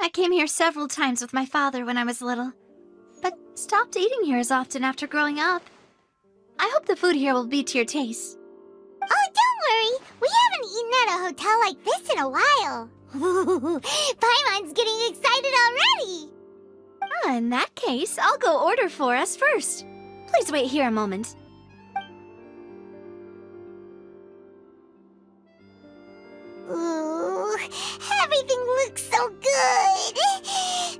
I came here several times with my father when I was little, but stopped eating here as often after growing up. I hope the food here will be to your taste. Oh, don't worry. We haven't eaten at a hotel like this in a while. Paimon's getting excited already. In that case, I'll go order for us first. Please wait here a moment. Ooh, everything looks so good.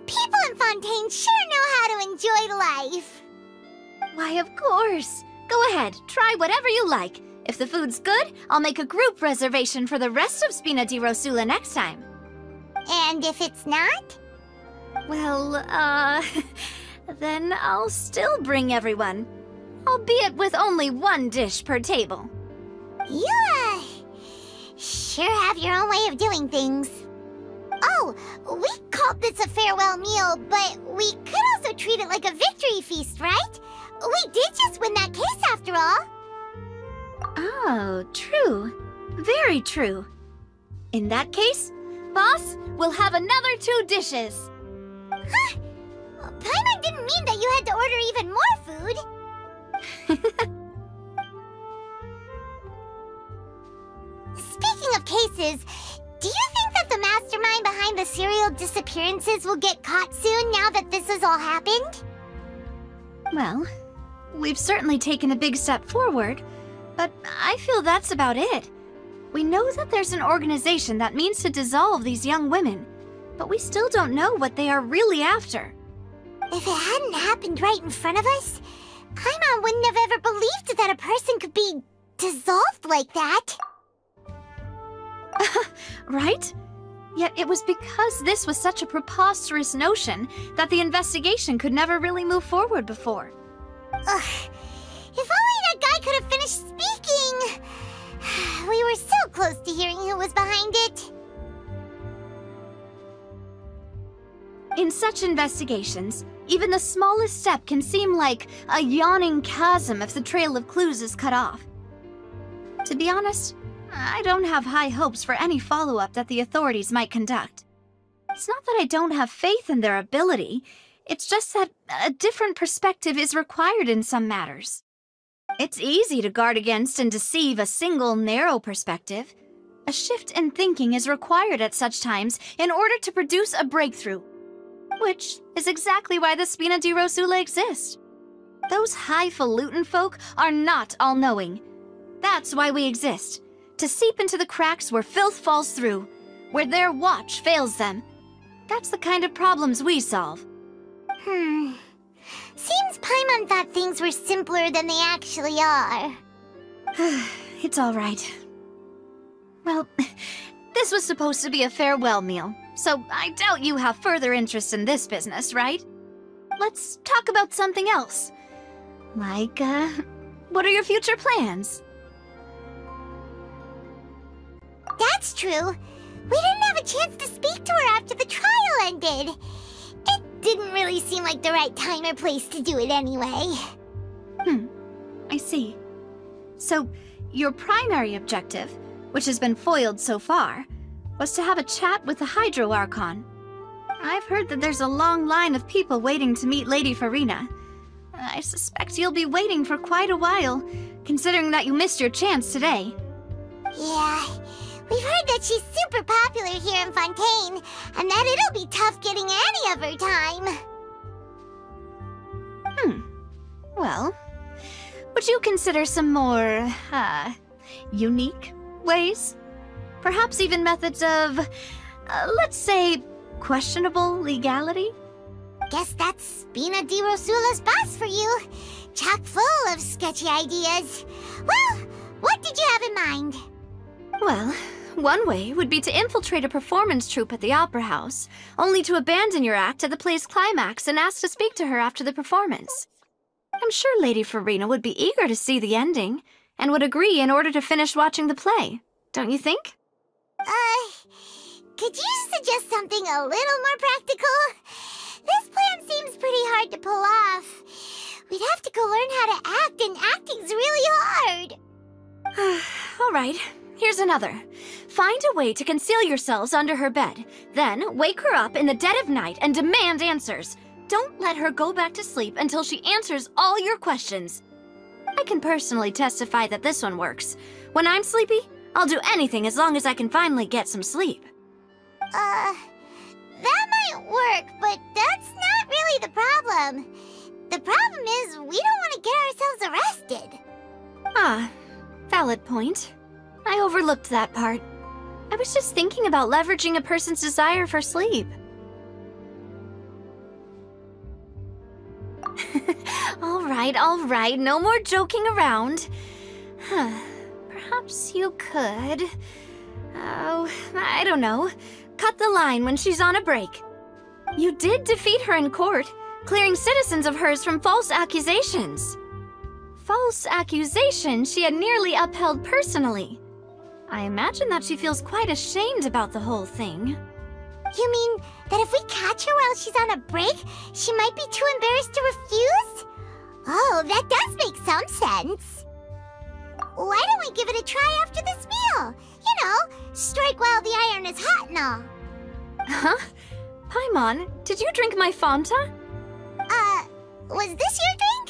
People in Fontaine sure know how to enjoy life. Why, of course. Go ahead, try whatever you like. If the food's good, I'll make a group reservation for the rest of Spina di Rosula next time. And if it's not? Well, then I'll still bring everyone. Albeit with only one dish per table. You, sure have your own way of doing things. Oh, we called this a farewell meal, but we could also treat it like a victory feast, right? We did just win that case after all. Oh, true. Very true. In that case, boss, we'll have another 2 dishes. Huh? Paimon didn't mean that you had to order even more food. Speaking of cases, do you think that the mastermind behind the serial disappearances will get caught soon now that this has all happened? Well, we've certainly taken a big step forward, but I feel that's about it. We know that there's an organization that means to dissolve these young women, but we still don't know what they are really after. If it hadn't happened right in front of us, Paimon wouldn't have ever believed that a person could be dissolved like that. Right? Yet it was because this was such a preposterous notion that the investigation could never really move forward before. Ugh. If only that guy could have finished speaking! We were so close to hearing who was behind it. In such investigations, even the smallest step can seem like a yawning chasm if the trail of clues is cut off. To be honest, I don't have high hopes for any follow-up that the authorities might conduct. It's not that I don't have faith in their ability, it's just that a different perspective is required in some matters. It's easy to guard against and deceive a single narrow perspective. A shift in thinking is required at such times in order to produce a breakthrough. Which is exactly why the Spina di Rosula exists. Those highfalutin folk are not all-knowing. That's why we exist. To seep into the cracks where filth falls through, where their watch fails them. That's the kind of problems we solve. Seems Paimon thought things were simpler than they actually are. It's all right. Well, this was supposed to be a farewell meal, so I doubt you have further interest in this business, right? Let's talk about something else. Like, what are your future plans? That's true. We didn't have a chance to speak to her after the trial ended. It didn't really seem like the right time or place to do it anyway. I see. So, your primary objective, which has been foiled so far, was to have a chat with the Hydro Archon. I've heard that there's a long line of people waiting to meet Lady Farina. I suspect you'll be waiting for quite a while, considering that you missed your chance today. Yeah, we've heard that she's super popular here in Fontaine, and that it'll be tough getting any of her time. Well, would you consider some more, unique ways? Perhaps even methods of, let's say, questionable legality? Guess that's Spina di Rosula's boss for you. Chock full of sketchy ideas. Well, what did you have in mind? Well, one way would be to infiltrate a performance troupe at the Opera House, only to abandon your act at the play's climax and ask to speak to her after the performance. I'm sure Lady Farina would be eager to see the ending, and would agree in order to finish watching the play, don't you think? Could you suggest something a little more practical? This plan seems pretty hard to pull off. We'd have to go learn how to act, and acting's really hard. All right, here's another. Find a way to conceal yourselves under her bed, Then wake her up in the dead of night and demand answers. Don't let her go back to sleep until she answers all your questions. I can personally testify that this one works. When I'm sleepy, I'll do anything as long as I can finally get some sleep. That might work, but that's not really the problem. The problem is we don't want to get ourselves arrested. Ah, valid point. I overlooked that part. I was just thinking about leveraging a person's desire for sleep. All right, no more joking around. Perhaps you could... Oh, I don't know. Cut the line when she's on a break. You did defeat her in court, clearing citizens of hers from false accusations. False accusations she had nearly upheld personally. I imagine that she feels quite ashamed about the whole thing. You mean that if we catch her while she's on a break, she might be too embarrassed to refuse? Oh, that does make some sense. Why don't we give it a try after this meal? You know, strike while the iron is hot and all. Huh? Paimon, did you drink my Fanta? Was this your drink?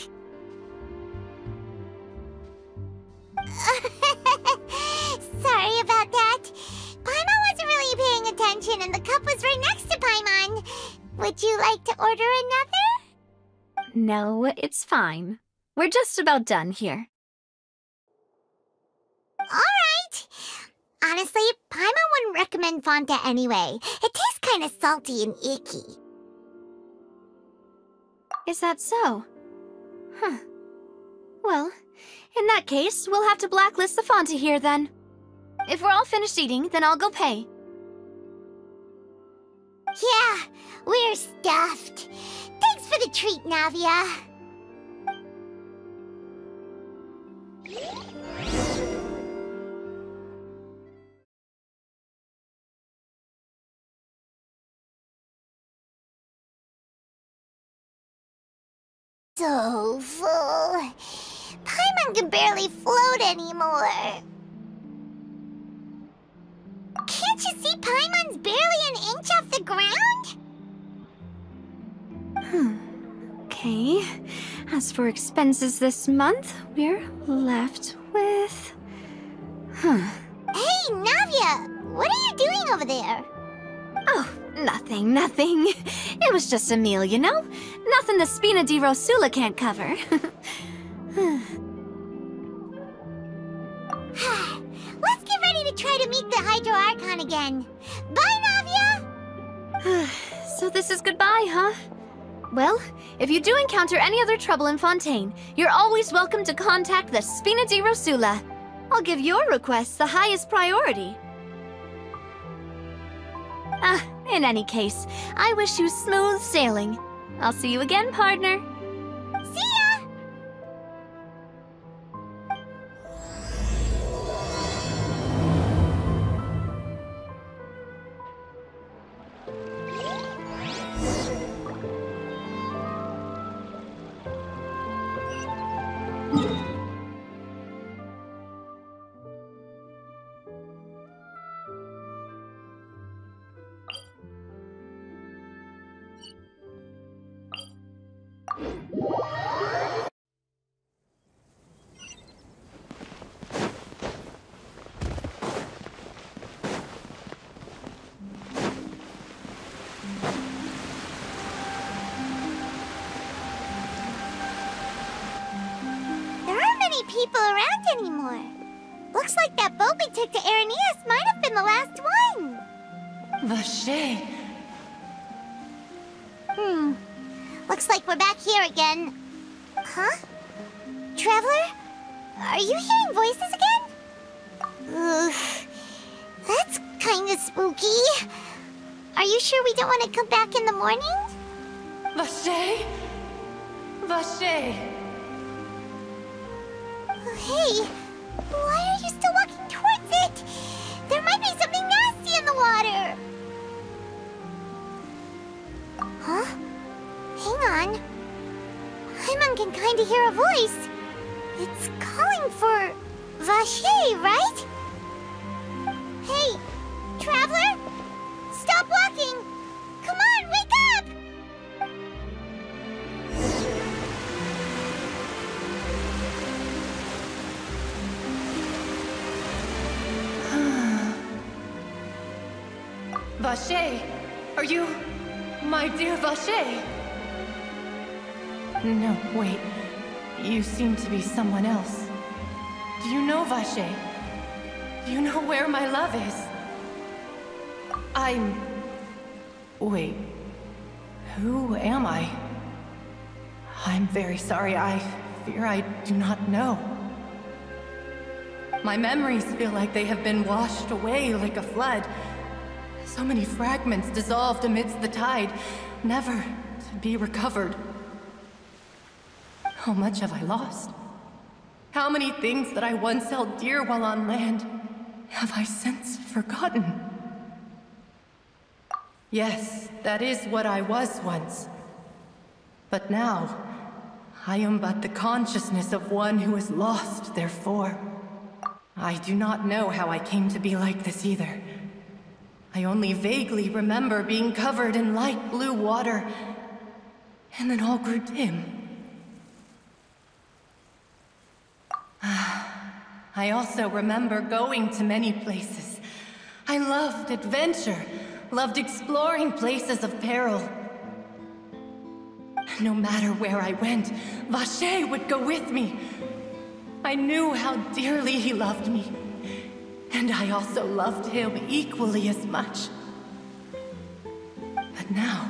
Sorry about that. Paimon wasn't really paying attention and the cup was right next to Paimon. Would you like to order another? No, it's fine. We're just about done here. Alright. Honestly, Paimon wouldn't recommend Fanta anyway. It tastes kind of salty and icky. Is that so? Huh. Well, in that case, we'll have to blacklist the Fanta here then. If we're all finished eating, then I'll go pay. Yeah, we're stuffed. Thanks for the treat, Navia. So full. Paimon can barely float anymore. Can't you see Paimon's barely an inch off the ground? Okay. As for expenses this month, we're left with... Hey, Navia! What are you doing over there? Oh, nothing. It was just a meal, you know? Nothing the Spina di Rosula can't cover. Let's get ready to try to meet the Hydro Archon again. Bye, Navia! So this is goodbye, huh? Well, if you do encounter any other trouble in Fontaine, you're always welcome to contact the Spina di Rosula. I'll give your requests the highest priority. In any case, I wish you smooth sailing. I'll see you again, partner. See ya! People around anymore. Looks like that boat we took to Araneus might have been the last one. Vache. Looks like we're back here again. Huh? Traveler? Are you hearing voices again? Ugh. That's kinda spooky. Are you sure we don't want to come back in the morning? Vache. Vache. Hey, why are you still walking towards it? There might be something nasty in the water. Huh? Hang on. Paimon can kinda hear a voice. It's calling for Vache, right? Hey, Traveler? Stop walking! Vache? Are you... my dear Vache? No, wait. You seem to be someone else. Do you know Vache? Do you know where my love is? Wait. Who am I? I'm very sorry. I fear I do not know. My memories feel like they have been washed away like a flood. So many fragments dissolved amidst the tide, never to be recovered. How much have I lost? How many things that I once held dear while on land have I since forgotten? Yes, that is what I was once. But now, I am but the consciousness of one who is lost, therefore. I do not know how I came to be like this either. I only vaguely remember being covered in light blue water, and then all grew dim. I also remember going to many places. I loved adventure, loved exploring places of peril. No matter where I went, Vache would go with me. I knew how dearly he loved me, and I also loved him equally as much. But now,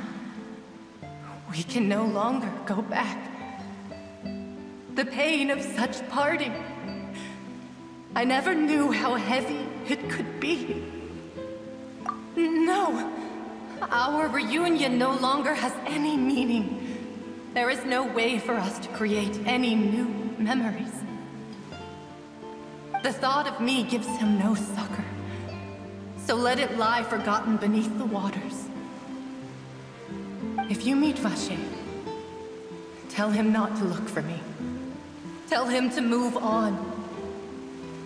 we can no longer go back. The pain of such parting, I never knew how heavy it could be. No, our reunion no longer has any meaning. There is no way for us to create any new memories. The thought of me gives him no succor, so let it lie forgotten beneath the waters. If you meet Vache, tell him not to look for me. Tell him to move on.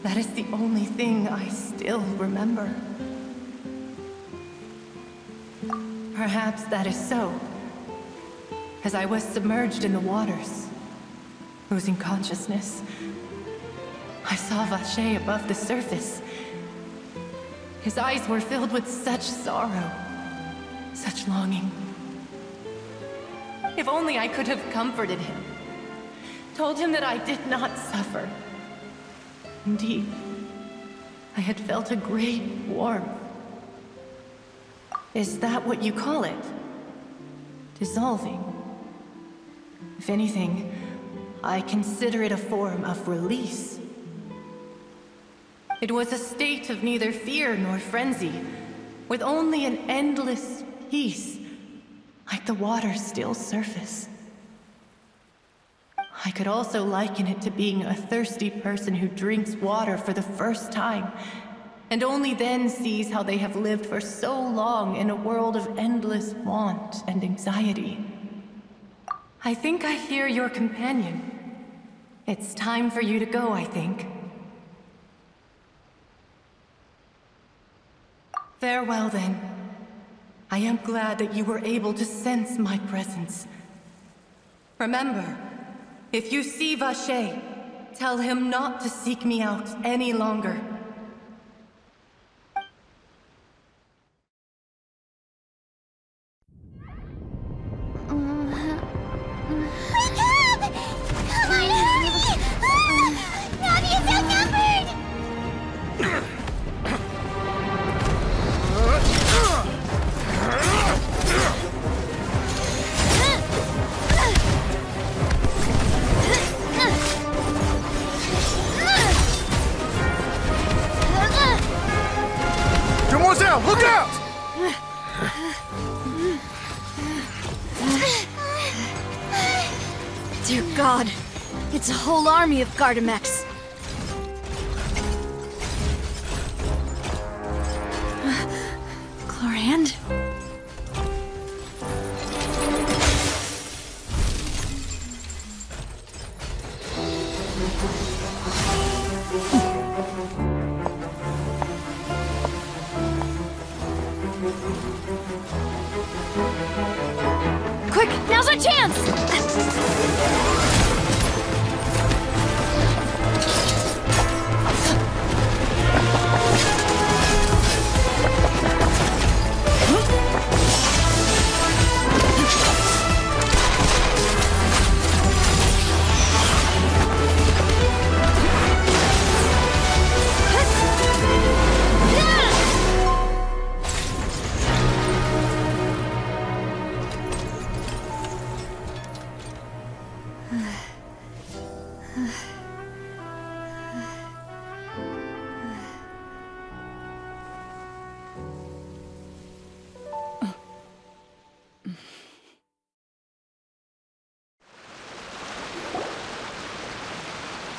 That is the only thing I still remember. Perhaps that is so. As I was submerged in the waters, losing consciousness, I saw Vache above the surface. His eyes were filled with such sorrow, such longing. If only I could have comforted him, told him that I did not suffer. Indeed, I had felt a great warmth. Is that what you call it? Dissolving? If anything, I consider it a form of release. It was a state of neither fear nor frenzy, with only an endless peace, like the water's still surface. I could also liken it to being a thirsty person who drinks water for the first time, and only then sees how they have lived for so long in a world of endless want and anxiety. I think I hear your companion. It's time for you to go, I think. Farewell, then. I am glad that you were able to sense my presence. Remember, if you see Vache, tell him not to seek me out any longer. Wake up! Come on, hurry! Navia's outnumbered! Demoiselle, look out! Dear God, it's a whole army of Gardamex. Chlorand? Quick, now's our chance!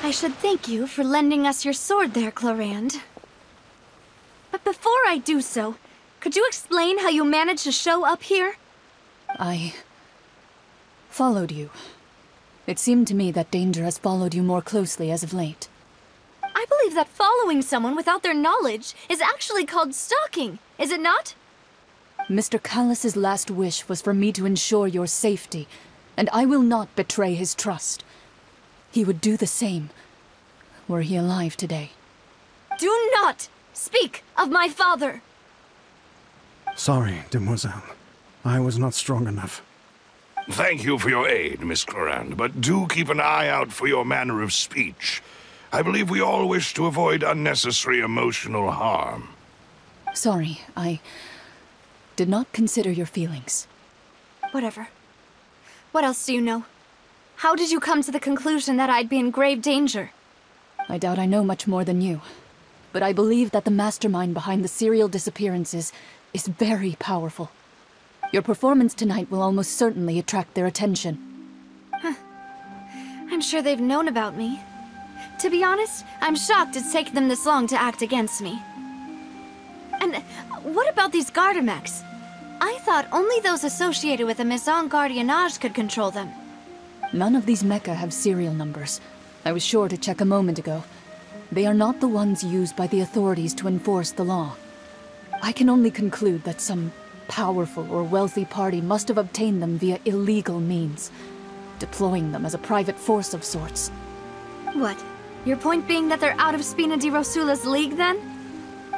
I should thank you for lending us your sword there, Clorinde. But before I do so, could you explain how you managed to show up here? I followed you. It seemed to me that danger has followed you more closely as of late. I believe that following someone without their knowledge is actually called stalking, is it not? Mr. Callus's last wish was for me to ensure your safety, and I will not betray his trust. He would do the same, were he alive today. Do not speak of my father! Sorry, demoiselle. I was not strong enough. Thank you for your aid, Miss Clorinde, but do keep an eye out for your manner of speech. I believe we all wish to avoid unnecessary emotional harm. Sorry, I did not consider your feelings. Whatever. What else do you know? How did you come to the conclusion that I'd be in grave danger? I doubt I know much more than you, but I believe that the mastermind behind the serial disappearances is very powerful. Your performance tonight will almost certainly attract their attention. I'm sure they've known about me. To be honest, I'm shocked it's taken them this long to act against me. And what about these Gardamex? I thought only those associated with the Maison Gardiennage could control them. None of these mecha have serial numbers. I was sure to check a moment ago. They are not the ones used by the authorities to enforce the law. I can only conclude that some powerful or wealthy party must have obtained them via illegal means, deploying them as a private force of sorts. What? Your point being that they're out of Spina di Rosula's league, then?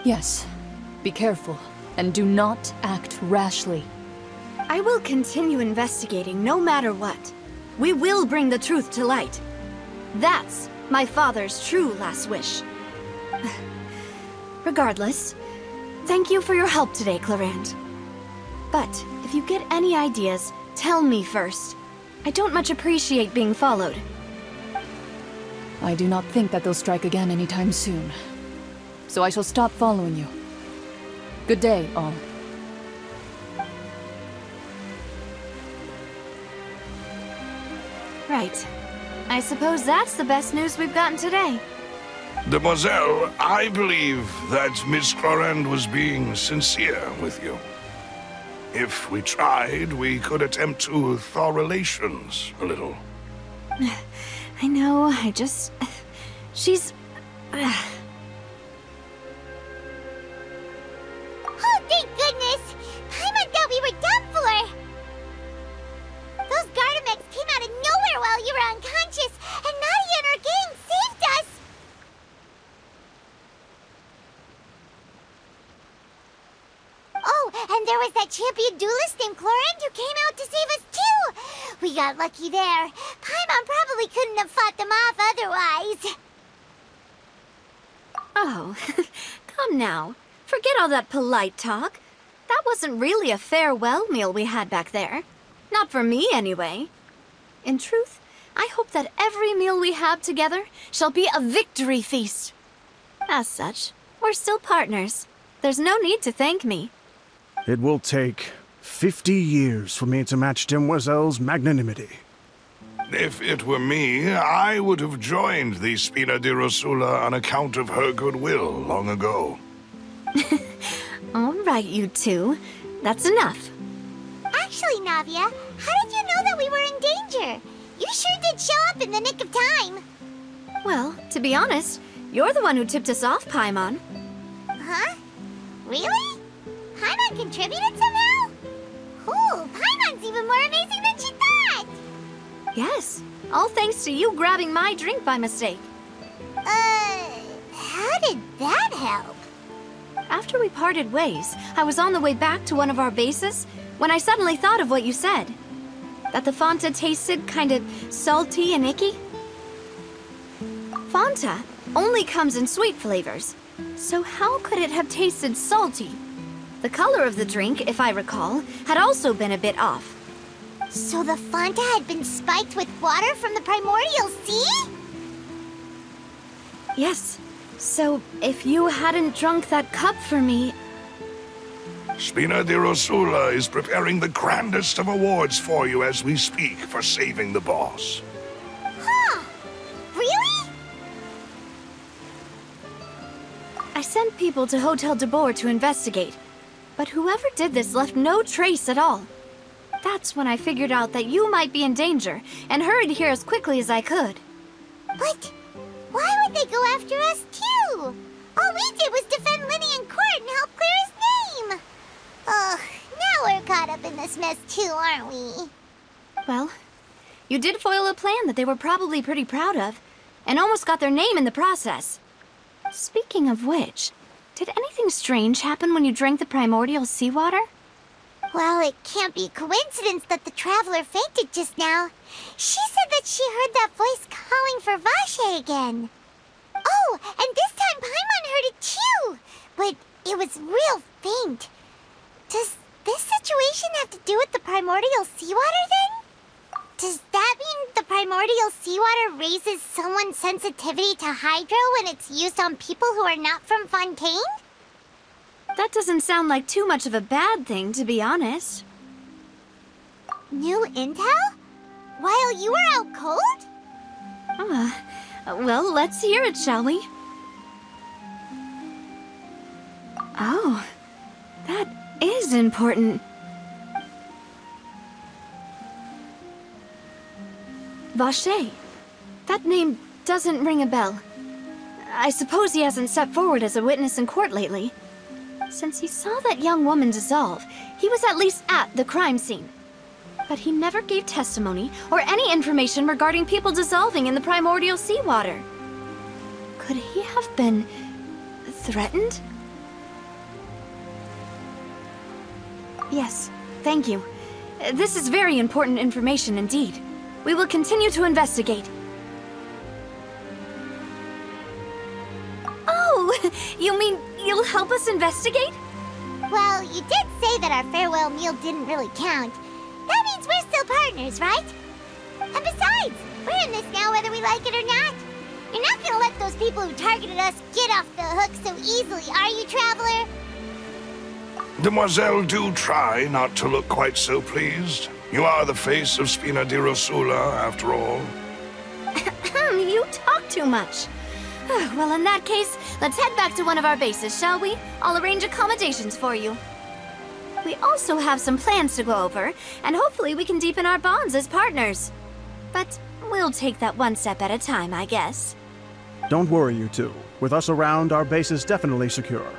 Yes. Be careful, and do not act rashly. I will continue investigating no matter what. We will bring the truth to light. That's my father's true last wish. Regardless, thank you for your help today, Clorinde. But if you get any ideas, tell me first. I don't much appreciate being followed. I do not think that they'll strike again anytime soon. So I shall stop following you. Good day, all. Right. I suppose that's the best news we've gotten today. Demoiselle, I believe that Miss Clorinde was being sincere with you. If we tried, we could attempt to thaw relations a little. I know, I just... She's... Oh, thank goodness! Paimon thought we were done for! Those Gardamex came out of nowhere while you were unconscious, and Navia and her gang saved us! Oh, and there was that champion duelist named Clorinde who came out to save us too! We got lucky there. Paimon probably couldn't have fought them off otherwise. Oh, come now. Forget all that polite talk. That wasn't really a farewell meal we had back there. Not for me, anyway. In truth, I hope that every meal we have together shall be a victory feast. As such, we're still partners. There's no need to thank me. It will take 50 years for me to match Demoiselle's magnanimity. If it were me, I would have joined the Spina di Rosula on account of her goodwill long ago. All right, you two. That's enough. Actually, Navia, how did you know that we were in danger? You sure did show up in the nick of time. Well, to be honest, you're the one who tipped us off, Paimon. Huh? Really? Paimon contributed somehow? Ooh, Paimon's even more amazing than she thought! Yes, all thanks to you grabbing my drink by mistake. How did that help? After we parted ways, I was on the way back to one of our bases when I suddenly thought of what you said. That the Fanta tasted kind of salty and icky. Fanta only comes in sweet flavors, so how could it have tasted salty? The color of the drink, if I recall, had also been a bit off. So the Fonta had been spiked with water from the primordial sea? Yes. So, if you hadn't drunk that cup for me... Spina di Rosula is preparing the grandest of awards for you as we speak for saving the boss. Huh. Really? I sent people to Hotel Debord to investigate, but whoever did this left no trace at all. That's when I figured out that you might be in danger, and hurried here as quickly as I could. But why would they go after us too? All we did was defend Lenny in court and help clear his name. Ugh, now we're caught up in this mess too, aren't we? Well, you did foil a plan that they were probably pretty proud of, and almost got their name in the process. Speaking of which, did anything strange happen when you drank the primordial seawater? Well, it can't be a coincidence that the Traveler fainted just now. She said that she heard that voice calling for Vache again. Oh, and this time Paimon heard it too, but it was real faint. Does this situation have to do with the primordial seawater then? Does that mean the primordial seawater raises someone's sensitivity to hydro when it's used on people who are not from Fontaine? That doesn't sound like too much of a bad thing, to be honest. New intel? While you were out cold? Well, let's hear it, shall we? Oh, that is important. Vache. That name doesn't ring a bell. I suppose he hasn't stepped forward as a witness in court lately. Since he saw that young woman dissolve, he was at least at the crime scene. But he never gave testimony or any information regarding people dissolving in the primordial seawater. Could he have been threatened? Yes, thank you. This is very important information indeed. We will continue to investigate. Oh, you mean you'll help us investigate? Well, you did say that our farewell meal didn't really count. That means we're still partners, right? And besides, we're in this now whether we like it or not. You're not gonna let those people who targeted us get off the hook so easily, are you, Traveler? Demoiselle, do try not to look quite so pleased. You are the face of Spina di Rosula, after all. You talk too much. Well, in that case, let's head back to one of our bases, shall we? I'll arrange accommodations for you. We also have some plans to go over, and hopefully we can deepen our bonds as partners. But we'll take that one step at a time, I guess. Don't worry, you two. With us around, our base is definitely secure.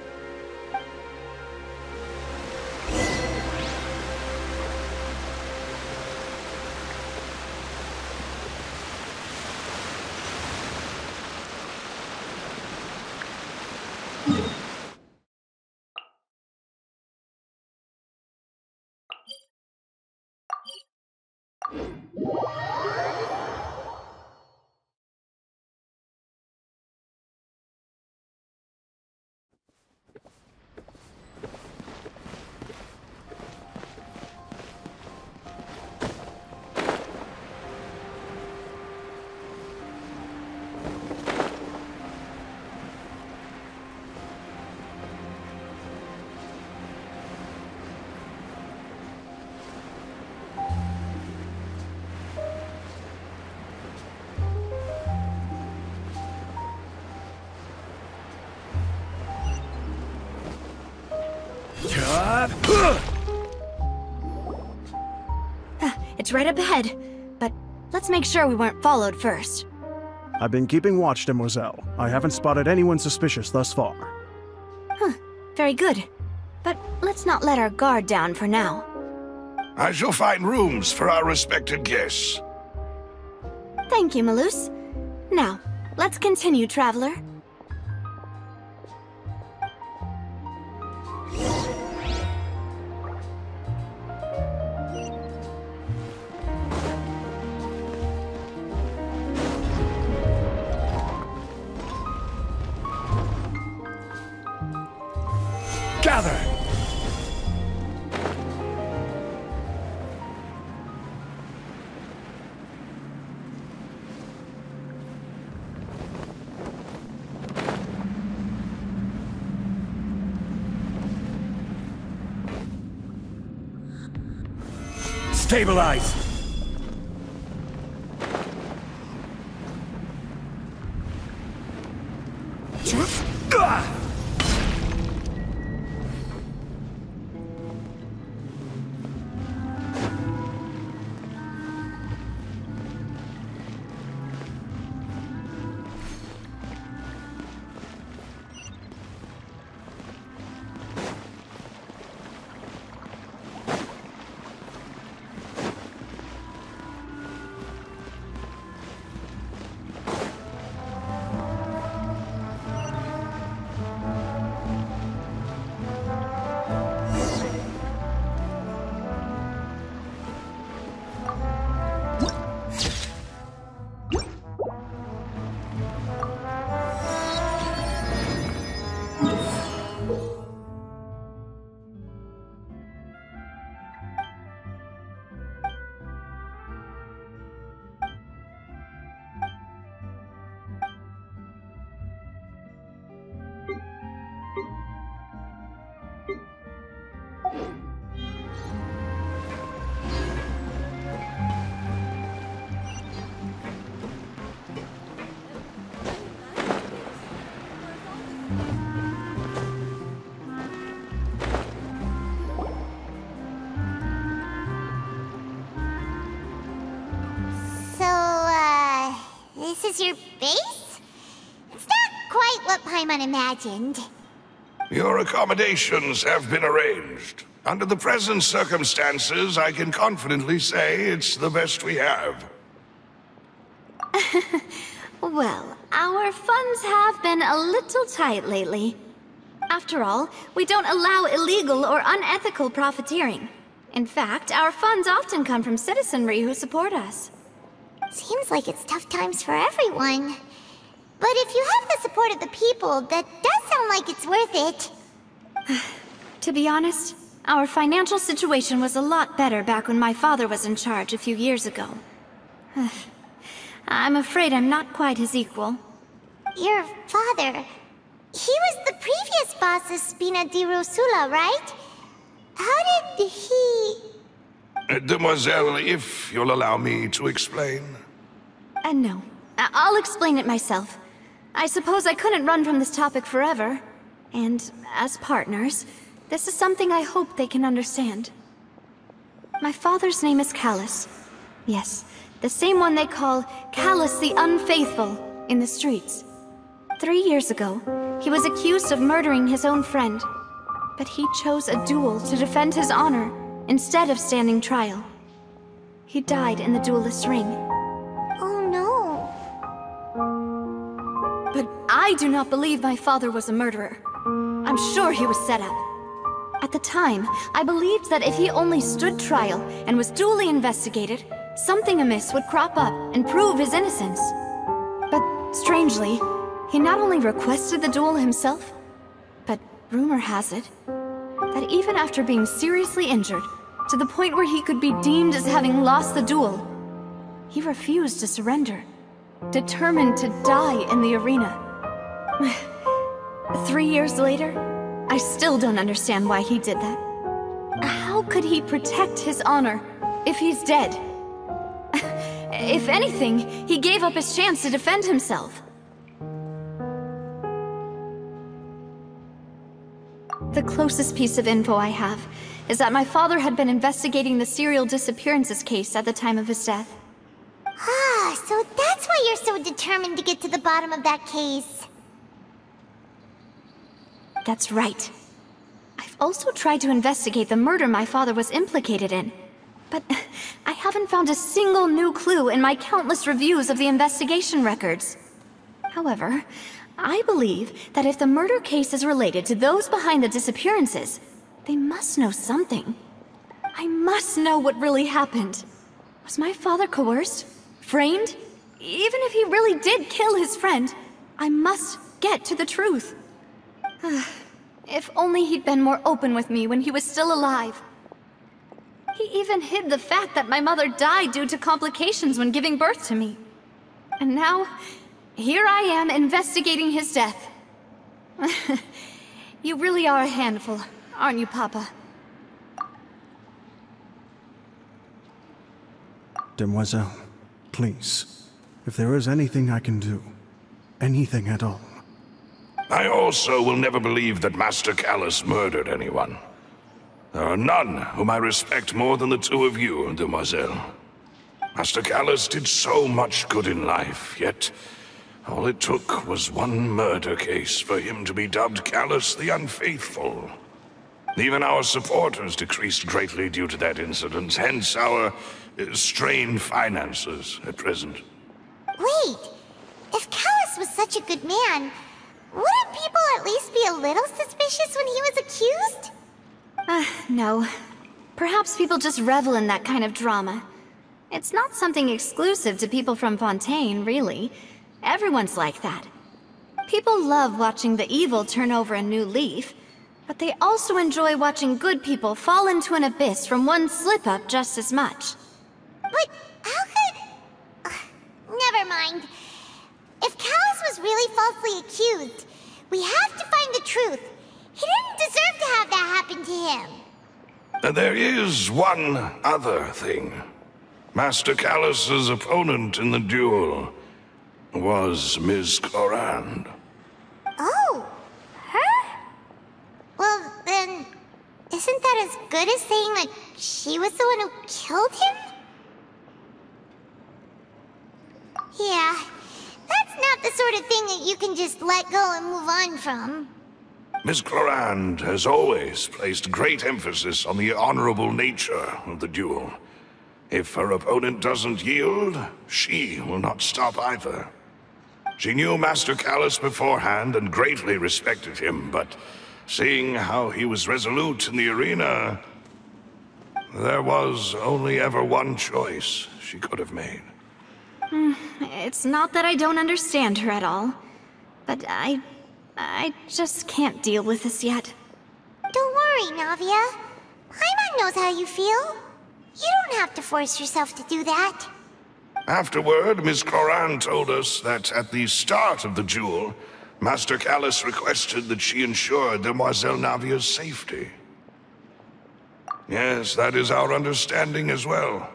It's right up ahead, but let's make sure we weren't followed first. I've been keeping watch, Demoiselle. I haven't spotted anyone suspicious thus far. Very good. But let's not let our guard down for now. I shall find rooms for our respected guests. Thank you, Malus. Now, let's continue, Traveler. Gather! Stabilize! This is your base? It's not quite what Paimon imagined. Your accommodations have been arranged. Under the present circumstances, I can confidently say it's the best we have. Well, our funds have been a little tight lately. After all, we don't allow illegal or unethical profiteering. In fact, our funds often come from citizenry who support us. Seems like it's tough times for everyone. But if you have the support of the people, that does sound like it's worth it. To be honest, our financial situation was a lot better back when my father was in charge a few years ago. I'm afraid I'm not quite his equal. Your father... he was the previous boss of Spina di Rosula, right? How did he... Demoiselle, if you'll allow me to explain. No. I'll explain it myself. I suppose I couldn't run from this topic forever. And as partners, this is something I hope they can understand. My father's name is Callus. Yes, the same one they call Callus the Unfaithful in the streets. 3 years ago, he was accused of murdering his own friend. But he chose a duel to defend his honor, instead of standing trial. He died in the duelist's ring. Oh no. But I do not believe my father was a murderer. I'm sure he was set up. At the time, I believed that if he only stood trial and was duly investigated, something amiss would crop up and prove his innocence. But strangely, he not only requested the duel himself, but rumor has it that even after being seriously injured, to the point where he could be deemed as having lost the duel, he refused to surrender, determined to die in the arena. 3 years later, I still don't understand why he did that. How could he protect his honor if he's dead? If anything, he gave up his chance to defend himself. The closest piece of info I have is that my father had been investigating the serial disappearances case at the time of his death. Ah, so that's why you're so determined to get to the bottom of that case. That's right. I've also tried to investigate the murder my father was implicated in, but I haven't found a single new clue in my countless reviews of the investigation records. However, I believe that if the murder case is related to those behind the disappearances, they must know something. I must know what really happened. Was my father coerced? Framed? Even if he really did kill his friend, I must get to the truth. If only he'd been more open with me when he was still alive. He even hid the fact that my mother died due to complications when giving birth to me. And now, here I am investigating his death. You really are a handful, aren't you, Papa? Demoiselle, please, if there is anything I can do, anything at all. I also will never believe that Master Callus murdered anyone. There are none whom I respect more than the two of you, Demoiselle. Master Callus did so much good in life, yet all it took was one murder case for him to be dubbed Callus the Unfaithful. Even our supporters decreased greatly due to that incident, hence our strained finances at present. Wait, if Callus was such a good man, wouldn't people at least be a little suspicious when he was accused? No. Perhaps people just revel in that kind of drama. It's not something exclusive to people from Fontaine, really. Everyone's like that. People love watching the evil turn over a new leaf, but they also enjoy watching good people fall into an abyss from one slip-up just as much. But how could... never mind. If Callus was really falsely accused, we have to find the truth. He didn't deserve to have that happen to him. There is one other thing. Master Callus's opponent in the duel was Ms. Clorand. Oh, her? Well, then, isn't that as good as saying that she was the one who killed him? Yeah, that's not the sort of thing that you can just let go and move on from. Ms. Clorand has always placed great emphasis on the honorable nature of the duel. If her opponent doesn't yield, she will not stop either. She knew Master Callus beforehand and greatly respected him, but seeing how he was resolute in the arena, there was only ever one choice she could have made. It's not that I don't understand her at all, but I just can't deal with this yet. Don't worry, Navia. Paimon knows how you feel. You don't have to force yourself to do that. Afterward, Ms. Clorand told us that at the start of the duel, Master Callus requested that she ensure Demoiselle Navia's safety. Yes, that is our understanding as well.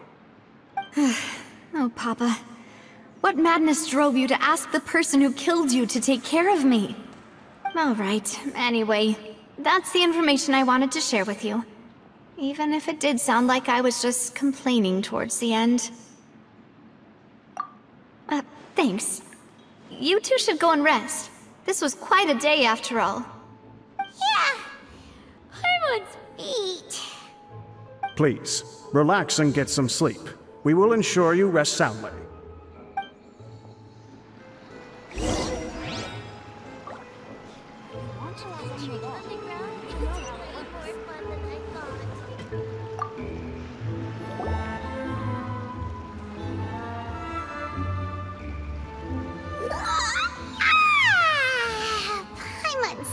Oh, Papa. What madness drove you to ask the person who killed you to take care of me? All right, anyway, that's the information I wanted to share with you. Even if it did sound like I was just complaining towards the end. Thanks. You two should go and rest. This was quite a day after all. Yeah, Paimon's beat. Please, relax and get some sleep. We will ensure you rest soundly.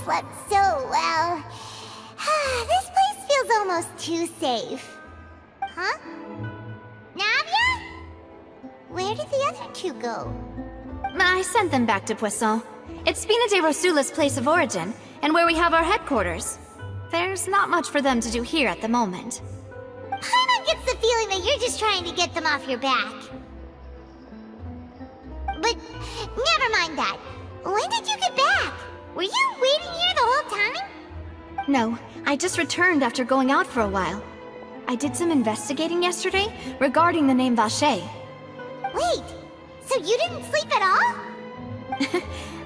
Slept so well. This place feels almost too safe. Huh? Navia? Where did the other two go? I sent them back to Poisson. It's Spina di Rosula's place of origin, and where we have our headquarters. There's not much for them to do here at the moment. Paimon gets the feeling that you're just trying to get them off your back. But never mind that. When did you get back? Were you waiting here the whole time? No, I just returned after going out for a while. I did some investigating yesterday regarding the name Vache. Wait, so you didn't sleep at all?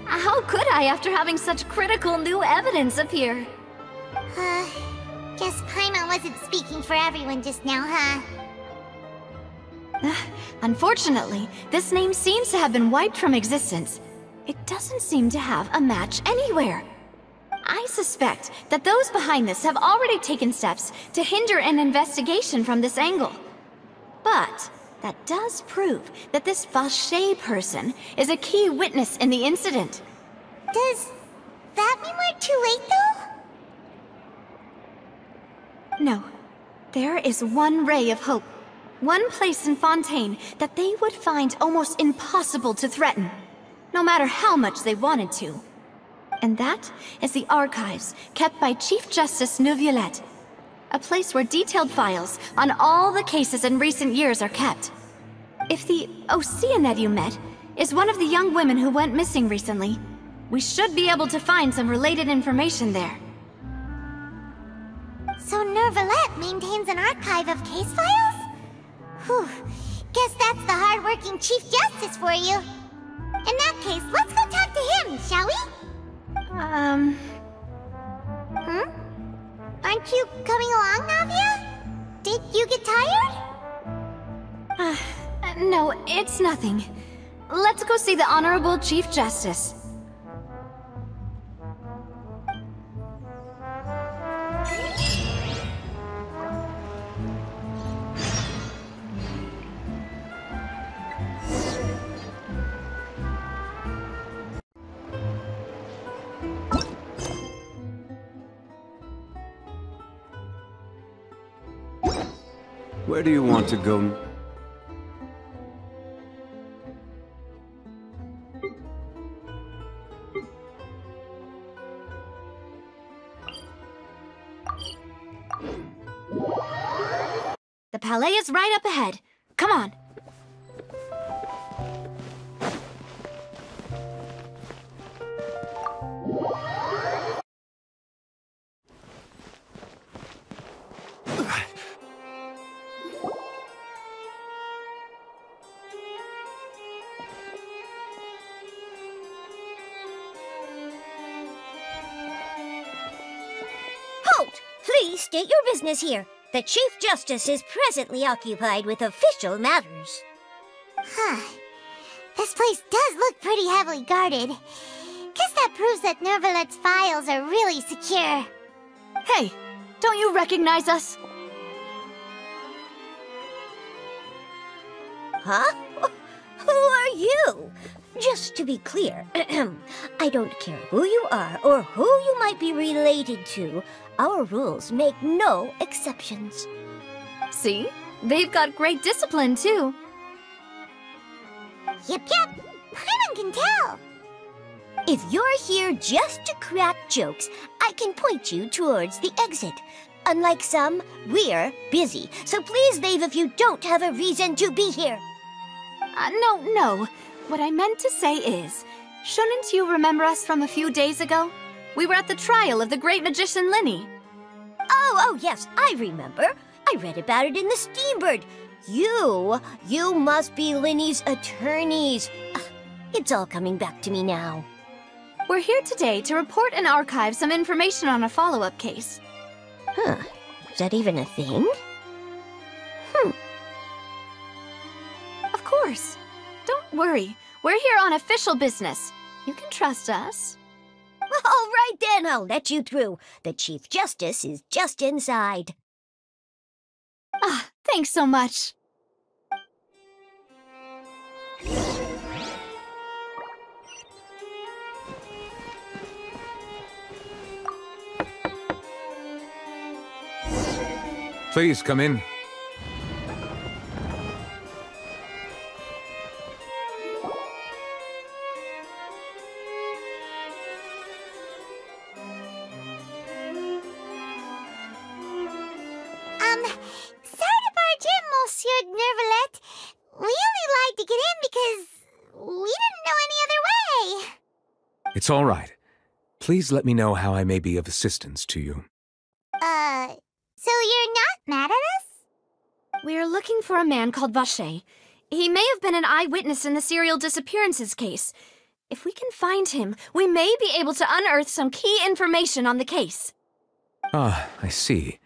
How could I after having such critical new evidence appear? Guess Paimon wasn't speaking for everyone just now, huh? Unfortunately, this name seems to have been wiped from existence. It doesn't seem to have a match anywhere. I suspect that those behind this have already taken steps to hinder an investigation from this angle. But that does prove that this Vache person is a key witness in the incident. Does that mean we're too late, though? No. There is one ray of hope. One place in Fontaine that they would find almost impossible to threaten, no matter how much they wanted to. And that is the archives kept by Chief Justice Neuvillette. A place where detailed files on all the cases in recent years are kept. If the Oceanid you met is one of the young women who went missing recently, we should be able to find some related information there. So Neuvillette maintains an archive of case files? Whew. Guess that's the hard-working Chief Justice for you. In that case, let's go talk to him, shall we? Aren't you coming along, Navia? Did you get tired? No, it's nothing. Let's go see the Honorable Chief Justice. Where do you want to go? The Palais is right up ahead. Come on. Please state your business here. The Chief Justice is presently occupied with official matters. This place does look pretty heavily guarded. Guess that proves that Neuvillette's files are really secure. Hey, don't you recognize us? Huh? Who are you? Just to be clear, I don't care who you are or who you might be related to. Our rules make no exceptions. See? They've got great discipline, too. Yep. Paimon can tell. If you're here just to crack jokes, I can point you towards the exit. Unlike some, we're busy, so please leave if you don't have a reason to be here. No. What I meant to say is, shouldn't you remember us from a few days ago? We were at the trial of the great magician Linny. Oh, yes, I remember. I read about it in the Steambird. You must be Linny's attorneys. It's all coming back to me now. We're here today to report and archive some information on a follow-up case. Huh. Is that even a thing? Of course. Don't worry. We're here on official business. You can trust us. All right then, I'll let you through. The Chief Justice is just inside. Thanks so much. Please come in. Sorry to barge in, Monsieur Neuvillette. We only lied to get in because we didn't know any other way. It's all right. Please let me know how I may be of assistance to you. So you're not mad at us? We're looking for a man called Vacher. He may have been an eyewitness in the serial disappearances case. If we can find him, we may be able to unearth some key information on the case. Ah, I see.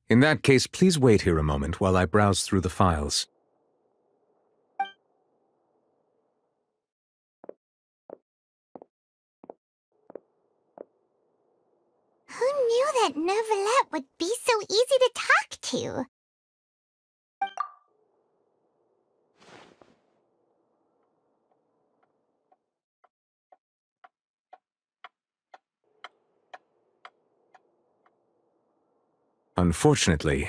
In that case, please wait here a moment while I browse through the files. Who knew that Neuvillette would be so easy to talk to? Unfortunately,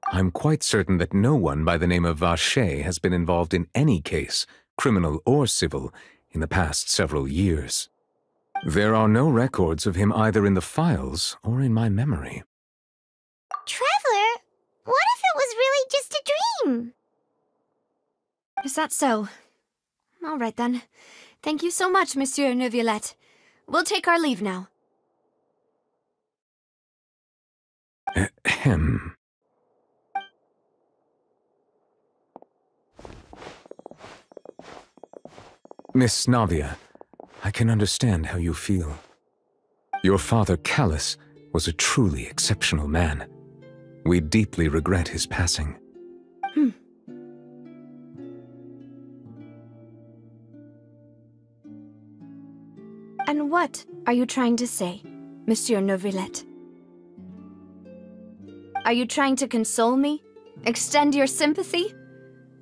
I'm quite certain that no one by the name of Vacher has been involved in any case, criminal or civil, in the past several years. There are no records of him either in the files or in my memory. Traveler, what if it was really time. Is that so? All right then. Thank you so much, Monsieur Neuvillette. We'll take our leave now. Ahem. Miss Navia, I can understand how you feel. Your father, Callus, was a truly exceptional man. We deeply regret his passing. And what are you trying to say, Monsieur Neuvillette? Are you trying to console me? Extend your sympathy?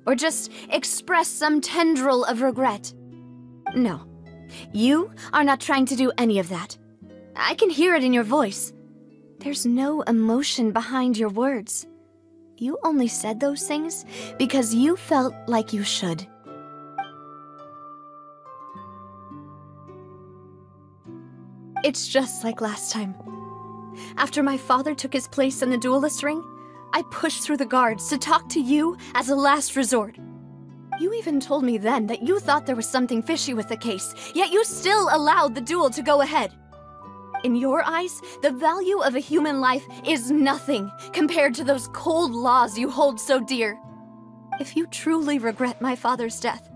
Or just express some tendril of regret? No. You are not trying to do any of that. I can hear it in your voice. There's no emotion behind your words. You only said those things because you felt like you should. It's just like last time. After my father took his place in the duelist ring, I pushed through the guards to talk to you as a last resort. You even told me then that you thought there was something fishy with the case, yet you still allowed the duel to go ahead. In your eyes, the value of a human life is nothing compared to those cold laws you hold so dear. If you truly regret my father's death,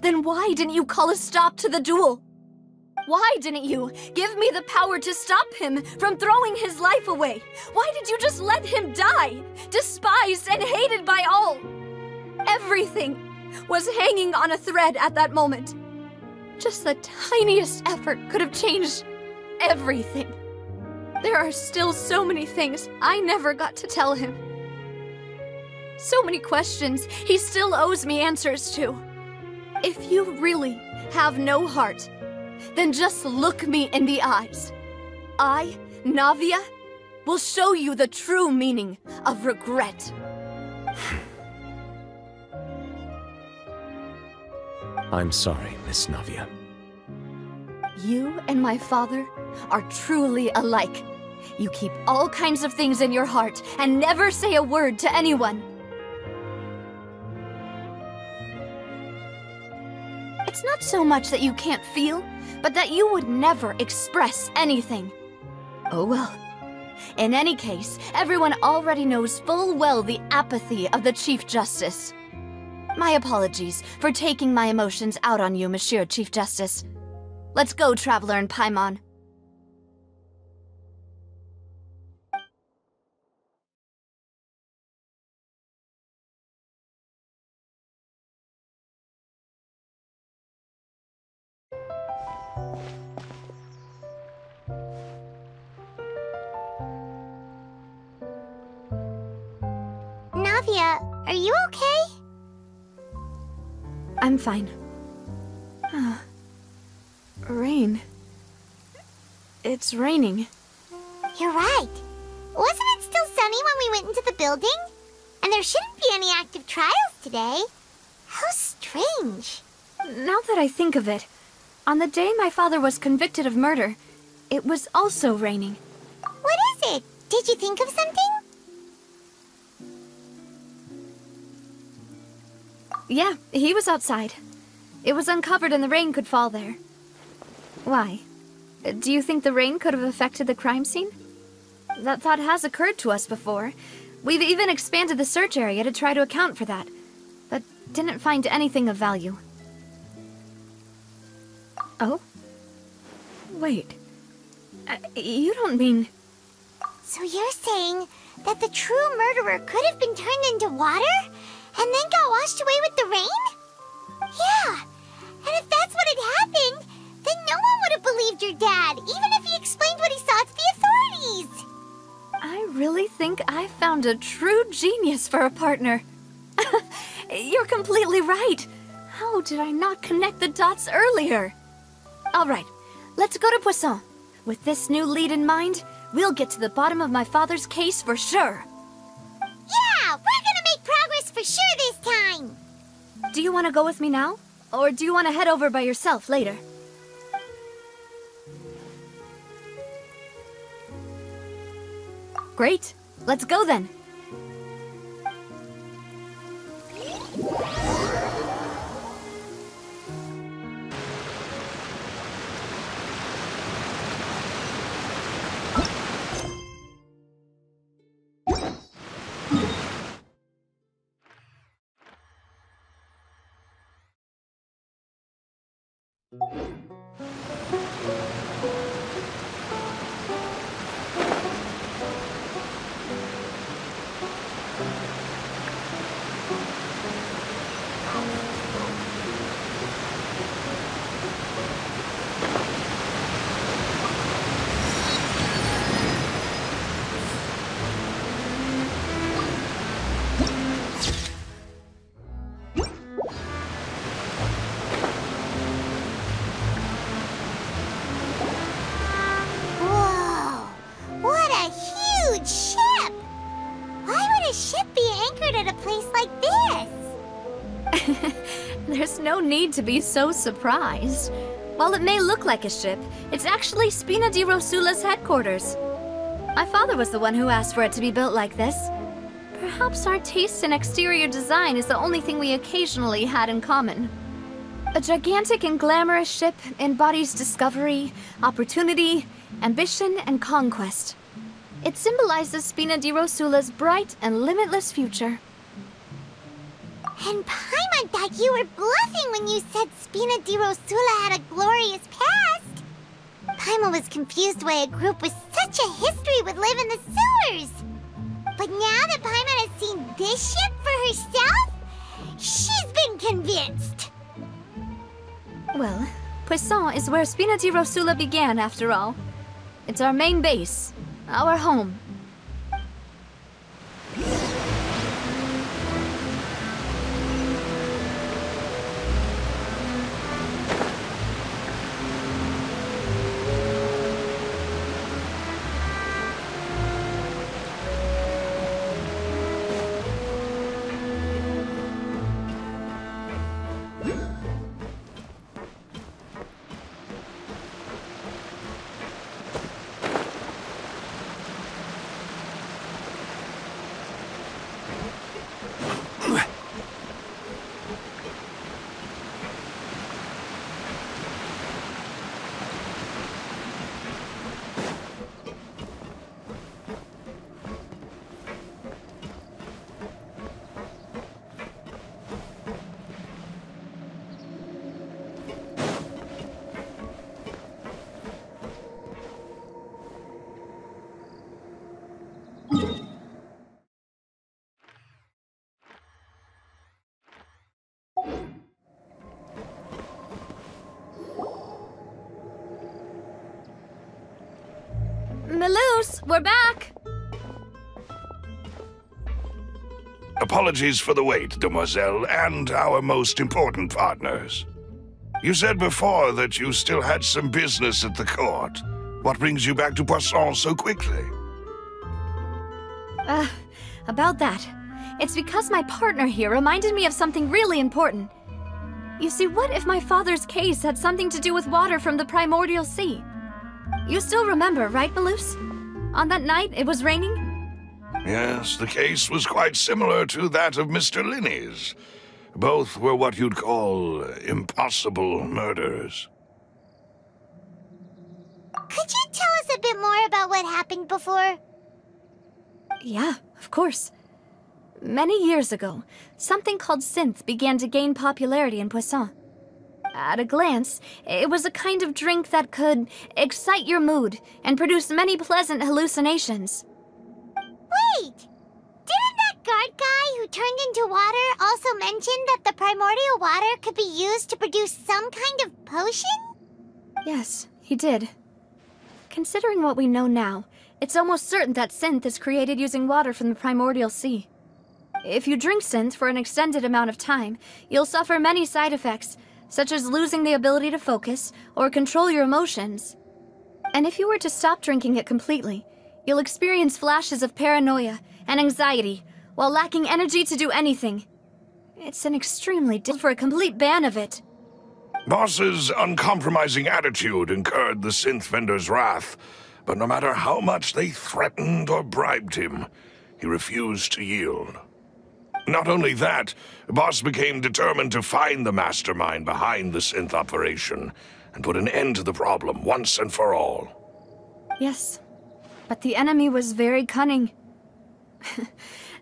then why didn't you call a stop to the duel? Why didn't you give me the power to stop him from throwing his life away? Why did you just let him die, despised and hated by all? Everything was hanging on a thread at that moment. Just the tiniest effort could have changed everything. There are still so many things I never got to tell him. So many questions he still owes me answers to. If you really have no heart, then just look me in the eyes. I, Navia, will show you the true meaning of regret. I'm sorry, Miss Navia. You and my father are truly alike. You keep all kinds of things in your heart and never say a word to anyone. It's not so much that you can't feel, but that you would never express anything. Oh well. In any case, everyone already knows full well the apathy of the Chief Justice. My apologies for taking my emotions out on you, Monsieur Chief Justice. Let's go, Traveler and Paimon. Navia, are you okay? I'm fine. Rain. It's raining. You're right. Wasn't it still sunny when we went into the building? And there shouldn't be any active trials today. How strange. Now that I think of it, on the day my father was convicted of murder, it was also raining. What is it? Did you think of something? Yeah, he was outside. It was uncovered and the rain could fall there. Why? Do you think the rain could have affected the crime scene? That thought has occurred to us before. We've even expanded the search area to try to account for that, but didn't find anything of value. Oh? Wait. You don't mean... So you're saying that the true murderer could have been turned into water? And then got washed away with the rain? Yeah, and if that's what had happened, then no one would have believed your dad, even if he explained what he saw to the authorities. I really think I found a true genius for a partner. You're completely right. How did I not connect the dots earlier? All right, let's go to Poisson. With this new lead in mind, we'll get to the bottom of my father's case for sure. Yeah, we're gonna make progress for sure this time. Do you want to go with me now? Or do you want to head over by yourself later? Great. Let's go then. There's no need to be so surprised. While it may look like a ship, it's actually Spina di Rosula's headquarters. My father was the one who asked for it to be built like this. Perhaps our taste in exterior design is the only thing we occasionally had in common. A gigantic and glamorous ship embodies discovery, opportunity, ambition, and conquest. It symbolizes Spina di Rosula's bright and limitless future. And Paimon thought you were bluffing when you said Spina di Rosula had a glorious past. Paimon was confused why a group with such a history would live in the sewers. But now that Paimon has seen this ship for herself, she's been convinced. Well, Poisson is where Spina di Rosula began, after all. It's our main base, our home. Melus, we're back! Apologies for the wait, demoiselle, and our most important partners. You said before that you still had some business at the court. What brings you back to Poisson so quickly? About that. It's because my partner here reminded me of something really important. You see, what if my father's case had something to do with water from the primordial sea? You still remember, right, Melus? On that night, it was raining? Yes, the case was quite similar to that of Mr. Linney's. Both were what you'd call impossible murders. Could you tell us a bit more about what happened before? Yeah, of course. Many years ago, something called synth began to gain popularity in Poisson. At a glance, it was a kind of drink that could excite your mood and produce many pleasant hallucinations. Wait! Didn't that guard guy who turned into water also mention that the primordial water could be used to produce some kind of potion? Yes, he did. Considering what we know now, it's almost certain that synth is created using water from the primordial sea. If you drink synth for an extended amount of time, you'll suffer many side effects, such as losing the ability to focus or control your emotions. And if you were to stop drinking it completely, you'll experience flashes of paranoia and anxiety while lacking energy to do anything. It's an extremely difficult for a complete ban of it. Boss's uncompromising attitude incurred the synth vendor's wrath, but no matter how much they threatened or bribed him, he refused to yield. Not only that, Boss became determined to find the mastermind behind the synth operation and put an end to the problem once and for all. Yes, but the enemy was very cunning.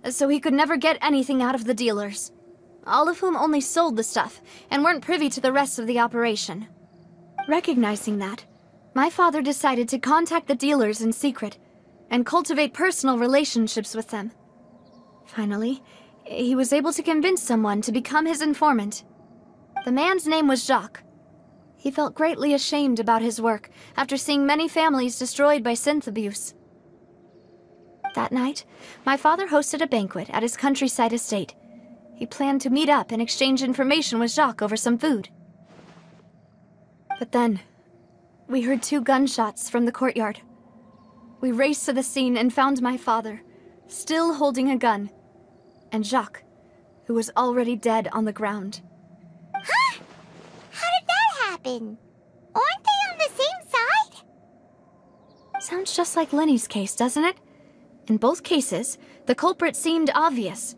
So he could never get anything out of the dealers, all of whom only sold the stuff and weren't privy to the rest of the operation. Recognizing that, my father decided to contact the dealers in secret and cultivate personal relationships with them. Finally, he was able to convince someone to become his informant. The man's name was Jacques. He felt greatly ashamed about his work after seeing many families destroyed by synth abuse. That night, my father hosted a banquet at his countryside estate. He planned to meet up and exchange information with Jacques over some food. But then, we heard 2 gunshots from the courtyard. We raced to the scene and found my father, still holding a gun, and Jacques, who was already dead on the ground. Huh? How did that happen? Aren't they on the same side? Sounds just like Lenny's case, doesn't it? In both cases, the culprit seemed obvious,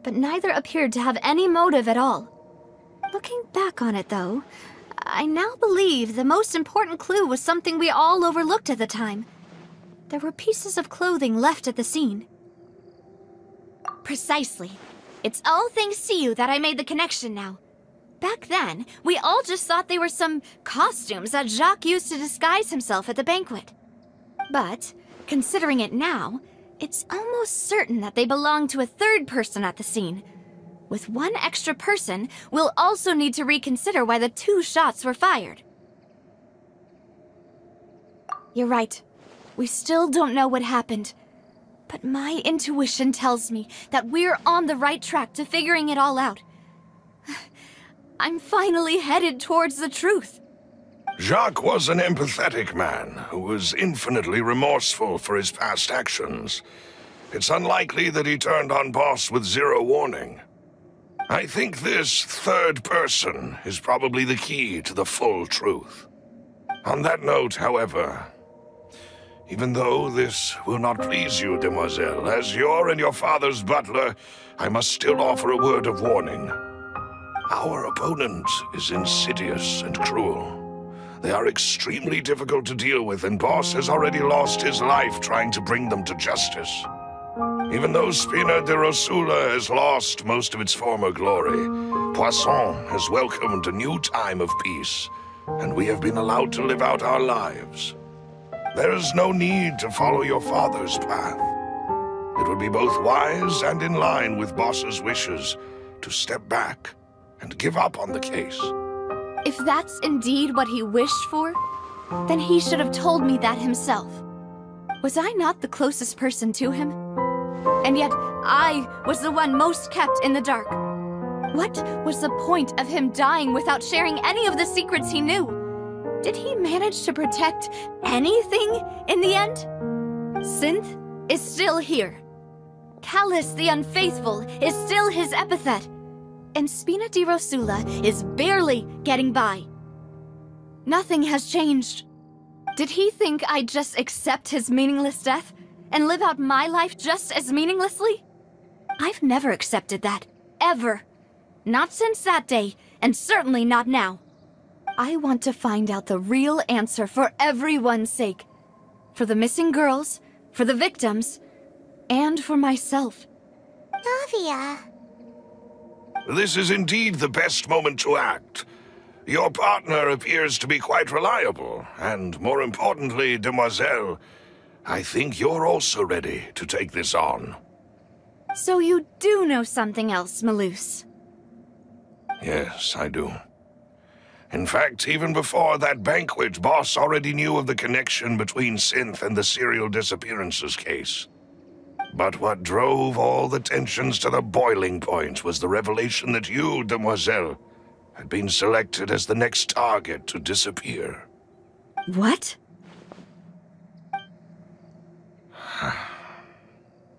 but neither appeared to have any motive at all. Looking back on it, though, I now believe the most important clue was something we all overlooked at the time. There were pieces of clothing left at the scene. Precisely. It's all thanks to you that I made the connection now. Back then, we all just thought they were some costumes that Jacques used to disguise himself at the banquet. But, considering it now, it's almost certain that they belong to a third person at the scene. With one extra person, we'll also need to reconsider why the 2 shots were fired. You're right. We still don't know what happened. But my intuition tells me that we're on the right track to figuring it all out. I'm finally headed towards the truth. Jacques was an empathetic man who was infinitely remorseful for his past actions. It's unlikely that he turned on Boss with 0 warning. I think this third person is probably the key to the full truth. On that note, however, even though this will not please you, demoiselle, as your and your father's butler, I must still offer a word of warning. Our opponent is insidious and cruel. They are extremely difficult to deal with, and Boss has already lost his life trying to bring them to justice. Even though Spina di Rosula has lost most of its former glory, Poisson has welcomed a new time of peace, and we have been allowed to live out our lives. There is no need to follow your father's path. It would be both wise and in line with Boss's wishes to step back and give up on the case. If that's indeed what he wished for, then he should have told me that himself. Was I not the closest person to him? And yet, I was the one most kept in the dark. What was the point of him dying without sharing any of the secrets he knew? Did he manage to protect anything in the end? Synth is still here. Callus the Unfaithful is still his epithet. And Spina di Rosula is barely getting by. Nothing has changed. Did he think I'd just accept his meaningless death and live out my life just as meaninglessly? I've never accepted that. Ever. Not since that day, and certainly not now. I want to find out the real answer for everyone's sake. For the missing girls, for the victims, and for myself. Navia. This is indeed the best moment to act. Your partner appears to be quite reliable, and more importantly, demoiselle, I think you're also ready to take this on. So you do know something else, Maloose? Yes, I do. In fact, even before that banquet, Boss already knew of the connection between Synth and the serial disappearances case. But what drove all the tensions to the boiling point was the revelation that you, demoiselle, had been selected as the next target to disappear. What?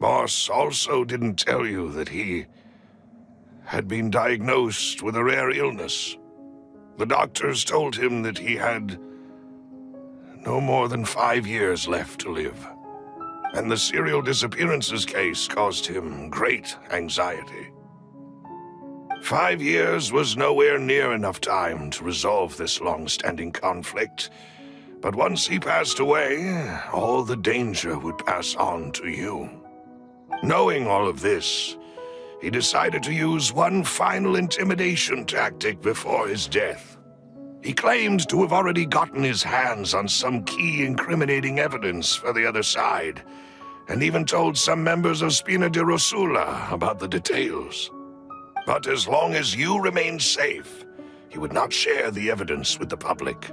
Boss also didn't tell you that he had been diagnosed with a rare illness. The doctors told him that he had no more than 5 years left to live. And the serial disappearances case caused him great anxiety. 5 years was nowhere near enough time to resolve this long-standing conflict, but once he passed away, all the danger would pass on to you. Knowing all of this, he decided to use one final intimidation tactic before his death. He claimed to have already gotten his hands on some key incriminating evidence for the other side, and even told some members of Spina di Rosula about the details. But as long as you remained safe, he would not share the evidence with the public.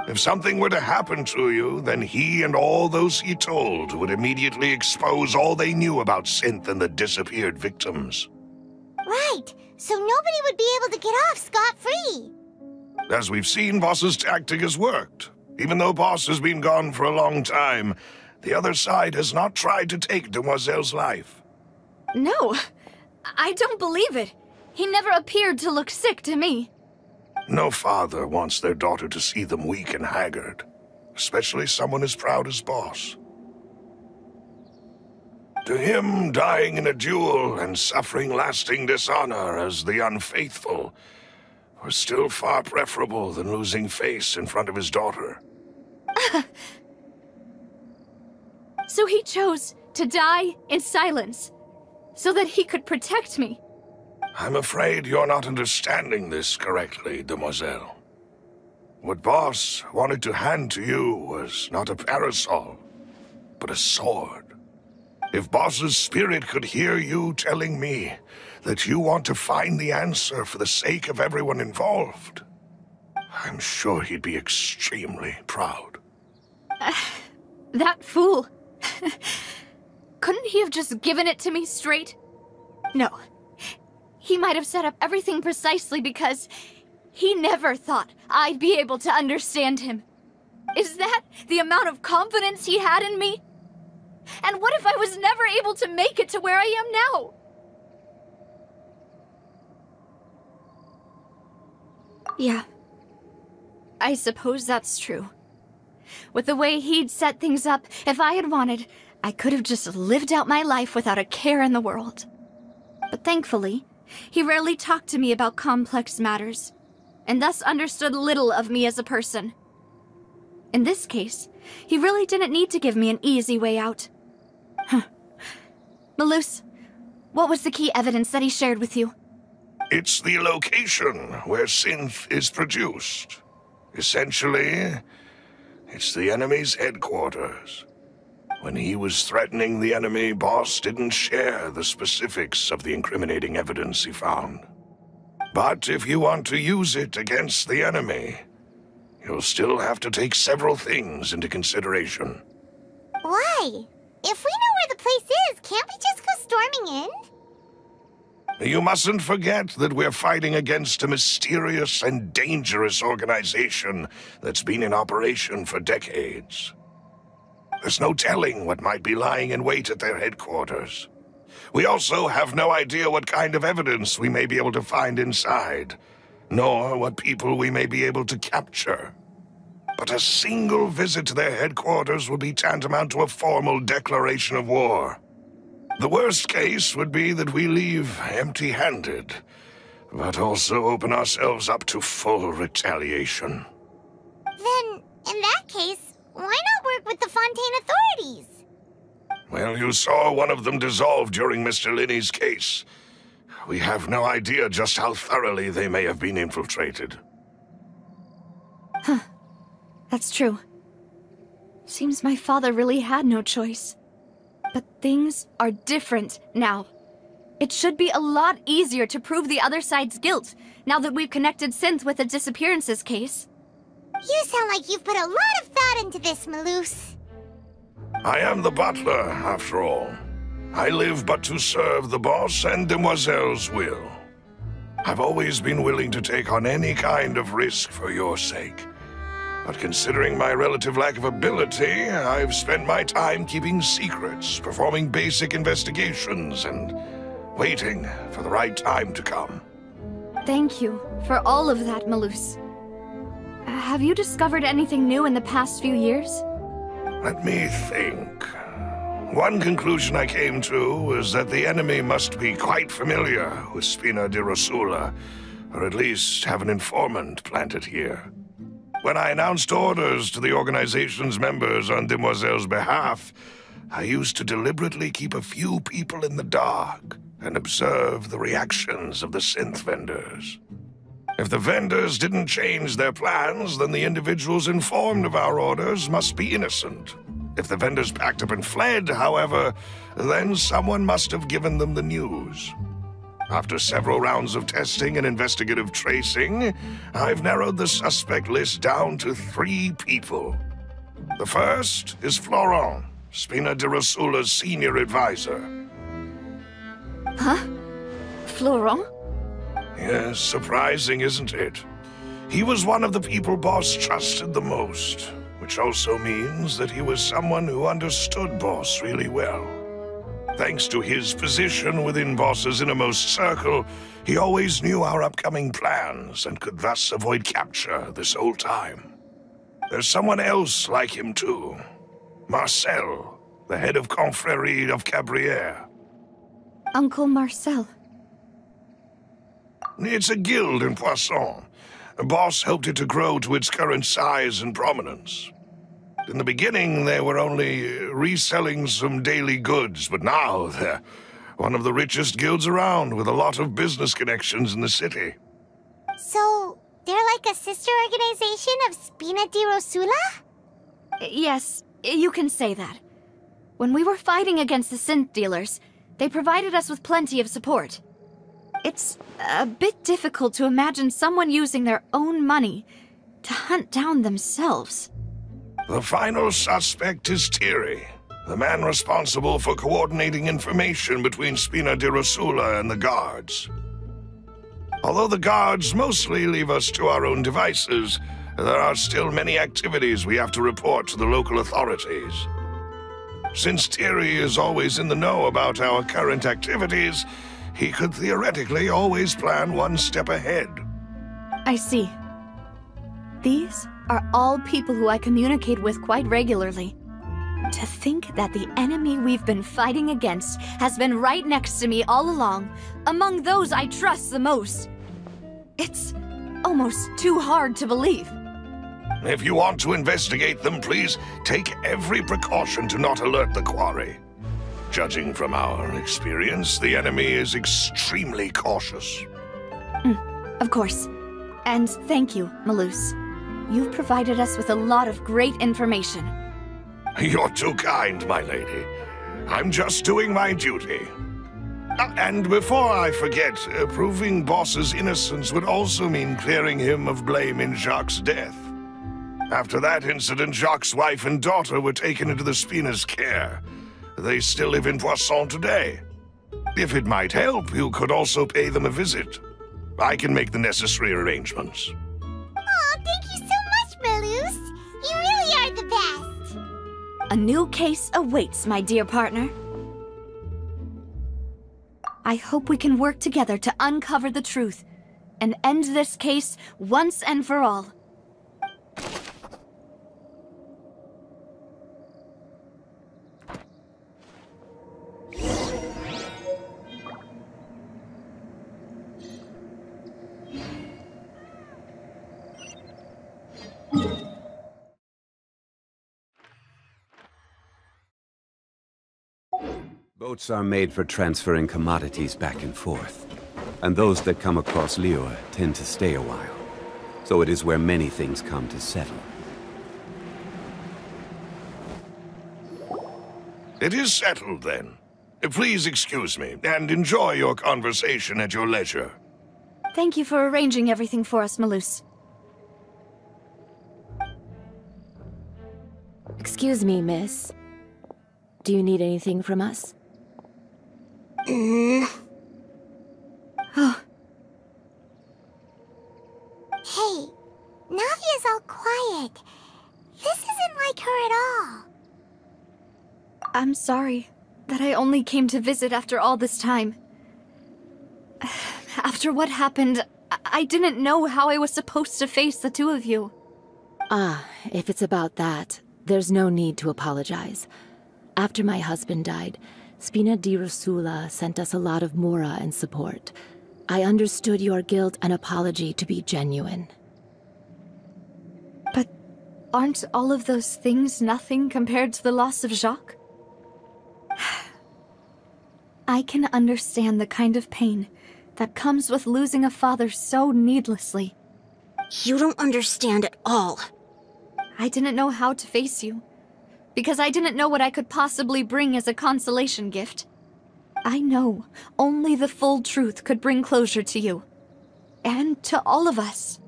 If something were to happen to you, then he and all those he told would immediately expose all they knew about Synth and the disappeared victims. Right, so nobody would be able to get off scot-free. As we've seen, Boss's tactic has worked. Even though Boss has been gone for a long time, the other side has not tried to take Demoiselle's life. No, I don't believe it. He never appeared to look sick to me. No father wants their daughter to see them weak and haggard, especially someone as proud as Boss. To him, dying in a duel and suffering lasting dishonor as the unfaithful was still far preferable than losing face in front of his daughter. So he chose to die in silence, so that he could protect me. I'm afraid you're not understanding this correctly, Demoiselle. What Boss wanted to hand to you was not a parasol, but a sword. If Boss's spirit could hear you telling me that you want to find the answer for the sake of everyone involved, I'm sure he'd be extremely proud. That fool. Couldn't he have just given it to me straight? No. He might have set up everything precisely because he never thought I'd be able to understand him. Is that the amount of confidence he had in me? And what if I was never able to make it to where I am now? Yeah. I suppose that's true. With the way he'd set things up, if I had wanted, I could have just lived out my life without a care in the world. But thankfully, he rarely talked to me about complex matters, and thus understood little of me as a person. In this case, he really didn't need to give me an easy way out. Malus, what was the key evidence that he shared with you? It's the location where Synth is produced. Essentially, it's the enemy's headquarters. When he was threatening the enemy, Boss didn't share the specifics of the incriminating evidence he found. But if you want to use it against the enemy, you'll still have to take several things into consideration. Why? If we know where the place is, can't we just go storming in? You mustn't forget that we're fighting against a mysterious and dangerous organization that's been in operation for decades. There's no telling what might be lying in wait at their headquarters. We also have no idea what kind of evidence we may be able to find inside, nor what people we may be able to capture. But a single visit to their headquarters would be tantamount to a formal declaration of war. The worst case would be that we leave empty-handed, but also open ourselves up to full retaliation. Then, in that case, why not work with the Fontaine authorities? Well, you saw one of them dissolve during Mr. Linney's case. We have no idea just how thoroughly they may have been infiltrated. Huh. That's true. Seems my father really had no choice. But things are different now. It should be a lot easier to prove the other side's guilt, now that we've connected Synth with the disappearances case. You sound like you've put a lot of thought into this, Malus. I am the butler, after all. I live but to serve the boss and Demoiselle's will. I've always been willing to take on any kind of risk for your sake. But considering my relative lack of ability, I've spent my time keeping secrets, performing basic investigations, and waiting for the right time to come. Thank you for all of that, Malus. Have you discovered anything new in the past few years? Let me think. One conclusion I came to was that the enemy must be quite familiar with Spina di Rosula, or at least have an informant planted here. When I announced orders to the organization's members on Demoiselle's behalf, I used to deliberately keep a few people in the dark and observe the reactions of the synth vendors. If the vendors didn't change their plans, then the individuals informed of our orders must be innocent. If the vendors packed up and fled, however, then someone must have given them the news. After several rounds of testing and investigative tracing, I've narrowed the suspect list down to 3 people. The first is Florent, Spina di Rosula's senior advisor. Huh? Florent? Yes, surprising, isn't it? He was one of the people Boss trusted the most, which also means that he was someone who understood Boss really well. Thanks to his position within Boss's innermost circle, he always knew our upcoming plans and could thus avoid capture this whole time. There's someone else like him too. Marcel, the head of Confrérie of Cabrières. Uncle Marcel. It's a guild in Poisson. Boss helped it to grow to its current size and prominence. In the beginning, they were only reselling some daily goods, but now they're one of the richest guilds around, with a lot of business connections in the city. So, they're like a sister organization of Spina di Rosula? Yes, you can say that. When we were fighting against the synth dealers, they provided us with plenty of support. It's a bit difficult to imagine someone using their own money to hunt down themselves. The final suspect is Thierry, the man responsible for coordinating information between Spina di Rosula and the guards. Although the guards mostly leave us to our own devices, there are still many activities we have to report to the local authorities. Since Thierry is always in the know about our current activities, he could theoretically always plan one step ahead. I see. These are all people who I communicate with quite regularly. To think that the enemy we've been fighting against has been right next to me all along, among those I trust the most. It's almost too hard to believe. If you want to investigate them, please take every precaution to not alert the quarry. Judging from our experience, the enemy is extremely cautious. Of course. And thank you, Malus. You've provided us with a lot of great information. You're too kind, my lady. I'm just doing my duty. And before I forget, proving Boss's innocence would also mean clearing him of blame in Jacques' death. After that incident, Jacques' wife and daughter were taken into the Spina's care. They still live in Poisson today. If it might help, you could also pay them a visit. I can make the necessary arrangements. Oh, thank you so much, Malus. You really are the best. A new case awaits, my dear partner. I hope we can work together to uncover the truth and end this case once and for all. Boats are made for transferring commodities back and forth, and those that come across Lior tend to stay a while. So it is where many things come to settle. It is settled, then. Please excuse me, and enjoy your conversation at your leisure. Thank you for arranging everything for us, Malus. Excuse me, miss. Do you need anything from us? Oh. Hey, Navia's all quiet. This isn't like her at all. I'm sorry that I only came to visit after all this time. After what happened, I didn't know how I was supposed to face the two of you. Ah, if it's about that, there's no need to apologize. After my husband died, Spina di Rosula sent us a lot of mora and support. I understood your guilt and apology to be genuine. But aren't all of those things nothing compared to the loss of Jacques? I can understand the kind of pain that comes with losing a father so needlessly. You don't understand at all. I didn't know how to face you, because I didn't know what I could possibly bring as a consolation gift. I know only the full truth could bring closure to you, and to all of us.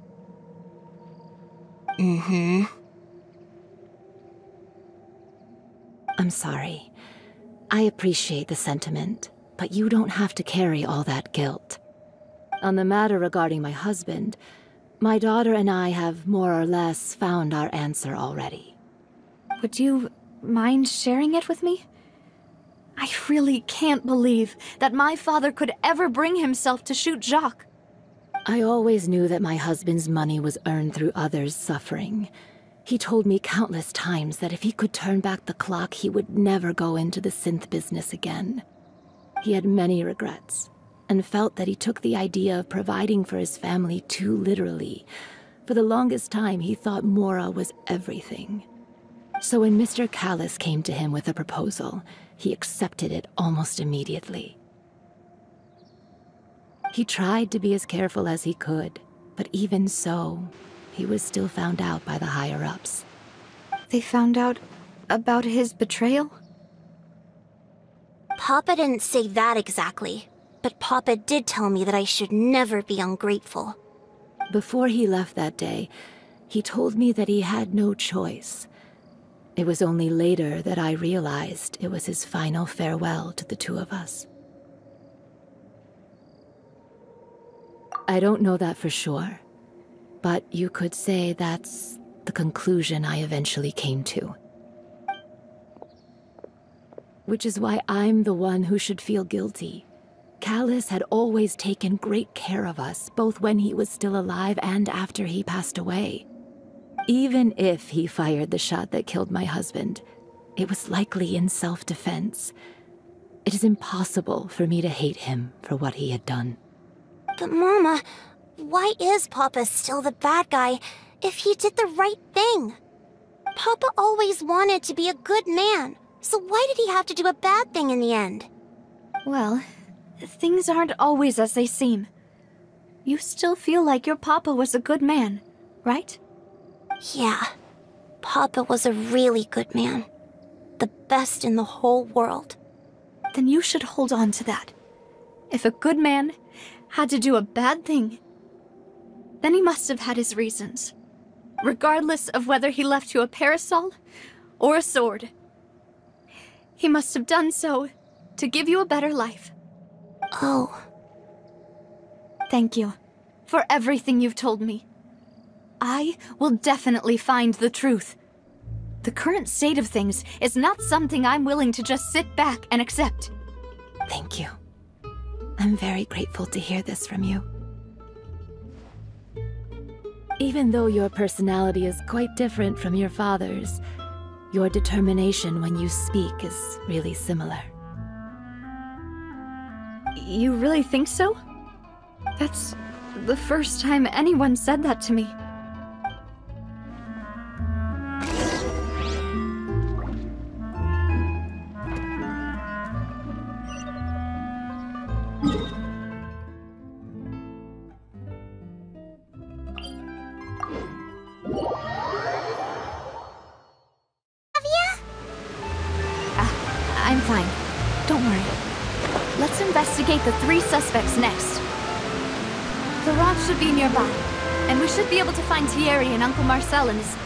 I'm sorry. I appreciate the sentiment, but you don't have to carry all that guilt. On the matter regarding my husband, my daughter and I have more or less found our answer already. Would you mind sharing it with me? I really can't believe that my father could ever bring himself to shoot Jacques. I always knew that my husband's money was earned through others' suffering. He told me countless times that if he could turn back the clock, he would never go into the synth business again. He had many regrets, and felt that he took the idea of providing for his family too literally. For the longest time, he thought Mora was everything. So when Mr. Callis came to him with a proposal, he accepted it almost immediately. He tried to be as careful as he could, but even so, he was still found out by the higher-ups. They found out about his betrayal? Papa didn't say that exactly, but Papa did tell me that I should never be ungrateful. Before he left that day, he told me that he had no choice. It was only later that I realized it was his final farewell to the two of us. I don't know that for sure, but you could say that's the conclusion I eventually came to. Which is why I'm the one who should feel guilty. Callis had always taken great care of us, both when he was still alive and after he passed away. Even if he fired the shot that killed my husband, it was likely in self-defense. It is impossible for me to hate him for what he had done. But Mama, why is Papa still the bad guy if he did the right thing? Papa always wanted to be a good man, so why did he have to do a bad thing in the end? Well, things aren't always as they seem. You still feel like your papa was a good man, right? Yeah, Papa was a really good man. The best in the whole world. Then you should hold on to that. If a good man had to do a bad thing, then he must have had his reasons. Regardless of whether he left you a parasol or a sword. He must have done so to give you a better life. Oh. Thank you for everything you've told me. I will definitely find the truth. The current state of things is not something I'm willing to just sit back and accept. Thank you. I'm very grateful to hear this from you. Even though your personality is quite different from your father's, your determination when you speak is really similar. You really think so? That's the first time anyone said that to me. I'm fine. Don't worry. Let's investigate the 3 suspects next. The rock should be nearby, and we should be able to find Thierry and Uncle Marcel in his...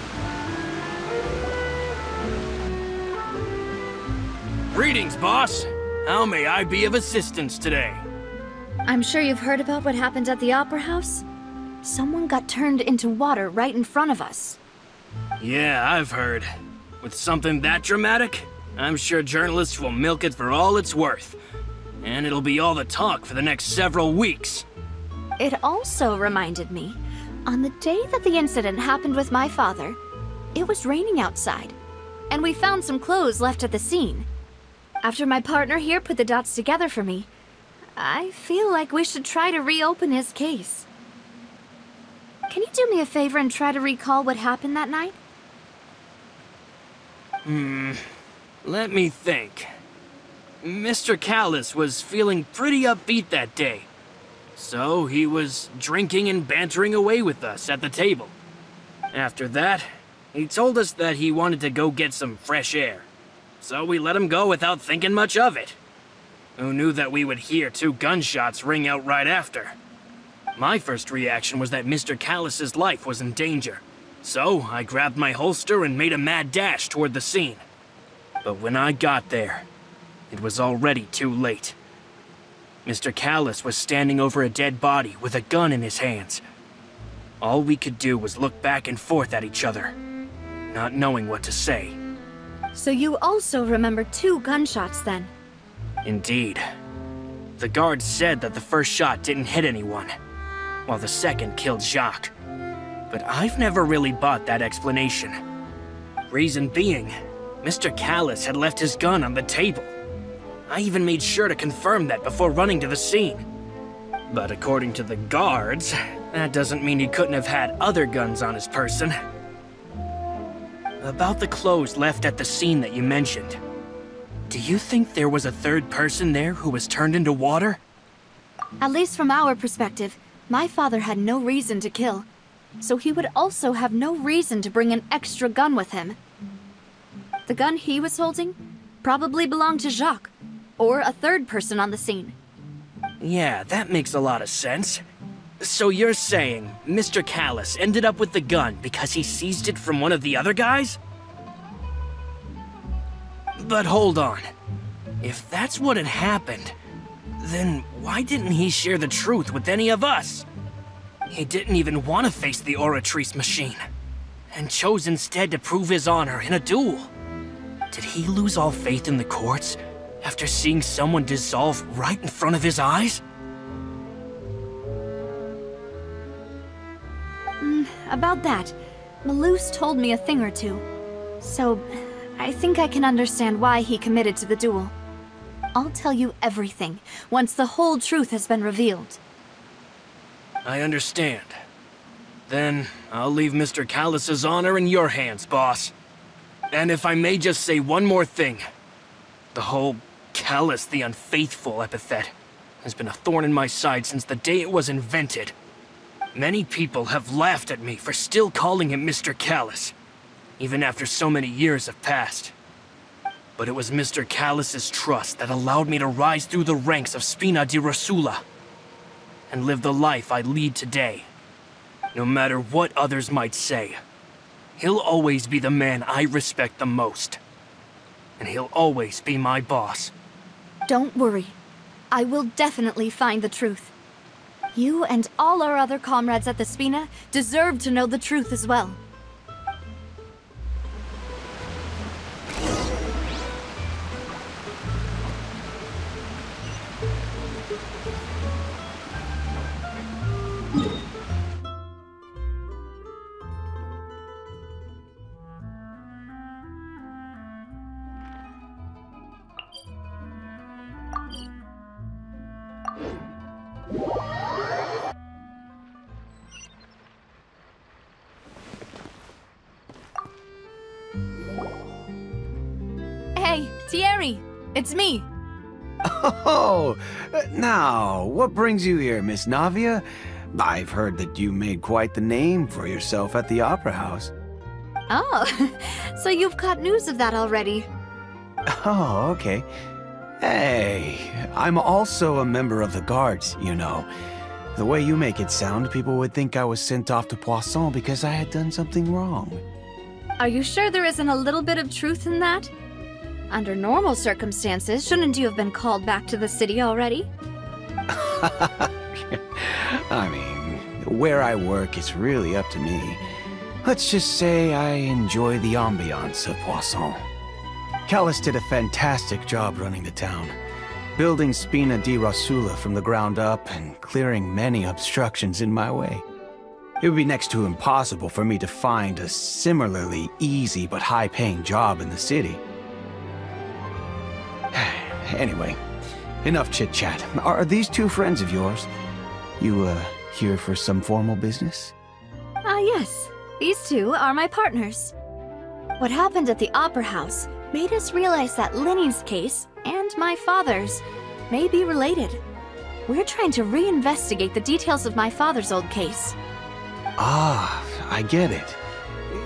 Greetings, boss. How may I be of assistance today? I'm sure you've heard about what happened at the Opera House. Someone got turned into water right in front of us. Yeah, I've heard. With something that dramatic, I'm sure journalists will milk it for all it's worth. And it'll be all the talk for the next several weeks. It also reminded me, on the day that the incident happened with my father, it was raining outside, and we found some clothes left at the scene. After my partner here put the dots together for me, I feel like we should try to reopen his case. Can you do me a favor and try to recall what happened that night? Let me think. Mr. Callis was feeling pretty upbeat that day. So he was drinking and bantering away with us at the table. After that, he told us that he wanted to go get some fresh air. So we let him go without thinking much of it. Who knew that we would hear 2 gunshots ring out right after? My first reaction was that Mr. Callus's life was in danger. So I grabbed my holster and made a mad dash toward the scene. But when I got there, it was already too late. Mr. Callus was standing over a dead body with a gun in his hands. All we could do was look back and forth at each other, not knowing what to say. So you also remember 2 gunshots then? Indeed. The guard said that the first shot didn't hit anyone, while the second killed Jacques. But I've never really bought that explanation. Reason being, Mr. Callus had left his gun on the table. I even made sure to confirm that before running to the scene. But according to the guards, that doesn't mean he couldn't have had other guns on his person. About the clothes left at the scene that you mentioned, do you think there was a third person there who was turned into water? At least from our perspective, my father had no reason to kill. So he would also have no reason to bring an extra gun with him. The gun he was holding probably belonged to Jacques, or a third person on the scene. Yeah, that makes a lot of sense. So you're saying Mr. Callus ended up with the gun because he seized it from one of the other guys? But hold on. If that's what had happened, then why didn't he share the truth with any of us? He didn't even want to face the Oratrice machine, and chose instead to prove his honor in a duel. Did he lose all faith in the courts after seeing someone dissolve right in front of his eyes? About that, Malus told me a thing or two. So, I think I can understand why he committed to the duel. I'll tell you everything, once the whole truth has been revealed. I understand. Then, I'll leave Mr. Callus's honor in your hands, boss. And if I may just say one more thing. The whole Callus the Unfaithful epithet has been a thorn in my side since the day it was invented. Many people have laughed at me for still calling him Mr. Callus, even after so many years have passed. But it was Mr. Callus's trust that allowed me to rise through the ranks of Spina di Rosula and live the life I lead today. No matter what others might say, he'll always be the man I respect the most. And he'll always be my boss. Don't worry. I will definitely find the truth. You and all our other comrades at the Spina deserve to know the truth as well. Hey, Thierry! It's me! Oh, now, what brings you here, Miss Navia? I've heard that you made quite the name for yourself at the Opera House. Oh, so you've caught news of that already. Oh, okay. Hey, I'm also a member of the Guards, you know. The way you make it sound, people would think I was sent off to Poisson because I had done something wrong. Are you sure there isn't a little bit of truth in that? Under normal circumstances, shouldn't you have been called back to the city already? I mean, where I work is really up to me. Let's just say I enjoy the ambiance of Poisson. Callus did a fantastic job running the town, building Spina di Rosula from the ground up and clearing many obstructions in my way. It would be next to impossible for me to find a similarly easy but high-paying job in the city. Anyway, enough chit-chat. Are these two friends of yours? You, here for some formal business? Yes. These two are my partners. What happened at the Opera House made us realize that Linny's case and my father's may be related. We're trying to reinvestigate the details of my father's old case. Ah, I get it.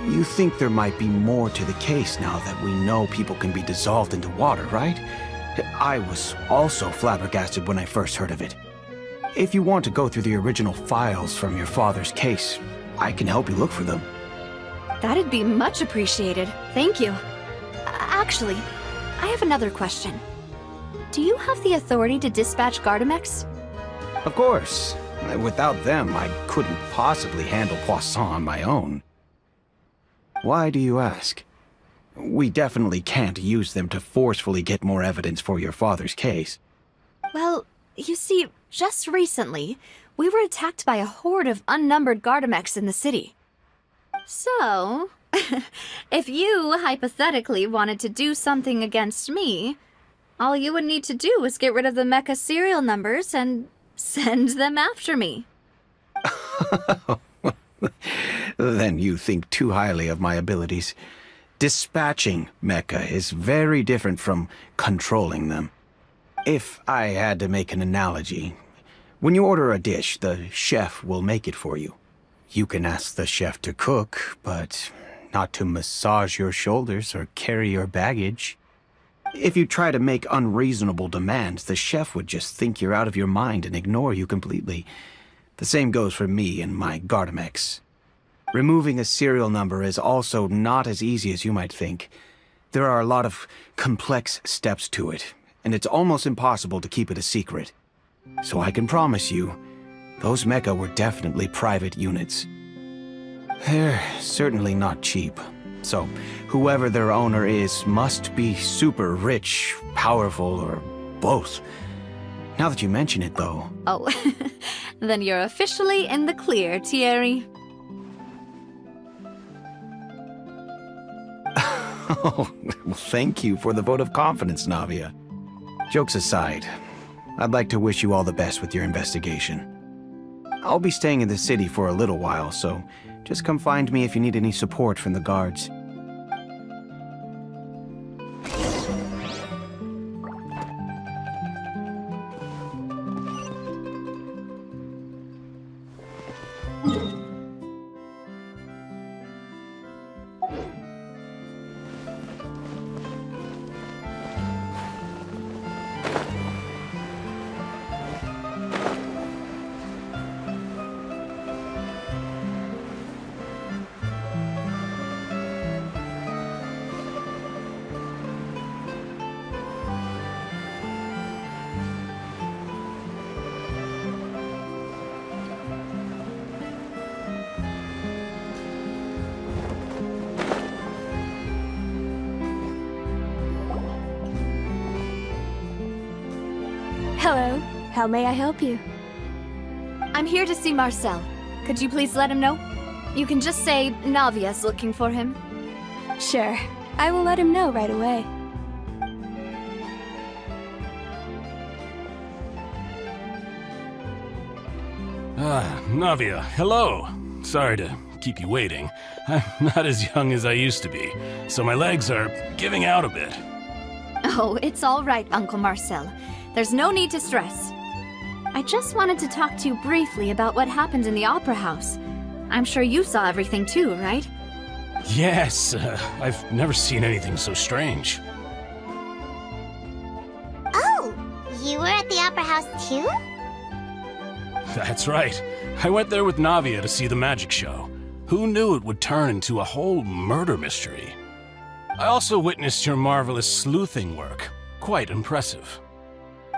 You think there might be more to the case now that we know people can be dissolved into water, right? I was also flabbergasted when I first heard of it. If you want to go through the original files from your father's case, I can help you look for them. That'd be much appreciated. Thank you. Actually, I have another question. Do you have the authority to dispatch Gardamex? Of course. Without them, I couldn't possibly handle Poisson on my own. Why do you ask? We definitely can't use them to forcefully get more evidence for your father's case. Well, you see, just recently, we were attacked by a horde of unnumbered Gardamex in the city. So, if you hypothetically wanted to do something against me, all you would need to do is get rid of the mecha serial numbers and send them after me. Then you think too highly of my abilities. Dispatching mecha is very different from controlling them. If I had to make an analogy, when you order a dish, the chef will make it for you. You can ask the chef to cook, but not to massage your shoulders or carry your baggage. If you try to make unreasonable demands, the chef would just think you're out of your mind and ignore you completely. The same goes for me and my Gardamex. Removing a serial number is also not as easy as you might think. There are a lot of complex steps to it, and it's almost impossible to keep it a secret. So I can promise you, those mecha were definitely private units. They're certainly not cheap. So, whoever their owner is must be super rich, powerful, or both. Now that you mention it, though... Oh, then you're officially in the clear, Thierry. Oh, well, thank you for the vote of confidence, Navia. Jokes aside, I'd like to wish you all the best with your investigation. I'll be staying in the city for a little while, so just come find me if you need any support from the guards. Hello. How may I help you? I'm here to see Marcel. Could you please let him know? You can just say Navia's looking for him. Sure. I will let him know right away. Navia, hello. Sorry to keep you waiting. I'm not as young as I used to be, so my legs are giving out a bit. Oh, it's all right, Uncle Marcel. There's no need to stress. I just wanted to talk to you briefly about what happened in the Opera House. I'm sure you saw everything too, right? Yes, I've never seen anything so strange. Oh, you were at the Opera House too? That's right. I went there with Navia to see the magic show. Who knew it would turn into a whole murder mystery? I also witnessed your marvelous sleuthing work. Quite impressive.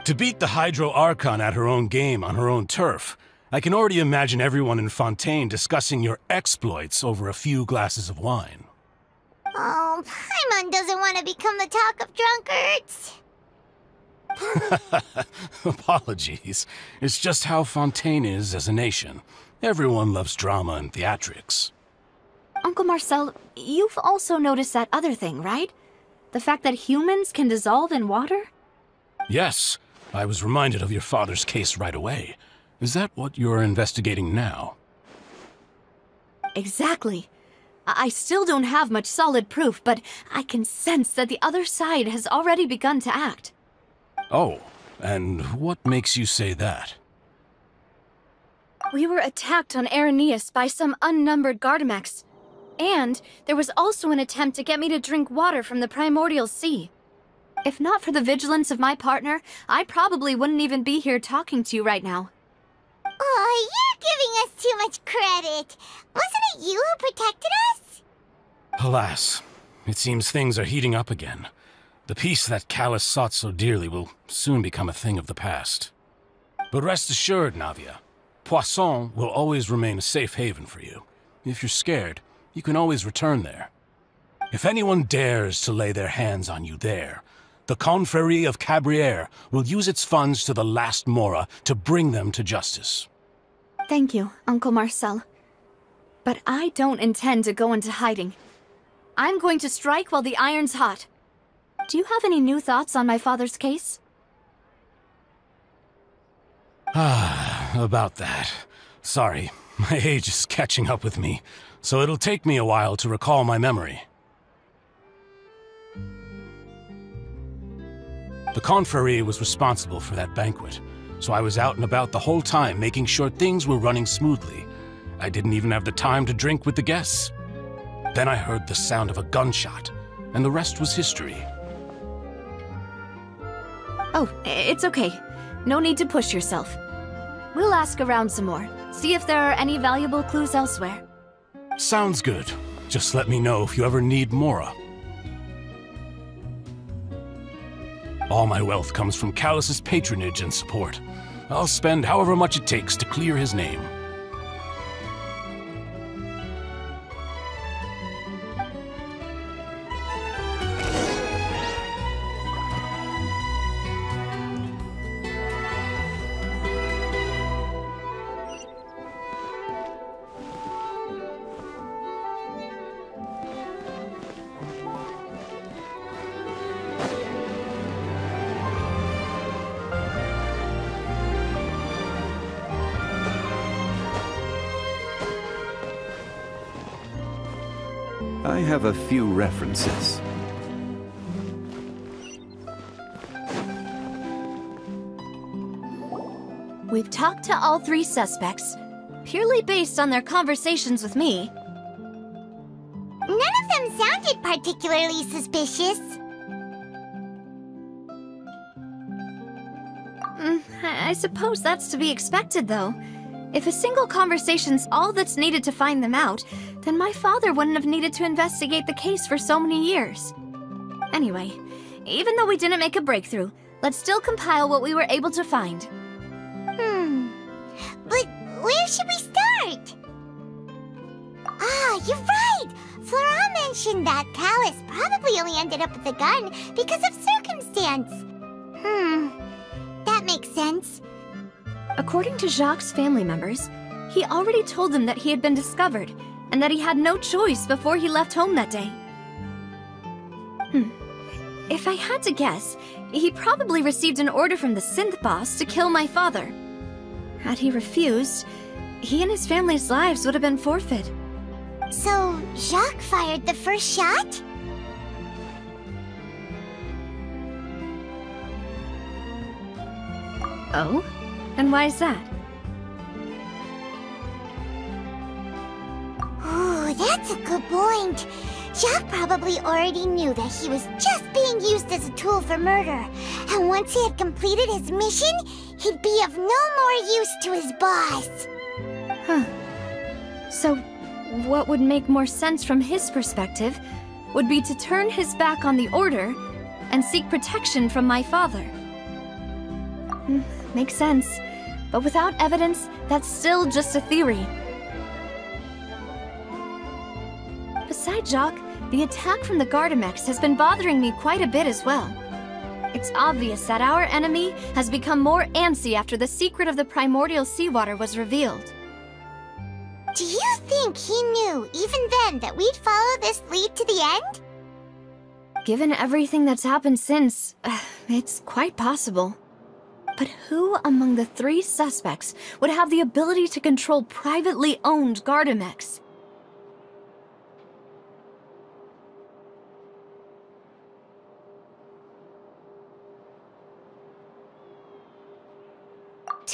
To beat the Hydro Archon at her own game on her own turf, I can already imagine everyone in Fontaine discussing your exploits over a few glasses of wine. Oh, Paimon doesn't want to become the talk of drunkards. Apologies. It's just how Fontaine is as a nation. Everyone loves drama and theatrics. Uncle Marcel, you've also noticed that other thing, right? The fact that humans can dissolve in water? Yes. I was reminded of your father's case right away. Is that what you're investigating now? Exactly. I still don't have much solid proof, but I can sense that the other side has already begun to act. Oh, And what makes you say that? We were attacked on Araneus by some unnumbered Gardamex. And there was also an attempt to get me to drink water from the primordial sea. If not for the vigilance of my partner, I probably wouldn't even be here talking to you right now. Oh, you're giving us too much credit. Wasn't it you who protected us? Alas, it seems things are heating up again. The peace that Callus sought so dearly will soon become a thing of the past. But rest assured, Navia, Poisson will always remain a safe haven for you. If you're scared, you can always return there. If anyone dares to lay their hands on you there, the Confrérie of Cabrières will use its funds to the last Mora to bring them to justice. Thank you, Uncle Marcel. But I don't intend to go into hiding. I'm going to strike while the iron's hot. Do you have any new thoughts on my father's case? About that. Sorry, my age is catching up with me, so it'll take me a while to recall my memory. The Confrérie was responsible for that banquet, so I was out and about the whole time making sure things were running smoothly. I didn't even have the time to drink with the guests. Then I heard the sound of a gunshot, and the rest was history. Oh, it's okay. No need to push yourself. We'll ask around some more, see if there are any valuable clues elsewhere. Sounds good. Just let me know if you ever need Mora. All my wealth comes from Callus's patronage and support. I'll spend however much it takes to clear his name. I have a few references. We've talked to all three suspects, purely based on their conversations with me. None of them sounded particularly suspicious. I suppose that's to be expected, though. If a single conversation's all that's needed to find them out, then my father wouldn't have needed to investigate the case for so many years. Anyway, even though we didn't make a breakthrough, let's still compile what we were able to find. But where should we start? Ah, you're right! Flora mentioned that Callus probably only ended up with the gun because of circumstance. That makes sense. According to Jacques' family members, he already told them that he had been discovered, and that he had no choice before he left home that day. If I had to guess, he probably received an order from the synth boss to kill my father. Had he refused, he and his family's lives would have been forfeit. So, Jacques fired the first shot? Oh? And why is that? Ooh, that's a good point. Jacques probably already knew that he was just being used as a tool for murder. And once he had completed his mission, he'd be of no more use to his boss. So, what would make more sense from his perspective would be to turn his back on the Order and seek protection from my father. Makes sense. But without evidence, that's still just a theory. Besides Jacques, the attack from the Gardamex has been bothering me quite a bit as well. It's obvious that our enemy has become more antsy after the secret of the primordial seawater was revealed. Do you think he knew, even then, that we'd follow this lead to the end? Given everything that's happened since, it's quite possible. But who among the three suspects would have the ability to control privately owned Gardamex?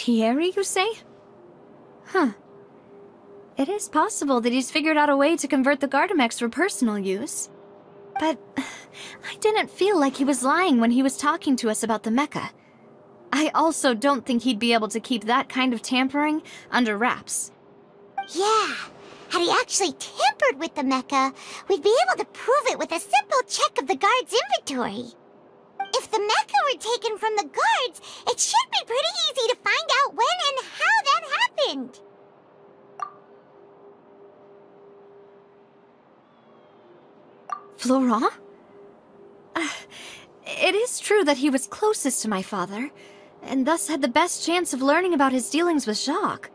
Thierry, you say? Huh. It is possible that he's figured out a way to convert the Gardamex for personal use. But I didn't feel like he was lying when he was talking to us about the mecha. I also don't think he'd be able to keep that kind of tampering under wraps. Yeah, had he actually tampered with the mecha, we'd be able to prove it with a simple check of the guard's inventory. If the mecha were taken from the guards, it should be pretty easy to find out when and how that happened. Florent? It is true that he was closest to my father, and thus had the best chance of learning about his dealings with Jacques.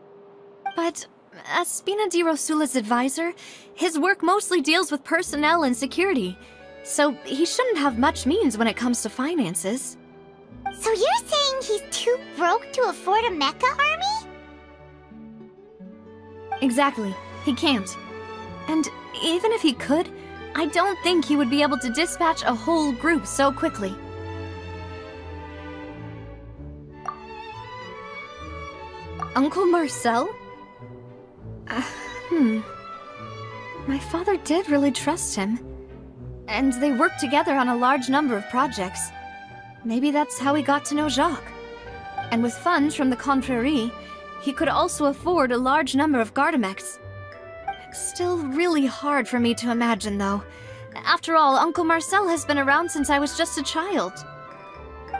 But as Spina di Rosula's advisor, his work mostly deals with personnel and security, so he shouldn't have much means when it comes to finances. So you're saying he's too broke to afford a mecha army? Exactly. He can't. And even if he could, I don't think he would be able to dispatch a whole group so quickly. Uncle Marcel? My father did really trust him. And they worked together on a large number of projects. Maybe that's how he got to know Jacques. And with funds from the Confrérie, he could also afford a large number of Gardamex. Still really hard for me to imagine, though. After all, Uncle Marcel has been around since I was just a child.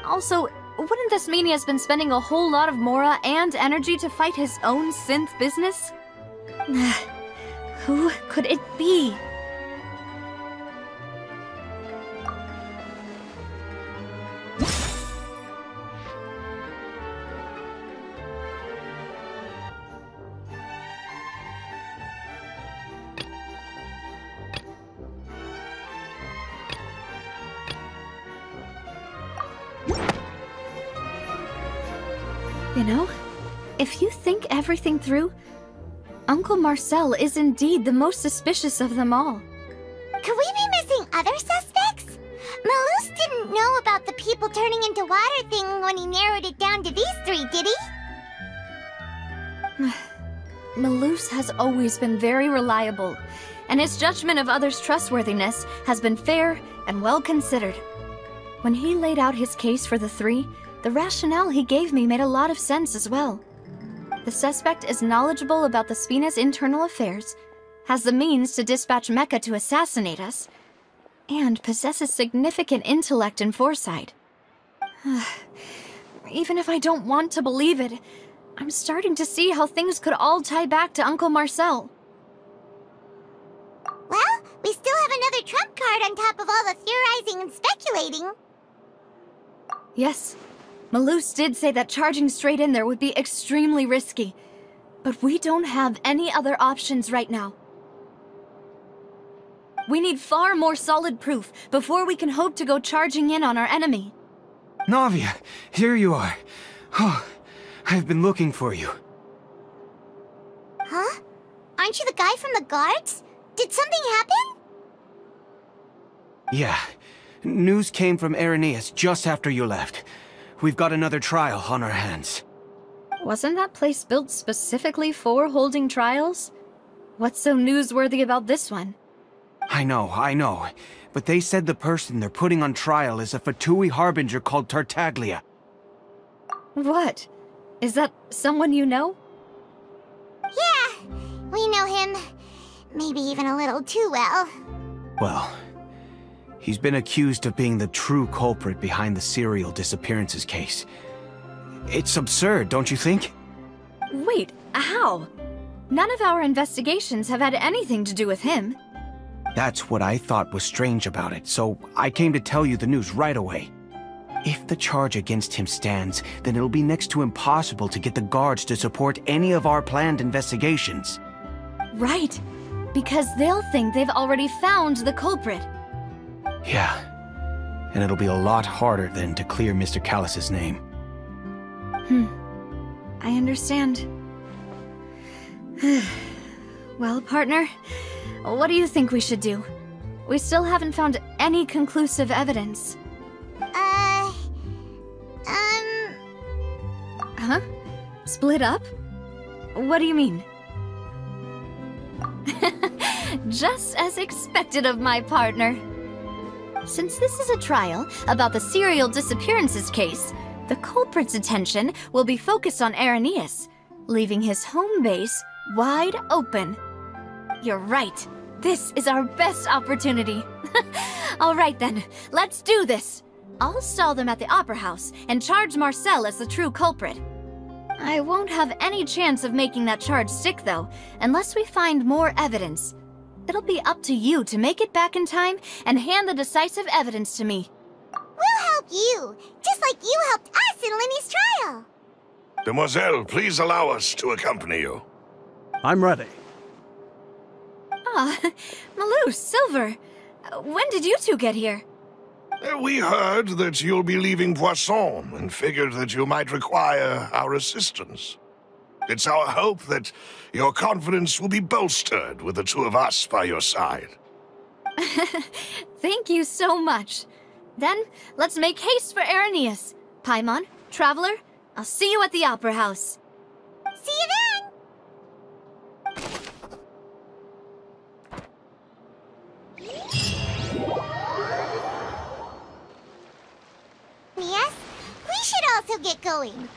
Also, wouldn't this mean he has been spending a whole lot of mora and energy to fight his own synth business? Who could it be? You know, if you think everything through, Uncle Marcel is indeed the most suspicious of them all. Could we be missing other suspects? Malus didn't know about the people turning into water thing when he narrowed it down to these three, did he? Malus has always been very reliable, and his judgment of others' trustworthiness has been fair and well considered. When he laid out his case for the three, the rationale he gave me made a lot of sense as well. The suspect is knowledgeable about the Spina's internal affairs, has the means to dispatch Mecha to assassinate us, and possesses significant intellect and foresight. Even if I don't want to believe it, I'm starting to see how things could all tie back to Uncle Marcel. Well, we still have another trump card on top of all the theorizing and speculating. Yes. Malus did say that charging straight in there would be extremely risky, but we don't have any other options right now. We need far more solid proof before we can hope to go charging in on our enemy. Navia, here you are. Oh, I've been looking for you. Huh? Aren't you the guy from the guards? Did something happen? Yeah. News came from Irenaeus just after you left. We've got another trial on our hands. Wasn't that place built specifically for holding trials? What's so newsworthy about this one? I know. But they said the person they're putting on trial is a Fatui harbinger called Tartaglia. What? Is that someone you know? Yeah, we know him. Maybe even a little too well. Well, he's been accused of being the true culprit behind the serial disappearances case. It's absurd, don't you think? Wait, how? None of our investigations have had anything to do with him. That's what I thought was strange about it, so I came to tell you the news right away. If the charge against him stands, then it'll be next to impossible to get the guards to support any of our planned investigations. Right, because they'll think they've already found the culprit. Yeah, and it'll be a lot harder then to clear Mr. Callus's name. I understand. Well, partner, what do you think we should do? We still haven't found any conclusive evidence. Huh? Split up? What do you mean? Just as expected of my partner. Since this is a trial about the serial disappearances case, the culprit's attention will be focused on Irenaeus, leaving his home base wide open. You're right. This is our best opportunity. All right then, let's do this. I'll stall them at the Opera House and charge Marcel as the true culprit. I won't have any chance of making that charge stick, though, unless we find more evidence. It'll be up to you to make it back in time and hand the decisive evidence to me. We'll help you, just like you helped us in Linny's trial. Demoiselle, please allow us to accompany you. I'm ready. Ah, Malou, Silver. When did you two get here? We heard that you'll be leaving Poisson and figured that you might require our assistance. It's our hope that your confidence will be bolstered with the two of us by your side. Thank you so much. Then, let's make haste for Irenaeus. Paimon, Traveler, I'll see you at the Opera House. See you then! Yes, we should also get going.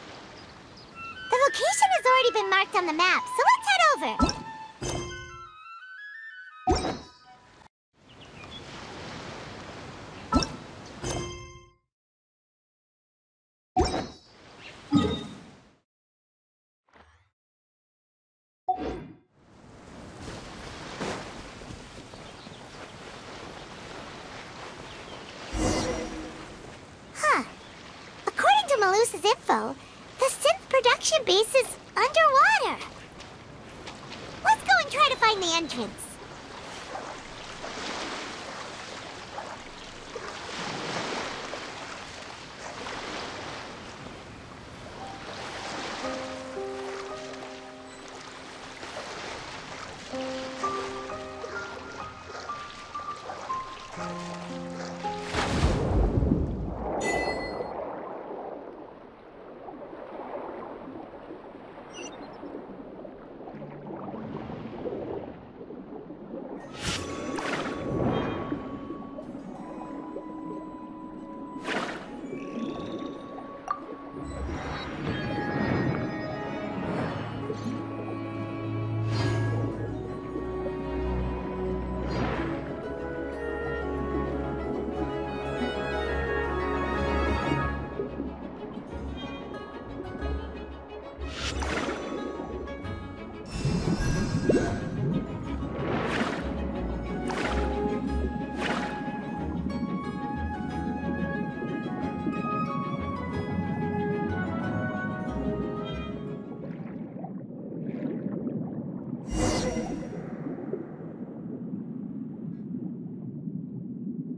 The location has already been marked on the map, so let's head over. According to Malusa's info, the synth production base is underwater. Let's go and try to find the entrance.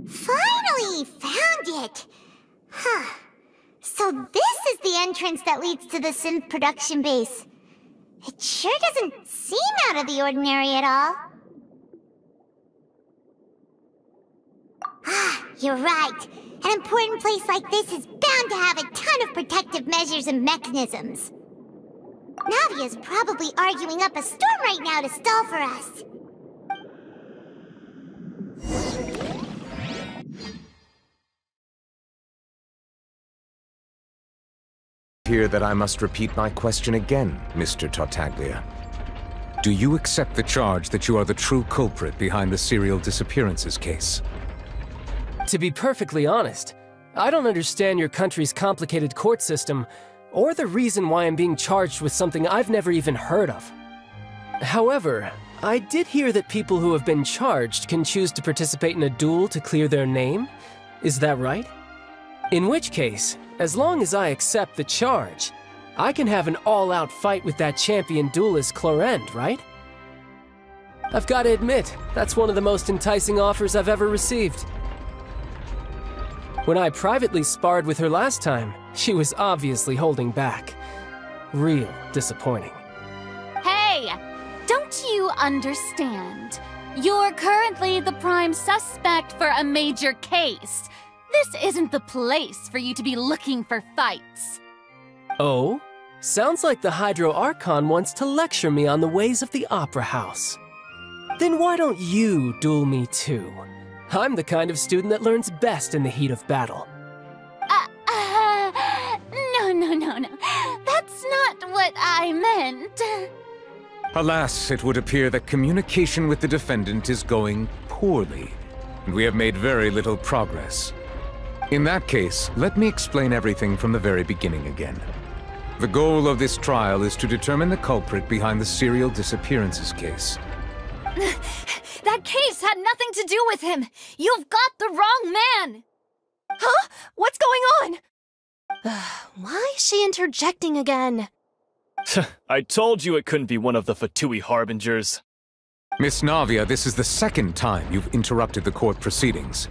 Finally found it! Huh. So this is the entrance that leads to the synth production base. It sure doesn't seem out of the ordinary at all. Ah, you're right. An important place like this is bound to have a ton of protective measures and mechanisms. Navia's probably arguing up a storm right now to stall for us. Here that I must repeat my question again, Mr. Tartaglia. Do you accept the charge that you are the true culprit behind the serial disappearances case? To be perfectly honest, I don't understand your country's complicated court system, or the reason why I'm being charged with something I've never even heard of. However, I did hear that people who have been charged can choose to participate in a duel to clear their name. Is that right? In which case, as long as I accept the charge, I can have an all-out fight with that champion duelist Clorend, right? I've got to admit, that's one of the most enticing offers I've ever received. When I privately sparred with her last time, she was obviously holding back. Real disappointing. Hey! Don't you understand? You're currently the prime suspect for a major case. This isn't the place for you to be looking for fights. Oh? Sounds like the Hydro Archon wants to lecture me on the ways of the Opera House. Then why don't you duel me too? I'm the kind of student that learns best in the heat of battle. No. That's not what I meant. Alas, it would appear that communication with the defendant is going poorly, and we have made very little progress. In that case, let me explain everything from the very beginning again. The goal of this trial is to determine the culprit behind the serial disappearances case. That case had nothing to do with him! You've got the wrong man! Huh? What's going on? Why is she interjecting again? I told you it couldn't be one of the Fatui Harbingers. Miss Navia, this is the second time you've interrupted the court proceedings.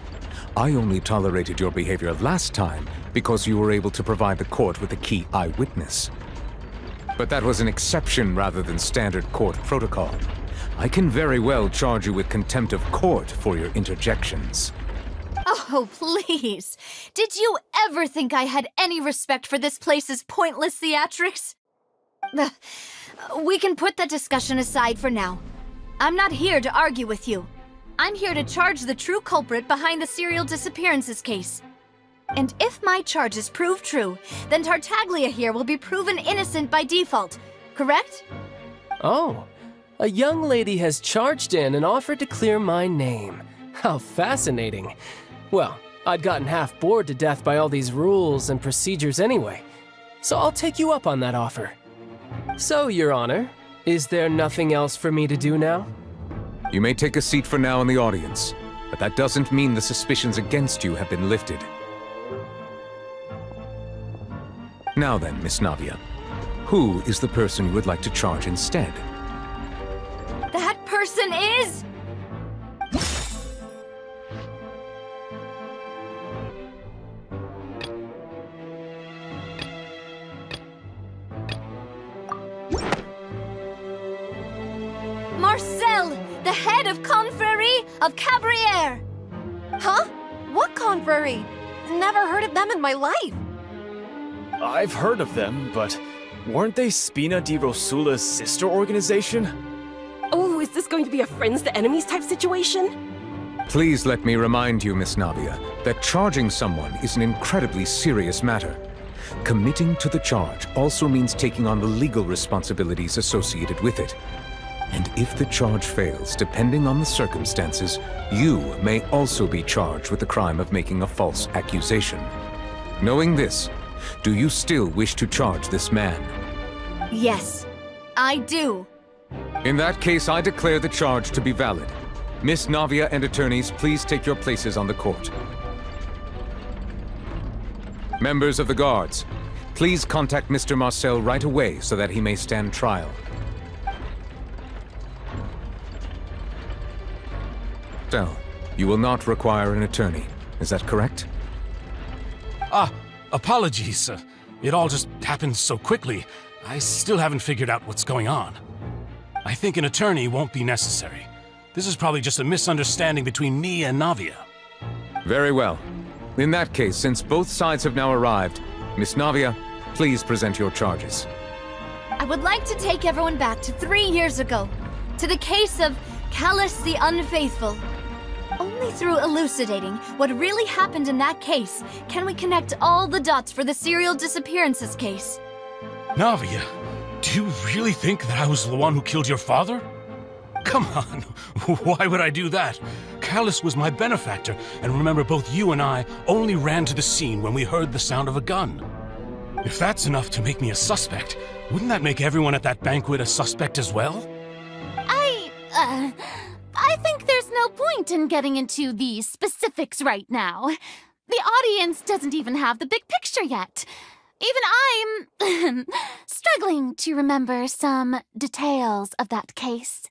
I only tolerated your behavior last time because you were able to provide the court with a key eyewitness. But that was an exception rather than standard court protocol. I can very well charge you with contempt of court for your interjections. Oh, please. Did you ever think I had any respect for this place's pointless theatrics? We can put that discussion aside for now. I'm not here to argue with you. I'm here to charge the true culprit behind the serial disappearances case. And if my charges prove true, then Tartaglia here will be proven innocent by default, correct? Oh, a young lady has charged in and offered to clear my name. How fascinating. Well, I'd gotten half bored to death by all these rules and procedures anyway, so I'll take you up on that offer. So, Your Honor, is there nothing else for me to do now? You may take a seat for now in the audience, but that doesn't mean the suspicions against you have been lifted. Now then, Miss Navia, who is the person you would like to charge instead? That person is... Marcel, the head of Confrérie of Cabrières! Huh? What confrérie? Never heard of them in my life. I've heard of them, but weren't they Spina di Rosula's sister organization? Oh, is this going to be a friends to enemies type situation? Please let me remind you, Miss Navia, that charging someone is an incredibly serious matter. Committing to the charge also means taking on the legal responsibilities associated with it. And if the charge fails, depending on the circumstances, you may also be charged with the crime of making a false accusation. Knowing this, do you still wish to charge this man? Yes, I do. In that case, I declare the charge to be valid. Miss Navia and attorneys, please take your places on the court. Members of the guards, please contact Mr. Marcel right away so that he may stand trial. So, you will not require an attorney, is that correct? Apologies. It all just happened so quickly. I still haven't figured out what's going on. I think an attorney won't be necessary. This is probably just a misunderstanding between me and Navia. Very well. In that case, since both sides have now arrived, Miss Navia, please present your charges. I would like to take everyone back to 3 years ago, to the case of Callus the Unfaithful. Only through elucidating what really happened in that case can we connect all the dots for the serial disappearances case. Navia, do you really think that I was the one who killed your father? Come on, why would I do that? Callus was my benefactor, and remember both you and I only ran to the scene when we heard the sound of a gun. If that's enough to make me a suspect, wouldn't that make everyone at that banquet a suspect as well? I think there's no point in getting into the specifics right now. The audience doesn't even have the big picture yet. Even I'm struggling to remember some details of that case.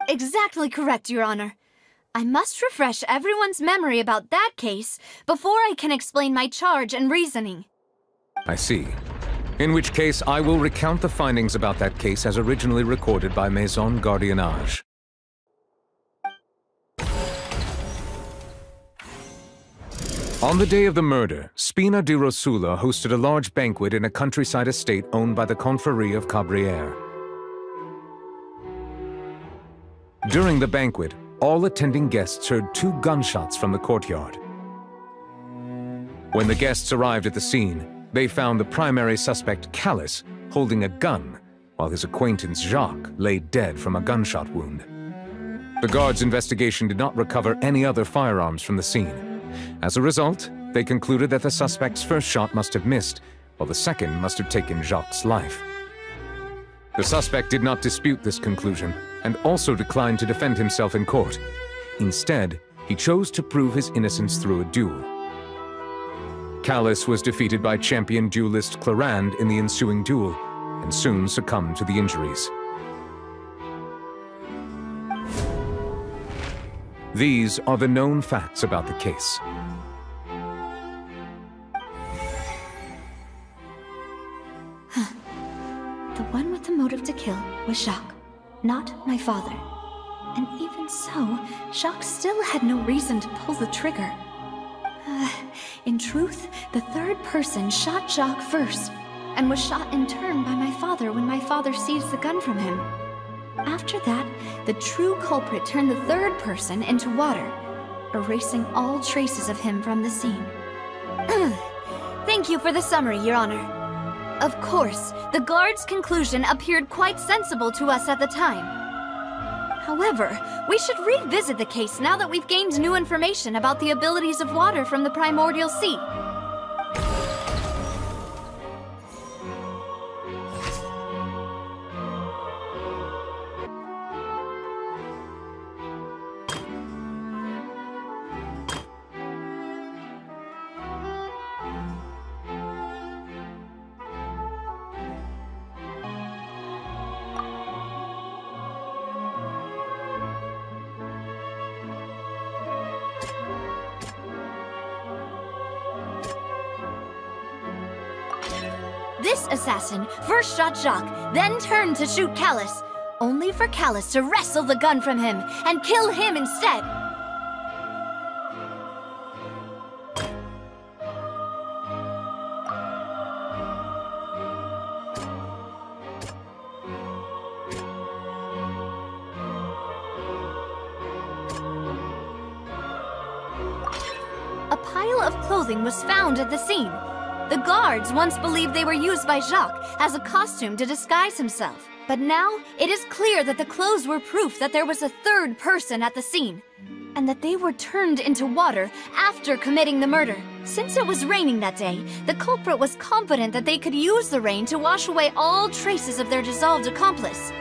Exactly correct, Your Honor. I must refresh everyone's memory about that case before I can explain my charge and reasoning. I see. In which case, I will recount the findings about that case as originally recorded by Maison Gardiennage. On the day of the murder, Spina di Rosula hosted a large banquet in a countryside estate owned by the Confrérie of Cabrières. During the banquet, all attending guests heard 2 gunshots from the courtyard. When the guests arrived at the scene, they found the primary suspect, Callus, holding a gun, while his acquaintance Jacques lay dead from a gunshot wound. The guards' investigation did not recover any other firearms from the scene. As a result, they concluded that the suspect's first shot must have missed, while the second must have taken Jacques' life. The suspect did not dispute this conclusion, and also declined to defend himself in court. Instead, he chose to prove his innocence through a duel. Callus was defeated by champion duelist Clorinde in the ensuing duel, and soon succumbed to the injuries. These are the known facts about the case. The one with the motive to kill was Jacques, not my father. And even so, Jacques still had no reason to pull the trigger. In truth, the third person shot Jacques first, and was shot in turn by my father when my father seized the gun from him. After that, the true culprit turned the third person into water, erasing all traces of him from the scene. Thank you for the summary, Your Honor. Of course, the guard's conclusion appeared quite sensible to us at the time. However, we should revisit the case now that we've gained new information about the abilities of water from the primordial sea. This assassin first shot Jacques, then turned to shoot Callus, only for Callus to wrestle the gun from him and kill him instead. A pile of clothing was found at the scene. The guards once believed they were used by Jacques as a costume to disguise himself. But now, it is clear that the clothes were proof that there was a third person at the scene, and that they were turned into water after committing the murder. Since it was raining that day, the culprit was confident that they could use the rain to wash away all traces of their dissolved accomplice.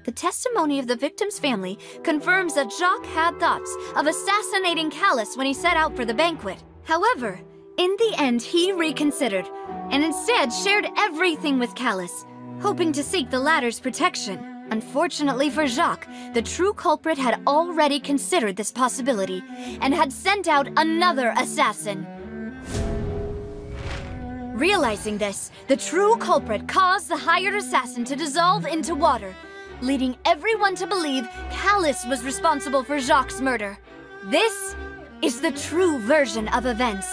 The testimony of the victim's family confirms that Jacques had thoughts of assassinating Callus when he set out for the banquet. However, in the end he reconsidered, and instead shared everything with Callus, hoping to seek the latter's protection. Unfortunately for Jacques, the true culprit had already considered this possibility, and had sent out another assassin. Realizing this, the true culprit caused the hired assassin to dissolve into water, leading everyone to believe Callus was responsible for Jacques' murder. This is the true version of events.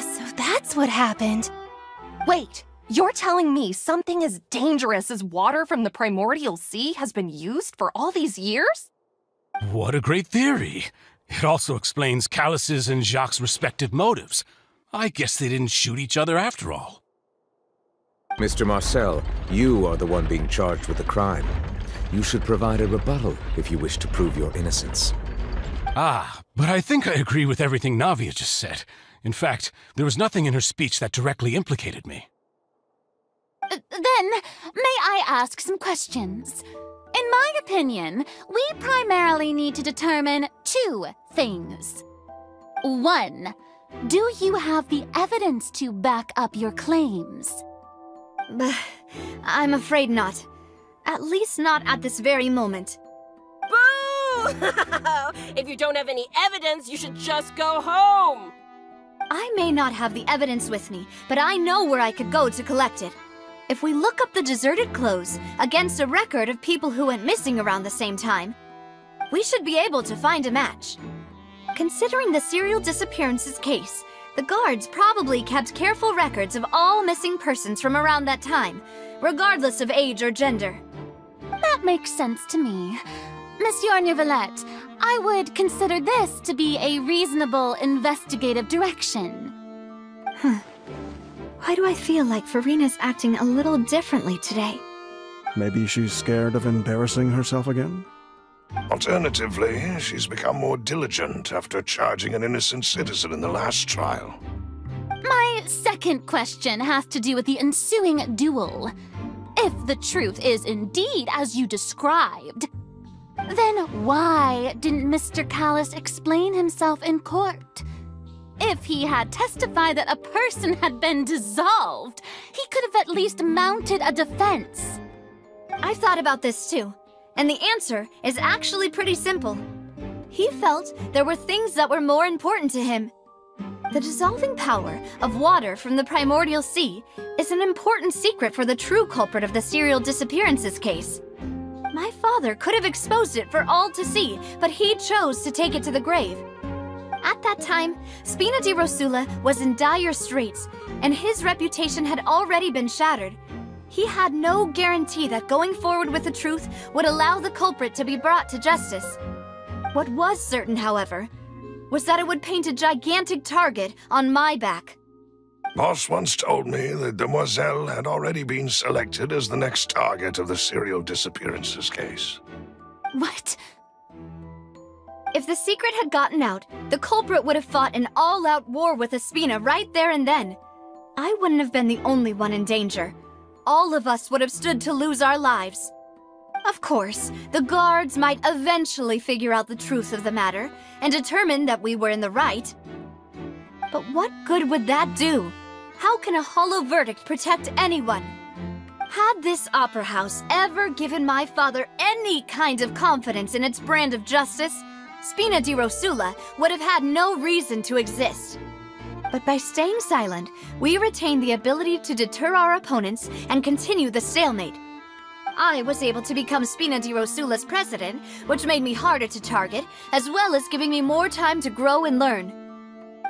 So that's what happened. Wait. You're telling me something as dangerous as water from the primordial sea has been used for all these years? What a great theory. It also explains Callus's and Jacques' respective motives. I guess they didn't shoot each other after all. Mr. Marcel, you are the one being charged with the crime. You should provide a rebuttal if you wish to prove your innocence. Ah, but I think I agree with everything Navia just said. In fact, there was nothing in her speech that directly implicated me. Then, may I ask some questions? In my opinion, we primarily need to determine 2 things. 1. Do you have the evidence to back up your claims? I'm afraid not. At least not at this very moment. Boo! If you don't have any evidence, you should just go home! I may not have the evidence with me, but I know where I could go to collect it. If we look up the deserted clothes against a record of people who went missing around the same time, we should be able to find a match. Considering the serial disappearances case, the guards probably kept careful records of all missing persons from around that time, regardless of age or gender. That makes sense to me. Monsieur Neuvillette, I would consider this to be a reasonable investigative direction. Why do I feel like Furina's acting a little differently today? Maybe she's scared of embarrassing herself again? Alternatively, she's become more diligent after charging an innocent citizen in the last trial. My second question has to do with the ensuing duel. If the truth is indeed as you described, then why didn't Mr. Callis explain himself in court? If he had testified that a person had been dissolved, he could have at least mounted a defense. I've thought about this too, and the answer is actually pretty simple. He felt there were things that were more important to him. The dissolving power of water from the primordial sea is an important secret for the true culprit of the serial disappearances case. My father could have exposed it for all to see, but he chose to take it to the grave. At that time, Spina di Rosula was in dire straits, and his reputation had already been shattered. He had no guarantee that going forward with the truth would allow the culprit to be brought to justice. What was certain, however, was that it would paint a gigantic target on my back. Boss once told me that Demoiselle had already been selected as the next target of the serial disappearances case. What? If the secret had gotten out, the culprit would have fought an all-out war with Espina right there and then. I wouldn't have been the only one in danger. All of us would have stood to lose our lives. Of course, the guards might eventually figure out the truth of the matter and determine that we were in the right. But what good would that do? How can a hollow verdict protect anyone? Had this opera house ever given my father any kind of confidence in its brand of justice, Spina di Rosula would have had no reason to exist. But by staying silent, we retain the ability to deter our opponents and continue the stalemate. I was able to become Spina di Rosula's president, which made me harder to target, as well as giving me more time to grow and learn.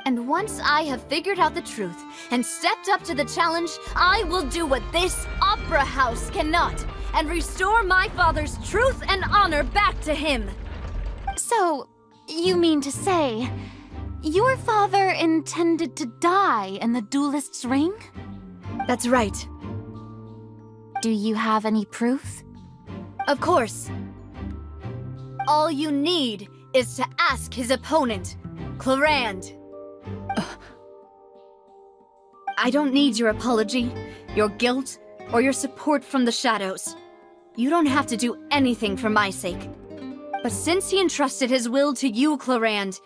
And once I have figured out the truth and stepped up to the challenge, I will do what this opera house cannot, and restore my father's truth and honor back to him. So, you mean to say, your father intended to die in the duelist's ring? That's right. Do you have any proof? Of course. All you need is to ask his opponent, Clorand. I don't need your apology, your guilt, or your support from the shadows. You don't have to do anything for my sake. But since he entrusted his will to you, Clorand,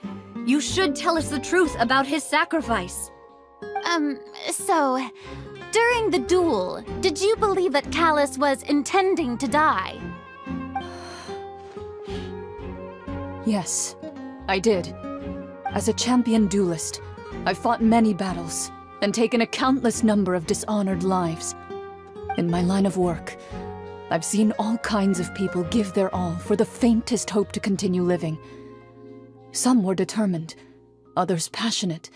you should tell us the truth about his sacrifice. So, during the duel, did you believe that Callis was intending to die? Yes, I did. As a champion duelist, I've fought many battles and taken a countless number of dishonored lives. In my line of work, I've seen all kinds of people give their all for the faintest hope to continue living. Some were determined, others passionate,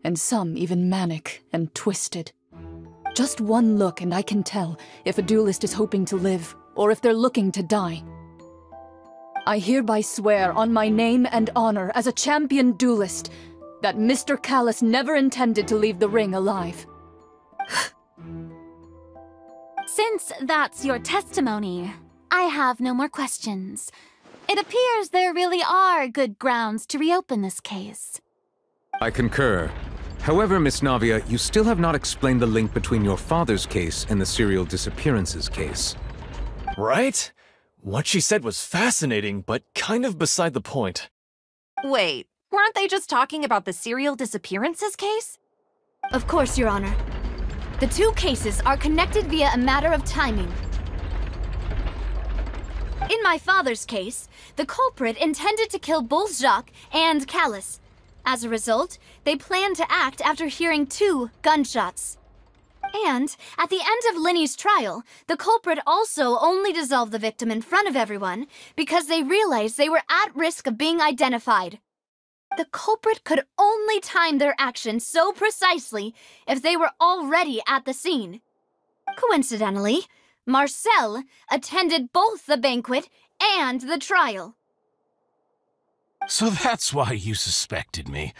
and some even manic and twisted. Just one look and I can tell if a duelist is hoping to live or if they're looking to die. I hereby swear on my name and honor as a champion duelist that Mr. Callis never intended to leave the ring alive. Since that's your testimony, I have no more questions. It appears there really are good grounds to reopen this case. I concur. However, Miss Navia, you still have not explained the link between your father's case and the serial disappearances case. Right? What she said was fascinating, but kind of beside the point. Wait, weren't they just talking about the serial disappearances case? Of course, Your Honor. The two cases are connected via a matter of timing. In my father's case, the culprit intended to kill both Jacques and Callus. As a result, they planned to act after hearing 2 gunshots. And, at the end of Linny's trial, the culprit also only dissolved the victim in front of everyone because they realized they were at risk of being identified. The culprit could only time their actions so precisely if they were already at the scene. Coincidentally, Marcel attended both the banquet and the trial. So that's why you suspected me.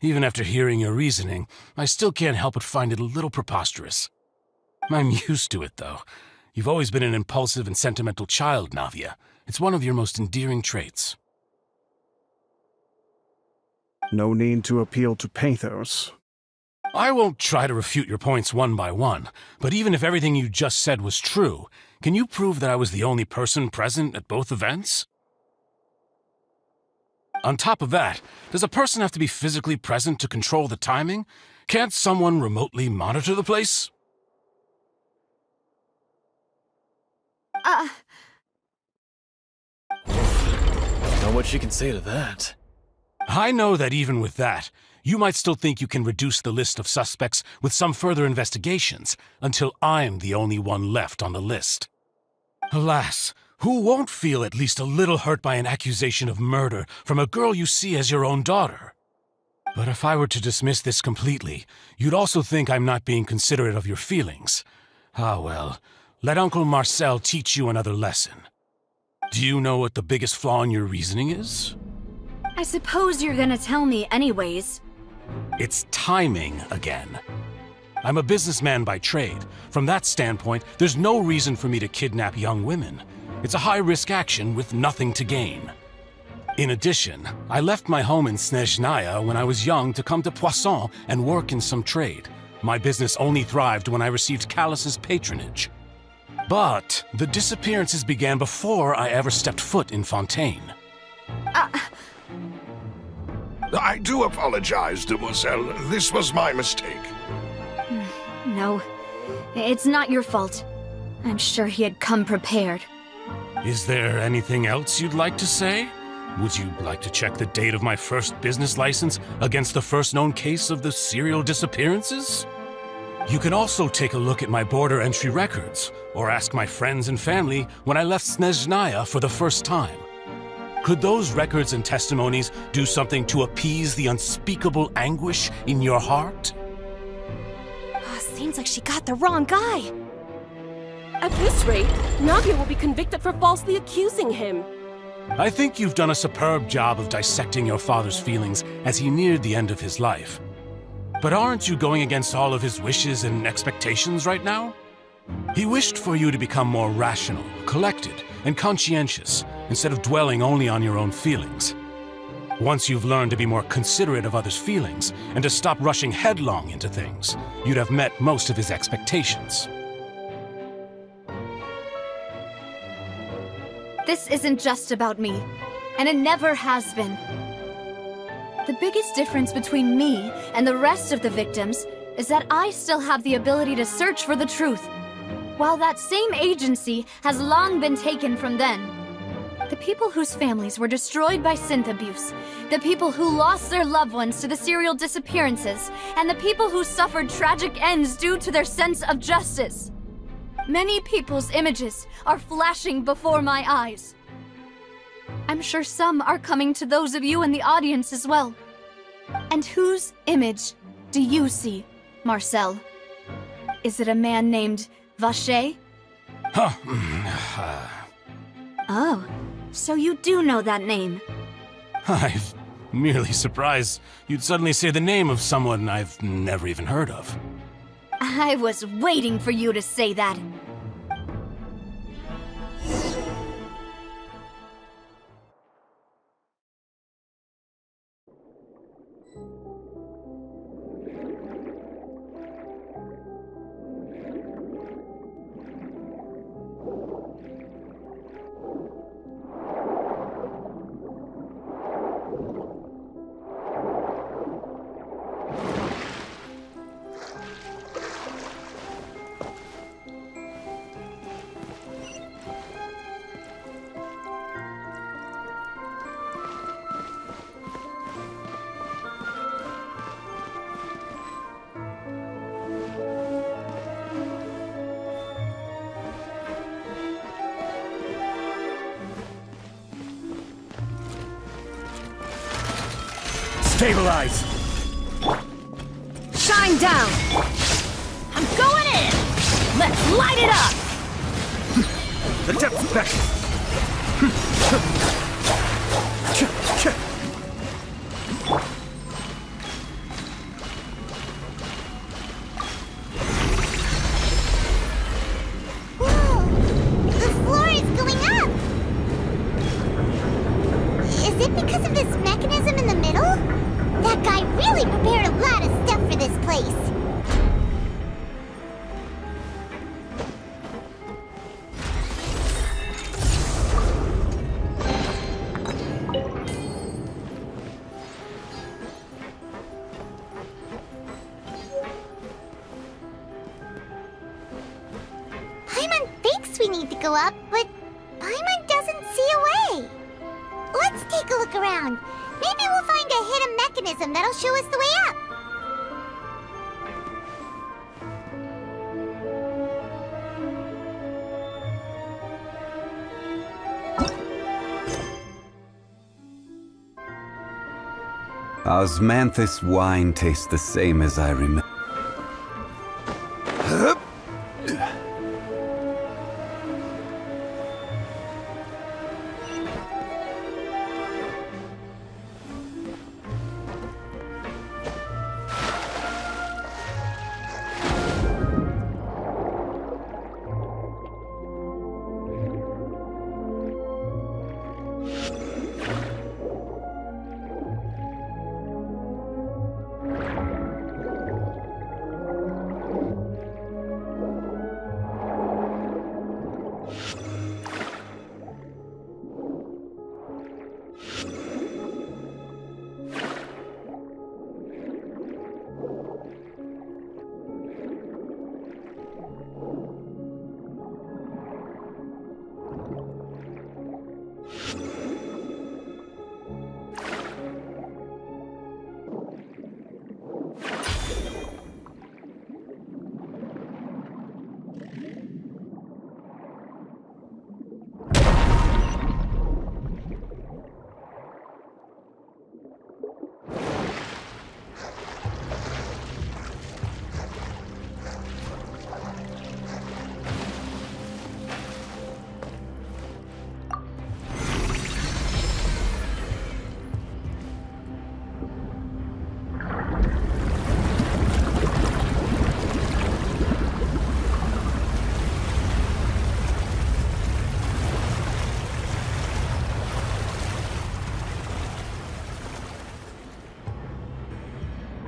Even after hearing your reasoning, I still can't help but find it a little preposterous. I'm used to it, though. You've always been an impulsive and sentimental child, Navia. It's one of your most endearing traits. No need to appeal to pathos. I won't try to refute your points one by one, but even if everything you just said was true, can you prove that I was the only person present at both events? On top of that, does a person have to be physically present to control the timing? Can't someone remotely monitor the place? Know what she can say to that. I know that even with that, you might still think you can reduce the list of suspects with some further investigations, until I'm the only one left on the list. Alas, who won't feel at least a little hurt by an accusation of murder from a girl you see as your own daughter? But if I were to dismiss this completely, you'd also think I'm not being considerate of your feelings. Ah well, let Uncle Marcel teach you another lesson. Do you know what the biggest flaw in your reasoning is? I suppose you're gonna tell me anyways. It's timing again. I'm a businessman by trade. From that standpoint, there's no reason for me to kidnap young women. It's a high-risk action with nothing to gain. In addition, I left my home in Snezhnaya when I was young to come to Poisson and work in some trade. My business only thrived when I received Callus's patronage. But the disappearances began before I ever stepped foot in Fontaine. I do apologize, demoiselle. This was my mistake. No, it's not your fault. I'm sure he had come prepared. Is there anything else you'd like to say? Would you like to check the date of my first business license against the first known case of the serial disappearances? You can also take a look at my border entry records, or ask my friends and family when I left Snezhnaya for the first time. Could those records and testimonies do something to appease the unspeakable anguish in your heart? Seems like she got the wrong guy. At this rate, Navia will be convicted for falsely accusing him. I think you've done a superb job of dissecting your father's feelings as he neared the end of his life. But aren't you going against all of his wishes and expectations right now? He wished for you to become more rational, collected, and conscientious, instead of dwelling only on your own feelings. Once you've learned to be more considerate of others' feelings, and to stop rushing headlong into things, you'd have met most of his expectations. This isn't just about me, and it never has been. The biggest difference between me and the rest of the victims is that I still have the ability to search for the truth, while that same agency has long been taken from them. The people whose families were destroyed by synth abuse, the people who lost their loved ones to the serial disappearances, and the people who suffered tragic ends due to their sense of justice. Many people's images are flashing before my eyes. I'm sure some are coming to those of you in the audience as well. And whose image do you see, Marcel? Is it a man named Vacher? Oh, so you do know that name. I'm merely surprised you'd suddenly say the name of someone I've never even heard of. I was waiting for you to say that. Stabilize! Shine down! I'm going in! Let's light it up! The depth back! Whoa! The floor is going up! Is it because of this mechanism in the middle? That guy really prepared a lot of stuff for this place. Paimon thinks we need to go up, but Paimon doesn't see a way. Let's take a look around. Maybe we'll find a hidden mechanism that'll show us the way up. Osmanthus wine tastes the same as I remember.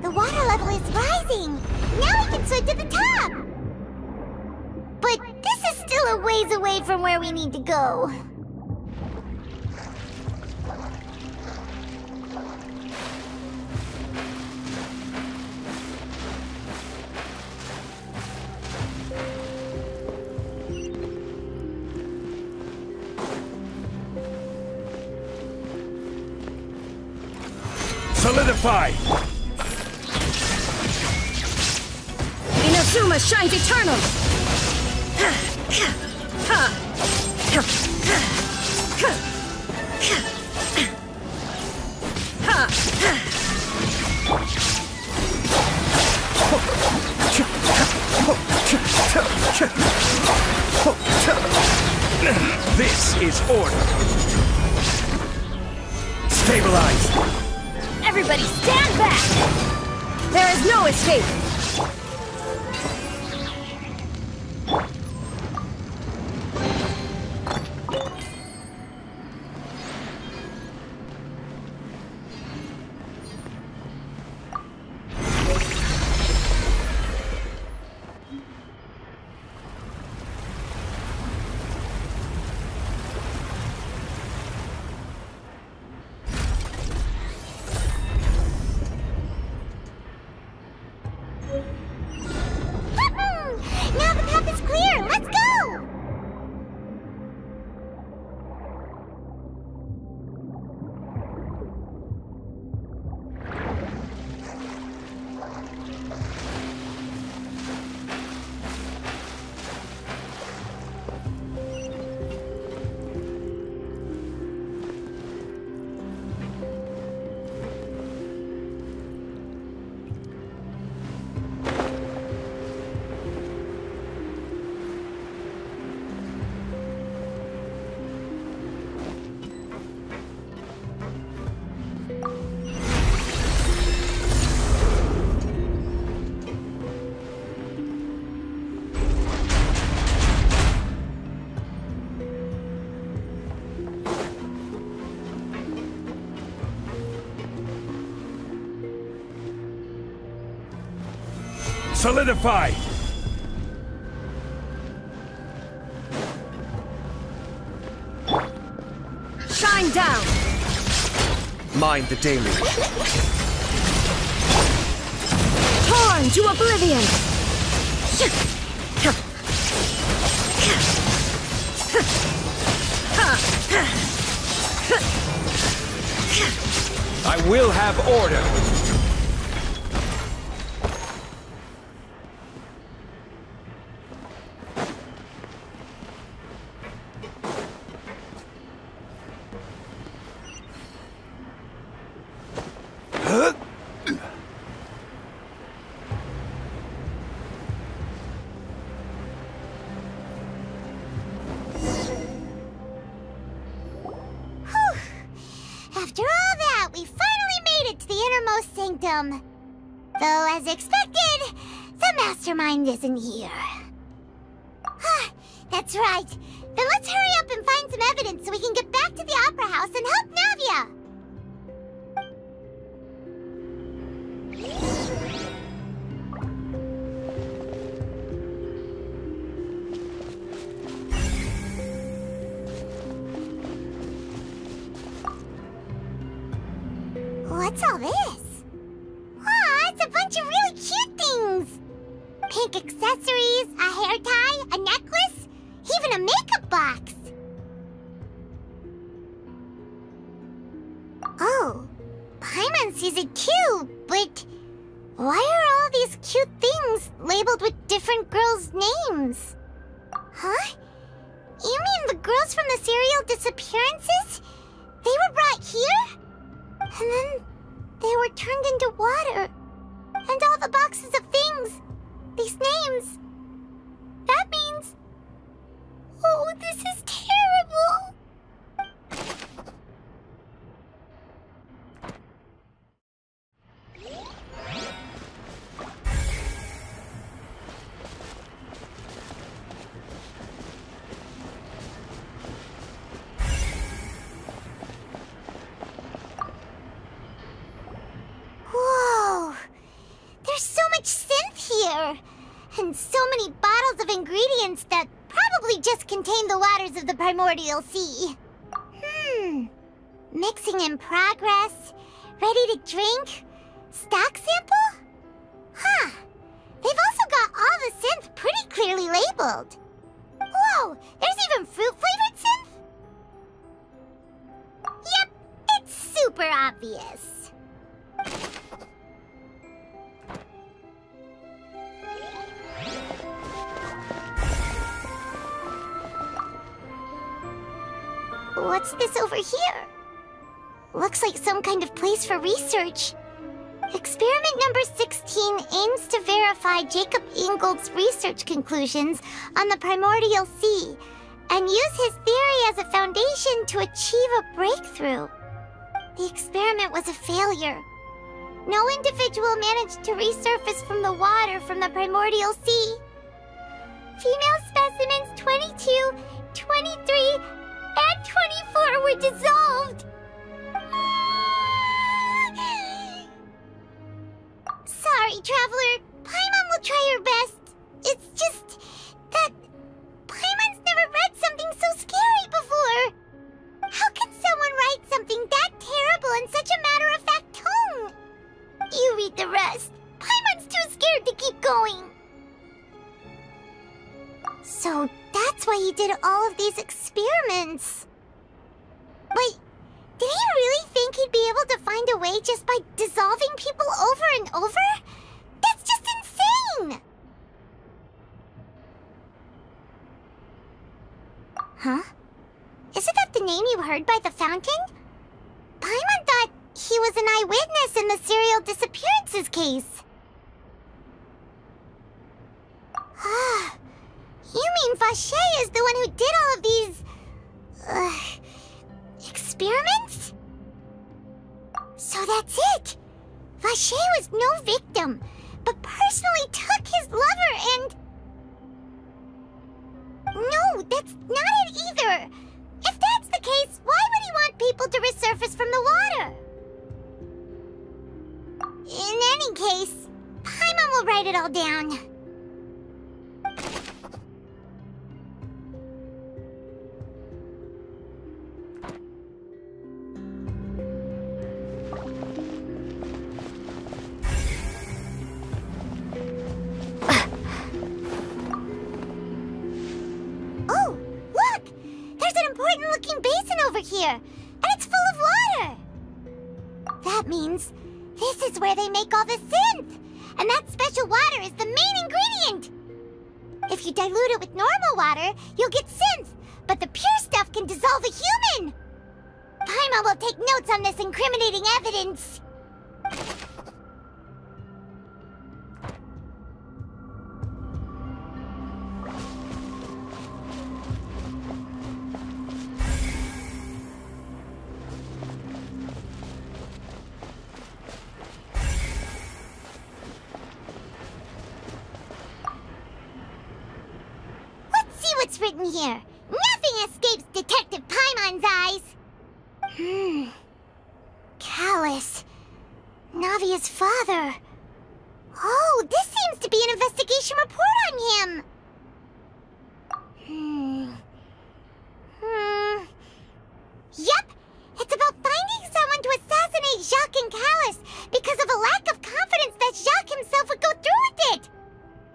The water level is rising! Now we can swim to the top! But this is still a ways away from where we need to go. Solidify! Inazuma shines eternal! This is order! Stabilize! Everybody stand back! There is no escape! Solidify! Shine down! Mind the deluge. Torn to oblivion! I will have order! After all that, we finally made it to the innermost sanctum. Though, as expected, the mastermind isn't here. That's right. Then let's hurry up and find some evidence so we can get back to the Opera House and help Navia. What's all this? Aw, it's a bunch of really cute things! Pink accessories, a hair tie, a necklace, even a makeup box! Oh, Paimon sees it too, but why are all these cute things labeled with different girls' names? Huh? You mean the girls from the serial disappearances? They were brought here? And then they were turned into water. And all the boxes of things, these names. That means... Oh, this is terrible! Whoa! There's so much synth here! And so many bottles of ingredients that probably just contain the waters of the primordial sea. Mixing in progress, ready to drink, stock sample? Huh. They've also got all the synth pretty clearly labeled. Whoa, there's even fruit-flavored synth? Yep, it's super obvious. What's this over here? Looks like some kind of place for research. Experiment number 16 aims to verify Jacob Ingold's research conclusions on the primordial sea and use his theory as a foundation to achieve a breakthrough. The experiment was a failure. No individual managed to resurface from the water from the primordial sea. Female specimens 22, 23, and 24 were dissolved. Sorry, Traveler. Paimon will try her best. It's just that Paimon's never read something so scary before. How can someone write something that terrible in such a matter-of-fact tone? You read the rest. Paimon's too scared to keep going. So that's why he did all of these experiments. Wait, did he really think he'd be able to find a way just by dissolving people over and over? That's just insane! Huh? Isn't that the name you heard by the fountain? Paimon thought he was an eyewitness in the serial disappearances case. Ah, you mean Vacher is the one who did all of these... experiments? So that's it! Vacher was no victim, but personally took his lover and... No, that's not it either! If that's the case, why would he want people to resurface from the water? In any case, Paimon will write it it all down. Oh, look! There's an important-looking basin over here, and it's full of water! That means this is where they make all the synth! And that special water is the main ingredient! If you dilute it with normal water, you'll get synth, but the pure stuff can dissolve a human! Paimon will take notes on this incriminating evidence. What's written here? Nothing escapes Detective Paimon's eyes. Callus. Navia's father. Oh, this seems to be an investigation report on him. Yep, it's about finding someone to assassinate Jacques and Callus because of a lack of confidence that Jacques himself would go through with it.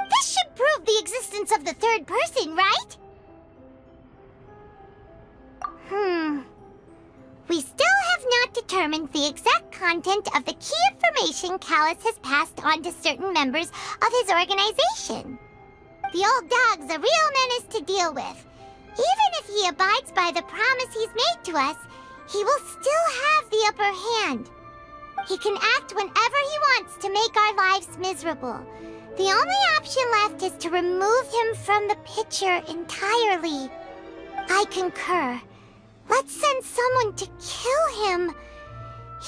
This should prove the existence of the third person, right? We still have not determined the exact content of the key information Callus has passed on to certain members of his organization. The old dog's a real menace to deal with. Even if he abides by the promise he's made to us, he will still have the upper hand. He can act whenever he wants to make our lives miserable. The only option left is to remove him from the picture entirely. I concur. Let's send someone to kill him.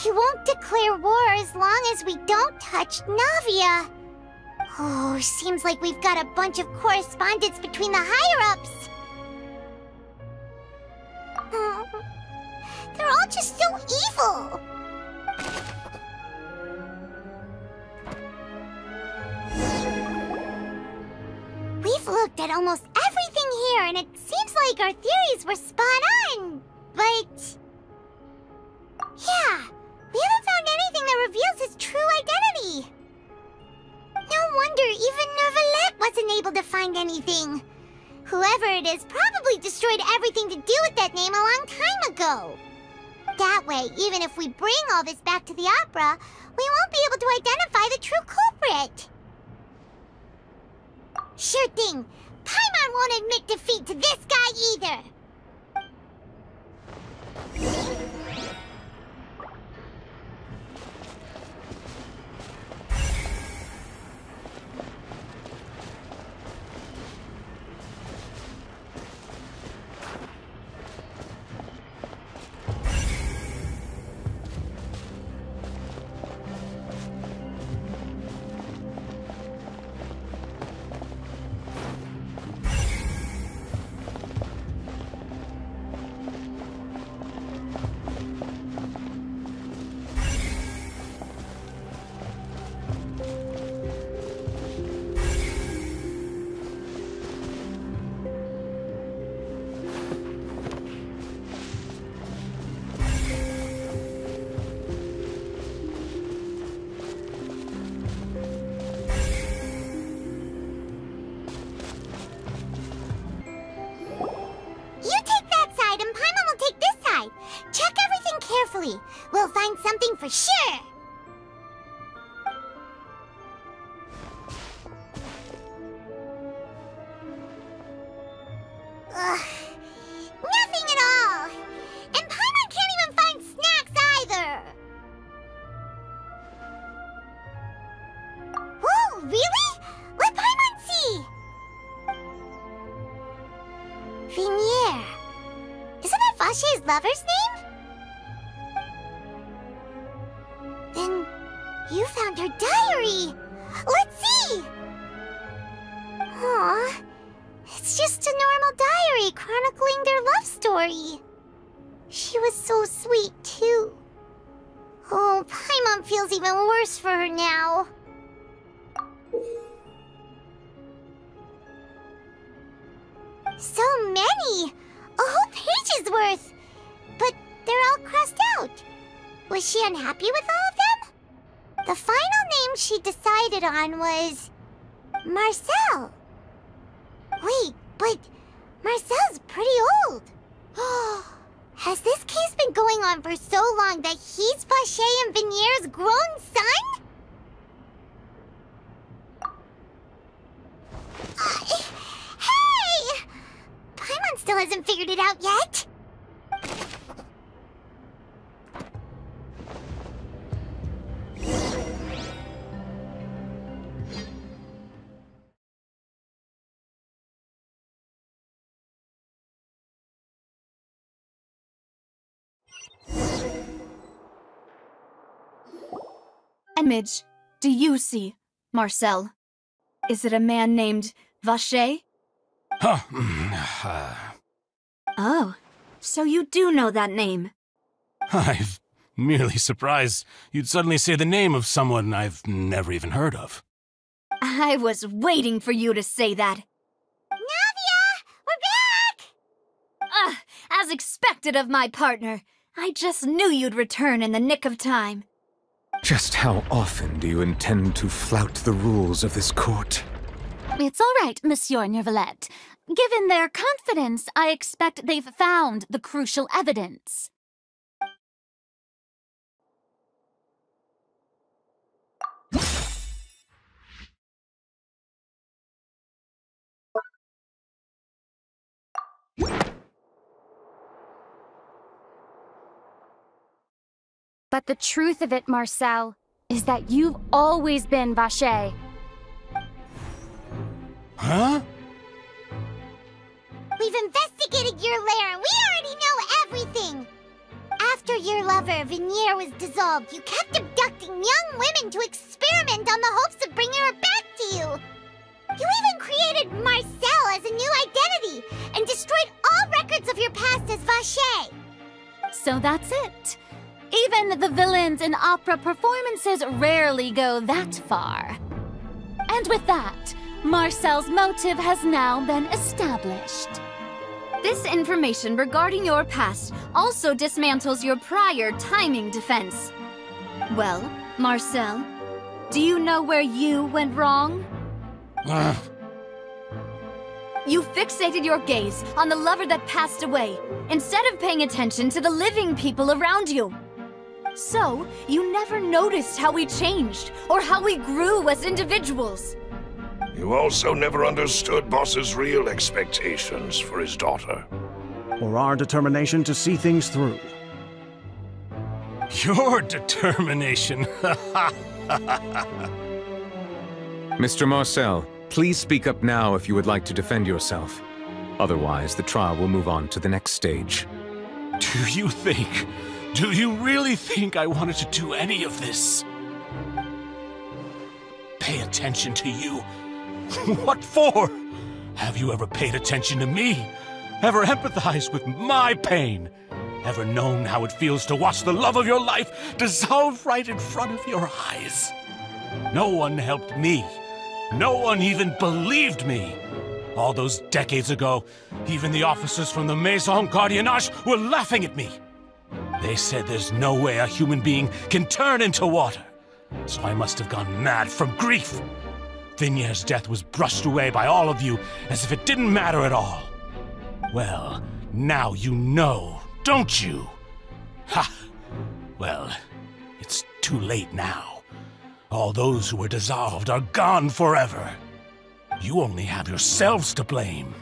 He won't declare war as long as we don't touch Navia. Oh, seems like we've got a bunch of correspondence between the higher-ups. They're all just so evil. We've looked at almost everything here, and it seems like our theories were spot on, but... yeah, we haven't found anything that reveals his true identity. No wonder even Neuvillette wasn't able to find anything. Whoever it is probably destroyed everything to do with that name a long time ago. That way, even if we bring all this back to the opera, we won't be able to identify the true culprit. Sure thing. Paimon won't admit defeat to this guy either. We'll find something for sure. Ugh, nothing at all. And Paimon can't even find snacks either. Whoa, really? Let Paimon see. Venier. Isn't that Vache's lover's name? Then you found her diary. Let's see. Aw, it's just a normal diary chronicling their love story. She was so sweet, too. Oh, Paimon feels even worse for her now. So many! A whole page's worth! But they're all crossed out. Was she unhappy with all of them? The final name she decided on was... Marcel. Wait, but Marcel's pretty old. Has this case been going on for so long that he's Vacher and Vinier's grown son? Hey! Paimon still hasn't figured it out yet. Image, do you see, Marcel? Is it a man named Vacher? Oh, so you do know that name. I'm merely surprised you'd suddenly say the name of someone I've never even heard of. I was waiting for you to say that. Navia! We're back! As expected of my partner. I just knew you'd return in the nick of time. Just how often do you intend to flout the rules of this court? It's all right, Monsieur Neuvillette. Given their confidence, I expect they've found the crucial evidence. But the truth of it, Marcel, is that you've always been Vacher. Huh? We've investigated your lair and we already know everything! After your lover, Vinier, was dissolved, you kept abducting young women to experiment on the hopes of bringing her back to you! You even created Marcel as a new identity and destroyed all records of your past as Vacher! So that's it. Even the villains in opera performances rarely go that far. And with that, Marcel's motive has now been established. This information regarding your past also dismantles your prior timing defense. Well, Marcel, do you know where you went wrong? You fixated your gaze on the lover that passed away, instead of paying attention to the living people around you. So, you never noticed how we changed, or how we grew as individuals. You also never understood Boss's real expectations for his daughter. Or our determination to see things through. Your determination. Mr. Marcel, please speak up now if you would like to defend yourself. Otherwise, the trial will move on to the next stage. Do you really think I wanted to do any of this? Pay attention to you? What for? Have you ever paid attention to me? Ever empathized with my pain? Ever known how it feels to watch the love of your life dissolve right in front of your eyes? No one helped me. No one even believed me. All those decades ago, even the officers from the Maison Gardiennage were laughing at me. They said there's no way a human being can turn into water. So I must have gone mad from grief. Vinier's death was brushed away by all of you as if it didn't matter at all. Well, now you know, don't you? Ha! Well, it's too late now. All those who were dissolved are gone forever. You only have yourselves to blame.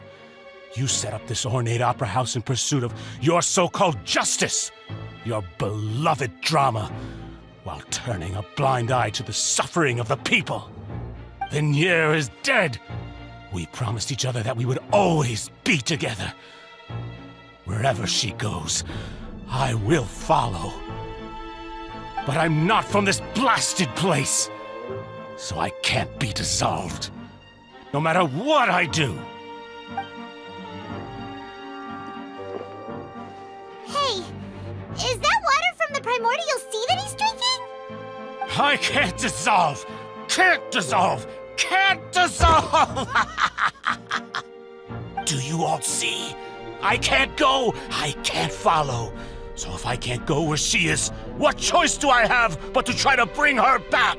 You set up this ornate opera house in pursuit of your so-called justice, your beloved drama, while turning a blind eye to the suffering of the people. Vinier is dead. We promised each other that we would always be together. Wherever she goes, I will follow. But I'm not from this blasted place, so I can't be dissolved, no matter what I do. Hey, is that water from the primordial sea that he's drinking? I can't dissolve! Can't dissolve! Can't dissolve! Do you all see? I can't go! I can't follow! So if I can't go where she is, what choice do I have but to try to bring her back?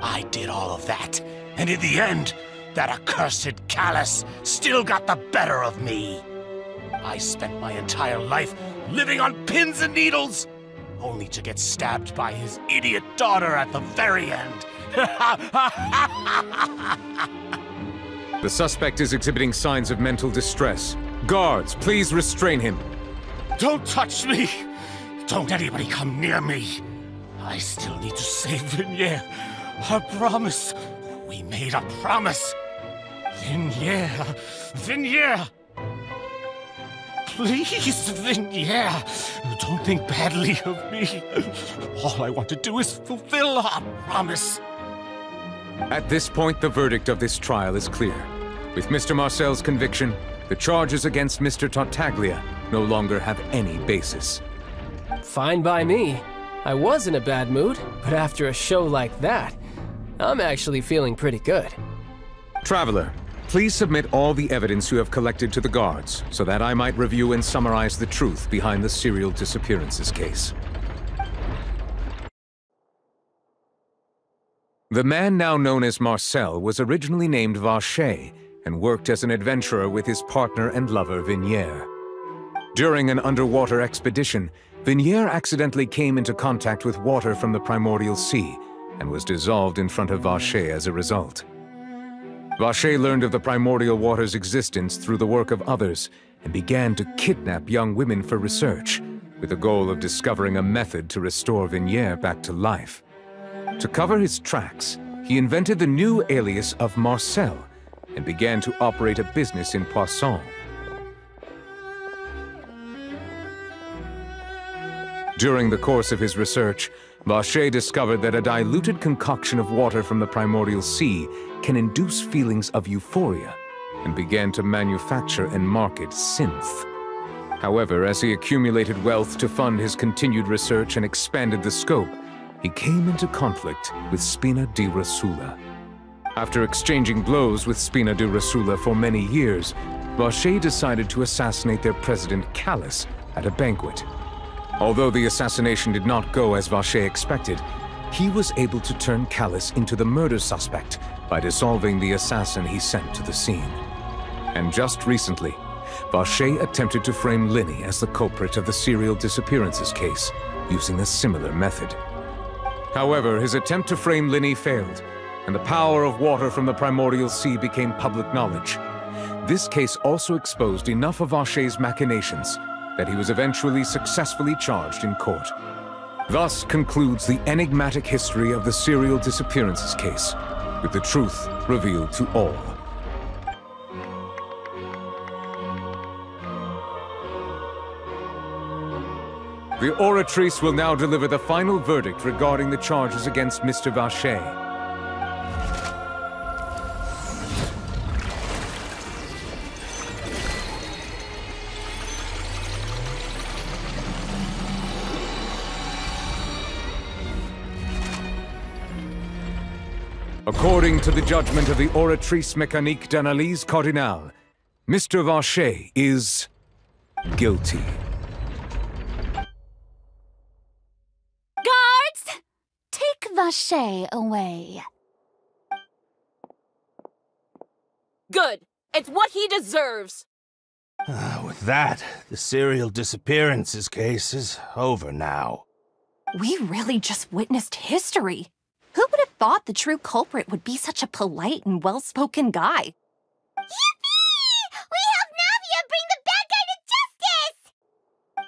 I did all of that, and in the end, that accursed Callus still got the better of me. I spent my entire life living on pins and needles, only to get stabbed by his idiot daughter at the very end. The suspect is exhibiting signs of mental distress. Guards, please restrain him. Don't touch me! Don't anybody come near me! I still need to save Yesteryear. A promise. We made a promise. Yesteryear. Please, Yesteryear. Don't think badly of me. All I want to do is fulfill our promise. At this point, the verdict of this trial is clear. With Mr. Marcel's conviction, the charges against Mr. Tartaglia no longer have any basis. Fine by me. I was in a bad mood, but after a show like that, I'm actually feeling pretty good. Traveler, please submit all the evidence you have collected to the guards, so that I might review and summarize the truth behind the serial disappearances case. The man now known as Marcel was originally named Vacher and worked as an adventurer with his partner and lover Yesteryear. During an underwater expedition, Yesteryear accidentally came into contact with water from the primordial sea and was dissolved in front of Vacher as a result. Vacher learned of the primordial water's existence through the work of others and began to kidnap young women for research, with the goal of discovering a method to restore Yesteryear back to life. To cover his tracks, he invented the new alias of Marcel and began to operate a business in Poisson. During the course of his research, Vacher discovered that a diluted concoction of water from the primordial sea can induce feelings of euphoria, and began to manufacture and market synth. However, as he accumulated wealth to fund his continued research and expanded the scope, he came into conflict with Spina di Rosula. After exchanging blows with Spina di Rosula for many years, Vacher decided to assassinate their president Callus at a banquet. Although the assassination did not go as Vacher expected, he was able to turn Callus into the murder suspect by dissolving the assassin he sent to the scene. And just recently, Vacher attempted to frame Linny as the culprit of the serial disappearances case, using a similar method. However, his attempt to frame Linny failed, and the power of water from the primordial sea became public knowledge. This case also exposed enough of Vacher's machinations that he was eventually successfully charged in court. Thus concludes the enigmatic history of the serial disappearances case, with the truth revealed to all. The Oratrice will now deliver the final verdict regarding the charges against Mr. Vacher. According to the judgment of the Oratrice Mécanique d'Analyse Cardinale, Mr. Vacher is guilty. Guards! Take Vacher away. Good. It's what he deserves. With that, the serial disappearances case is over now. We really just witnessed history. Who would have thought the true culprit would be such a polite and well-spoken guy? Yippee! We helped Navia bring the bad guy to justice!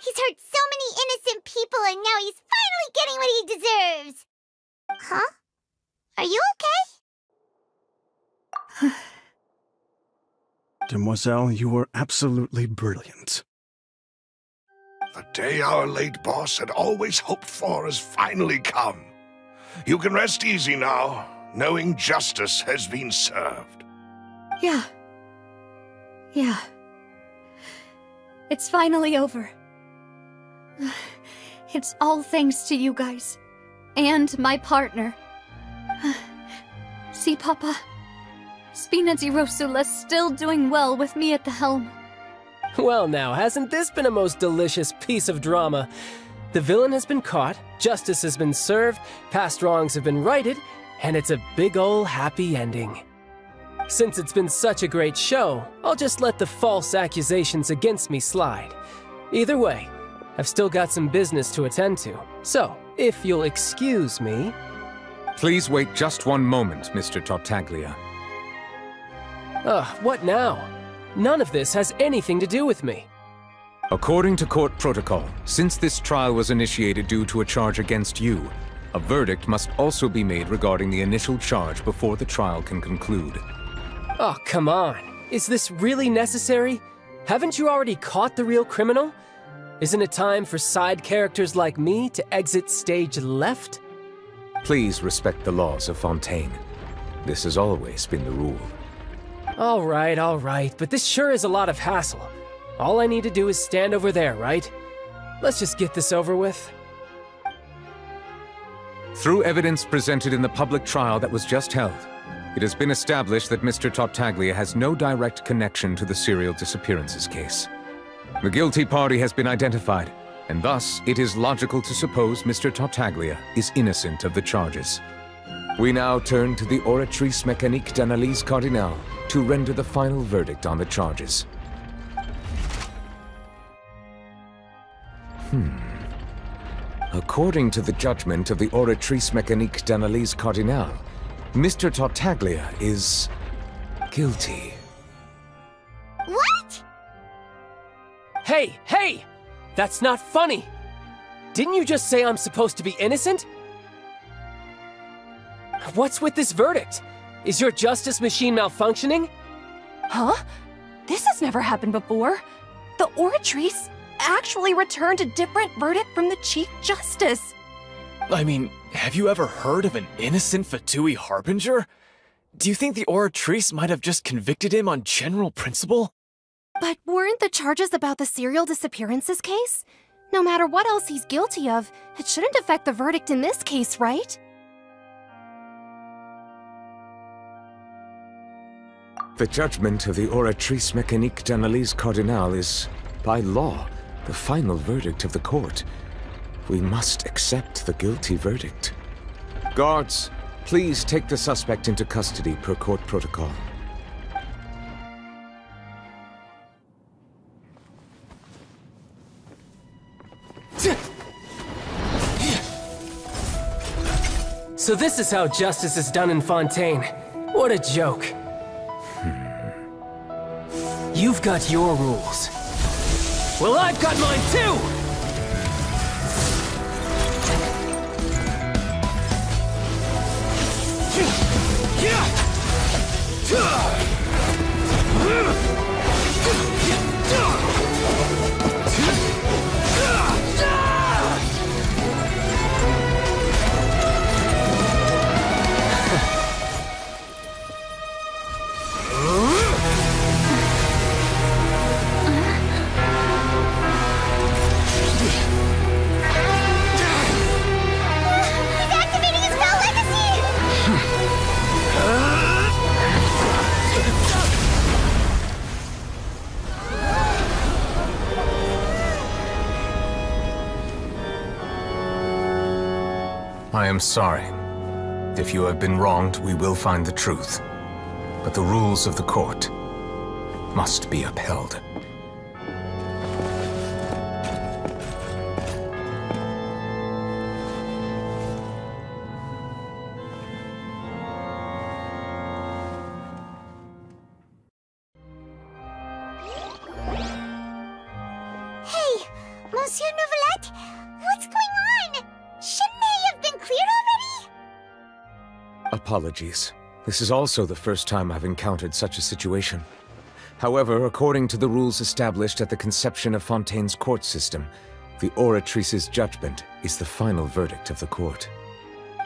He's hurt so many innocent people and now he's finally getting what he deserves! Huh? Are you okay? Demoiselle, you were absolutely brilliant. The day our late boss had always hoped for has finally come. You can rest easy now, knowing justice has been served. Yeah. It's finally over. It's all thanks to you guys. And my partner. See, Papa? Spina di Rosula's still doing well with me at the helm. Well now, hasn't this been a most delicious piece of drama? The villain has been caught, justice has been served, past wrongs have been righted, and it's a big ol' happy ending. Since it's been such a great show, I'll just let the false accusations against me slide. Either way, I've still got some business to attend to, so if you'll excuse me... Please wait just one moment, Mr. Tartaglia. What now? None of this has anything to do with me. According to court protocol, since this trial was initiated due to a charge against you, a verdict must also be made regarding the initial charge before the trial can conclude. Oh, come on. Is this really necessary? Haven't you already caught the real criminal? Isn't it time for side characters like me to exit stage left? Please respect the laws of Fontaine. This has always been the rule. All right, but this sure is a lot of hassle. All I need to do is stand over there, right? Let's just get this over with. Through evidence presented in the public trial that was just held, it has been established that Mr. Tartaglia has no direct connection to the serial disappearances case. The guilty party has been identified, and thus it is logical to suppose Mr. Tartaglia is innocent of the charges. We now turn to the Oratrice Mécanique d'Analyse Cardinale to render the final verdict on the charges. According to the judgment of the Oratrice Mécanique d'Analyse Cardinale, Mr. Tartaglia is guilty. What? Hey! That's not funny! Didn't you just say I'm supposed to be innocent? What's with this verdict? Is your justice machine malfunctioning? Huh? This has never happened before. The Oratrice actually returned a different verdict from the Chief Justice. I mean, have you ever heard of an innocent Fatui Harbinger? Do you think the Oratrice might have just convicted him on general principle? But weren't the charges about the serial disappearances case? No matter what else he's guilty of, it shouldn't affect the verdict in this case, right? The judgment of the Oratrice Mécanique d'Analyse Cardinale is, by law, the final verdict of the court. We must accept the guilty verdict. Guards, please take the suspect into custody per court protocol. So this is how justice is done in Fontaine. What a joke. You've got your rules. Well, I've got mine too! I am sorry. If you have been wronged, we will find the truth. But the rules of the court must be upheld. Hey, Monsieur Neuvillette, what's going on? Shouldn't they have been cleared already? Apologies. This is also the first time I've encountered such a situation. However, according to the rules established at the conception of Fontaine's court system, the Oratrice's judgment is the final verdict of the court.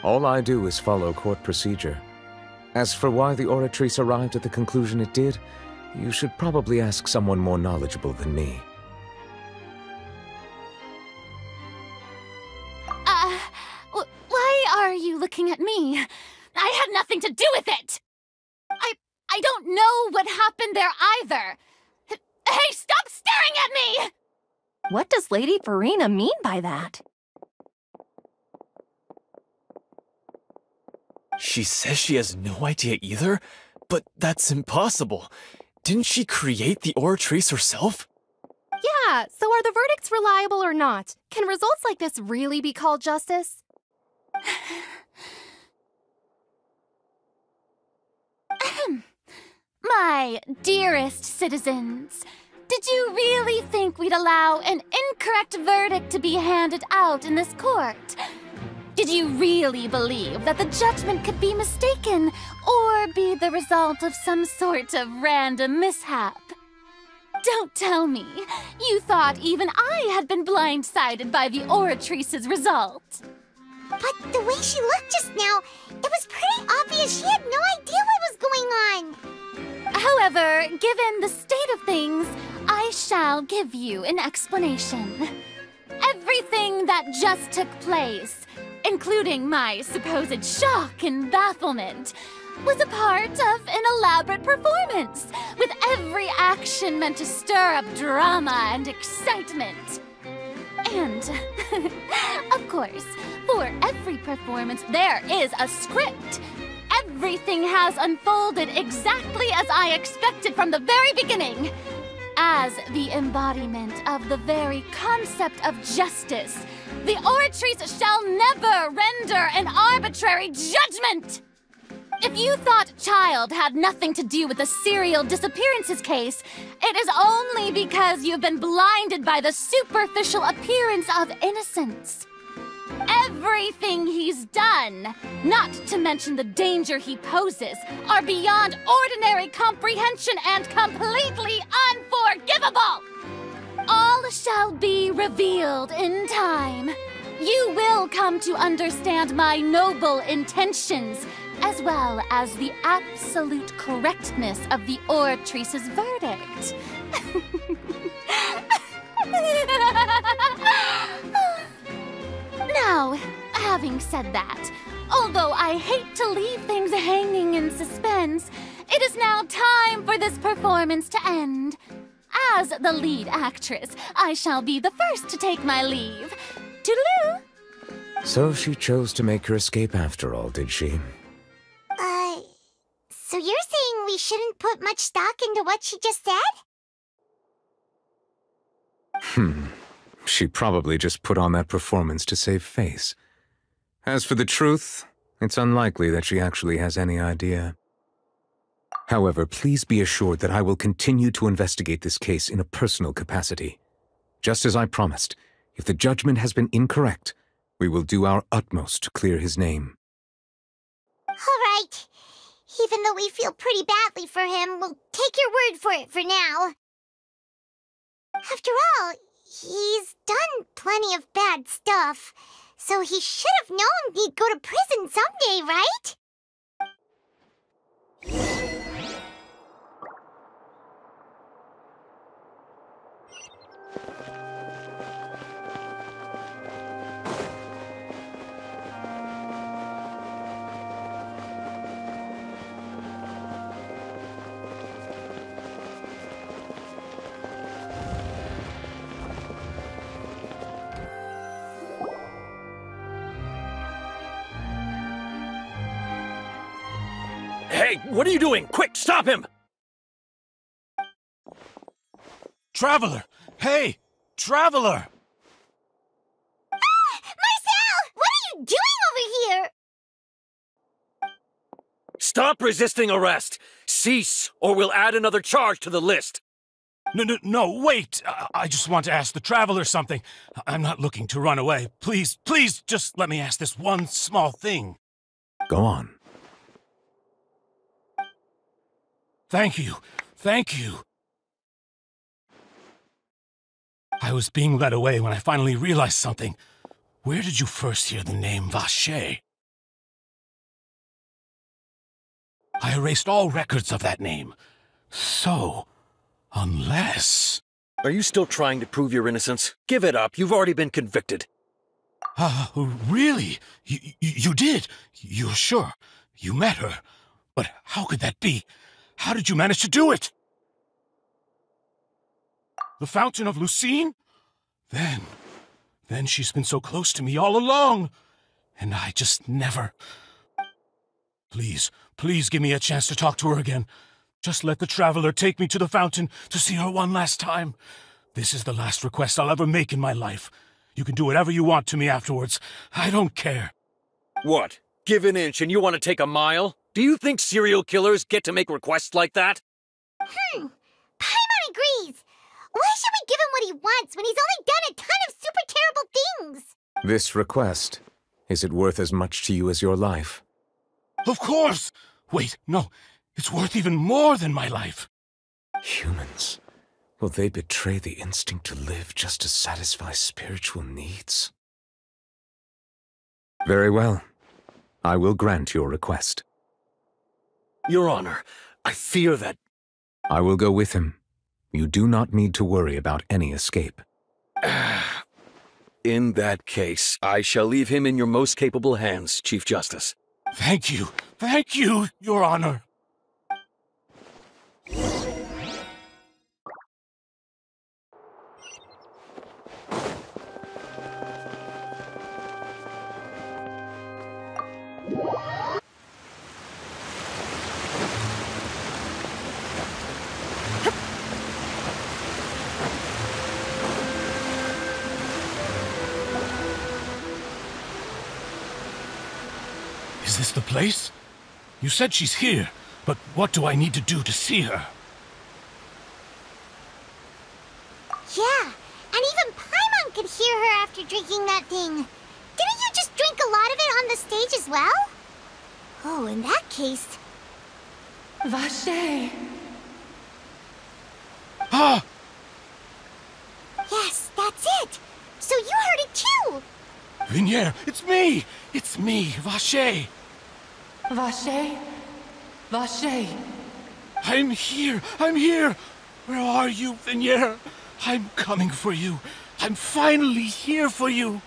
All I do is follow court procedure. As for why the Oratrice arrived at the conclusion it did, you should probably ask someone more knowledgeable than me. Why are you looking at me? I had nothing to do with it! I don't know what happened there either. Hey, stop staring at me! What does Lady Farina mean by that? She says she has no idea either, but that's impossible. Didn't she create the Oratrice herself? Yeah, so are the verdicts reliable or not? Can results like this really be called justice? My dearest citizens, did you really think we'd allow an incorrect verdict to be handed out in this court? Did you really believe that the judgment could be mistaken or be the result of some sort of random mishap? Don't tell me you thought even I had been blindsided by the Oratrice's result. But the way she looked just now, it was pretty obvious she had no idea what was going on. However, given the state of things, I shall give you an explanation. Everything that just took place, including my supposed shock and bafflement, was a part of an elaborate performance, with every action meant to stir up drama and excitement. And, of course, for every performance there is a script. Everything has unfolded exactly as I expected from the very beginning. As the embodiment of the very concept of justice, the Oratrice shall never render an arbitrary judgment! If you thought Child had nothing to do with the serial disappearances case, it is only because you've been blinded by the superficial appearance of innocence. Everything he's done, not to mention the danger he poses, are beyond ordinary comprehension and completely unforgivable! All shall be revealed in time. You will come to understand my noble intentions, as well as the absolute correctness of the Oratrice's verdict. Now, having said that, although I hate to leave things hanging in suspense, it is now time for this performance to end. As the lead actress, I shall be the first to take my leave. Toodaloo! So she chose to make her escape after all, did she? So you're saying we shouldn't put much stock into what she just said? She probably just put on that performance to save face. As for the truth, it's unlikely that she actually has any idea. However, please be assured that I will continue to investigate this case in a personal capacity. Just as I promised, if the judgment has been incorrect, we will do our utmost to clear his name. All right. Even though we feel pretty badly for him, we'll take your word for it for now. After all, he's done plenty of bad stuff, so he should have known he'd go to prison someday, right? Hey, what are you doing? Quick, stop him! Traveler! Hey! Traveler! Ah! Marcel! What are you doing over here? Stop resisting arrest! Cease, or we'll add another charge to the list! No, wait! I just want to ask the Traveler something. I'm not looking to run away. Please, just let me ask this one small thing. Go on. Thank you. I was being led away when I finally realized something. Where did you first hear the name Vacher? I erased all records of that name. So, unless... Are you still trying to prove your innocence? Give it up. You've already been convicted. Really? You did? You're sure? You met her? But how could that be? How did you manage to do it? The Fountain of Lucine? Then she's been so close to me all along. And I just never... Please, please give me a chance to talk to her again. Just let the Traveler take me to the fountain to see her one last time. This is the last request I'll ever make in my life. You can do whatever you want to me afterwards. I don't care. What? Give an inch and you want to take a mile? Do you think serial killers get to make requests like that? Paimon agrees. Why should we give him what he wants when he's only done a ton of super terrible things? This request, is it worth as much to you as your life? Of course! Wait, no. It's worth even more than my life. Humans. Will they betray the instinct to live just to satisfy spiritual needs? Very well. I will grant your request. Your Honor, I fear that... I will go with him. You do not need to worry about any escape. In that case, I shall leave him in your most capable hands, Chief Justice. Thank you, Your Honor. Is this the place? You said she's here, but what do I need to do to see her? Yeah, and even Paimon could hear her after drinking that thing. Didn't you just drink a lot of it on the stage as well? Oh, in that case... Vache! Ah! Yes, that's it! So you heard it too! Vignier, it's me! It's me, Vache! Vache? Vache! I'm here! Where are you, Vignier? I'm coming for you. I'm finally here for you.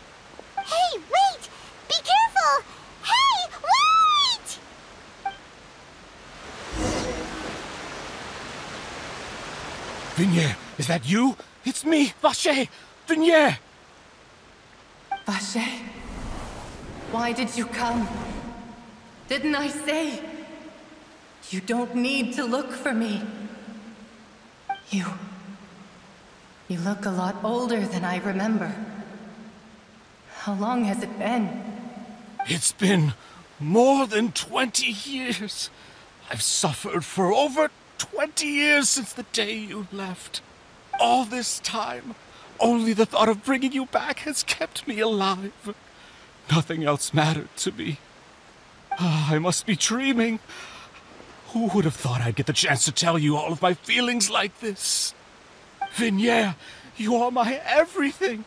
Hey, wait! Be careful! Hey, wait! Vignier, is that you? It's me, Vache! Vignier! Vache? Why did you come? Didn't I say? You don't need to look for me. You look a lot older than I remember. How long has it been? It's been more than 20 years. I've suffered for over 20 years since the day you left. All this time, only the thought of bringing you back has kept me alive. Nothing else mattered to me. I must be dreaming. Who would have thought I'd get the chance to tell you all of my feelings like this? Vignier, you are my everything.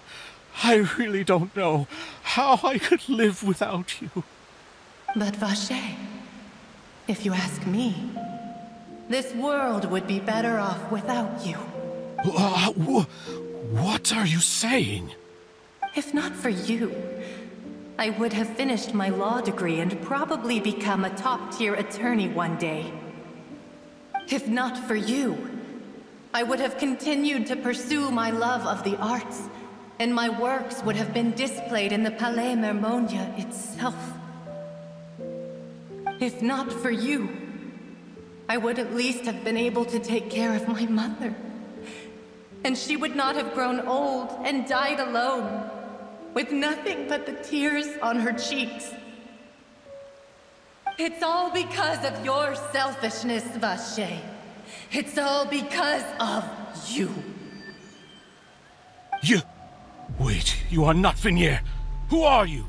I really don't know how I could live without you. But Vache, if you ask me, this world would be better off without you. What are you saying? If not for you, I would have finished my law degree and probably become a top-tier attorney one day. If not for you, I would have continued to pursue my love of the arts, and my works would have been displayed in the Palais Mermonia itself. If not for you, I would at least have been able to take care of my mother. And she would not have grown old and died alone, with nothing but the tears on her cheeks. It's all because of your selfishness, Vache. It's all because of you. Wait, you are not Vignier. Who are you?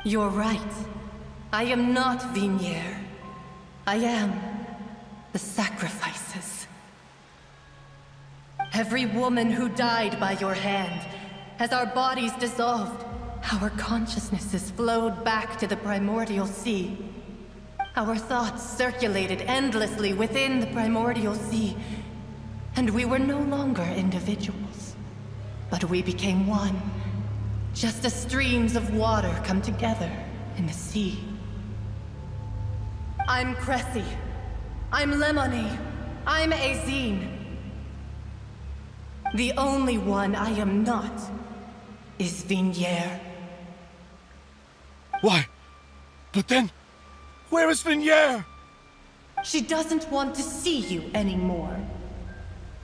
You're right. I am not Vignier. I am the sacrifices. Every woman who died by your hand, as our bodies dissolved, our consciousnesses flowed back to the primordial sea. Our thoughts circulated endlessly within the primordial sea, and we were no longer individuals, but we became one, just as streams of water come together in the sea. I'm Cressy, I'm Lemony. I'm Azine. The only one I am not is Yesteryear. Why? But then, where is Yesteryear? She doesn't want to see you anymore.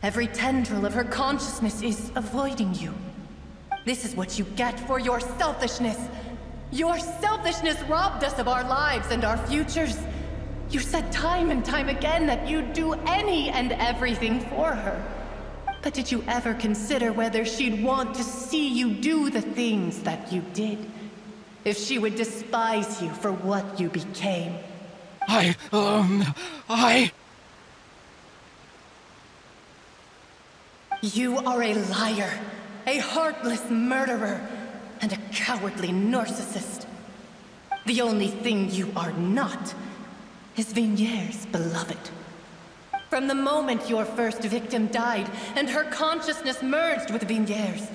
Every tendril of her consciousness is avoiding you. This is what you get for your selfishness. Your selfishness robbed us of our lives and our futures. You said time and time again that you'd do any and everything for her. But did you ever consider whether she'd want to see you do the things that you did? If she would despise you for what you became? You are a liar, a heartless murderer, and a cowardly narcissist. The only thing you are not is Yesteryear's beloved. From the moment your first victim died and her consciousness merged with Yesteryear's,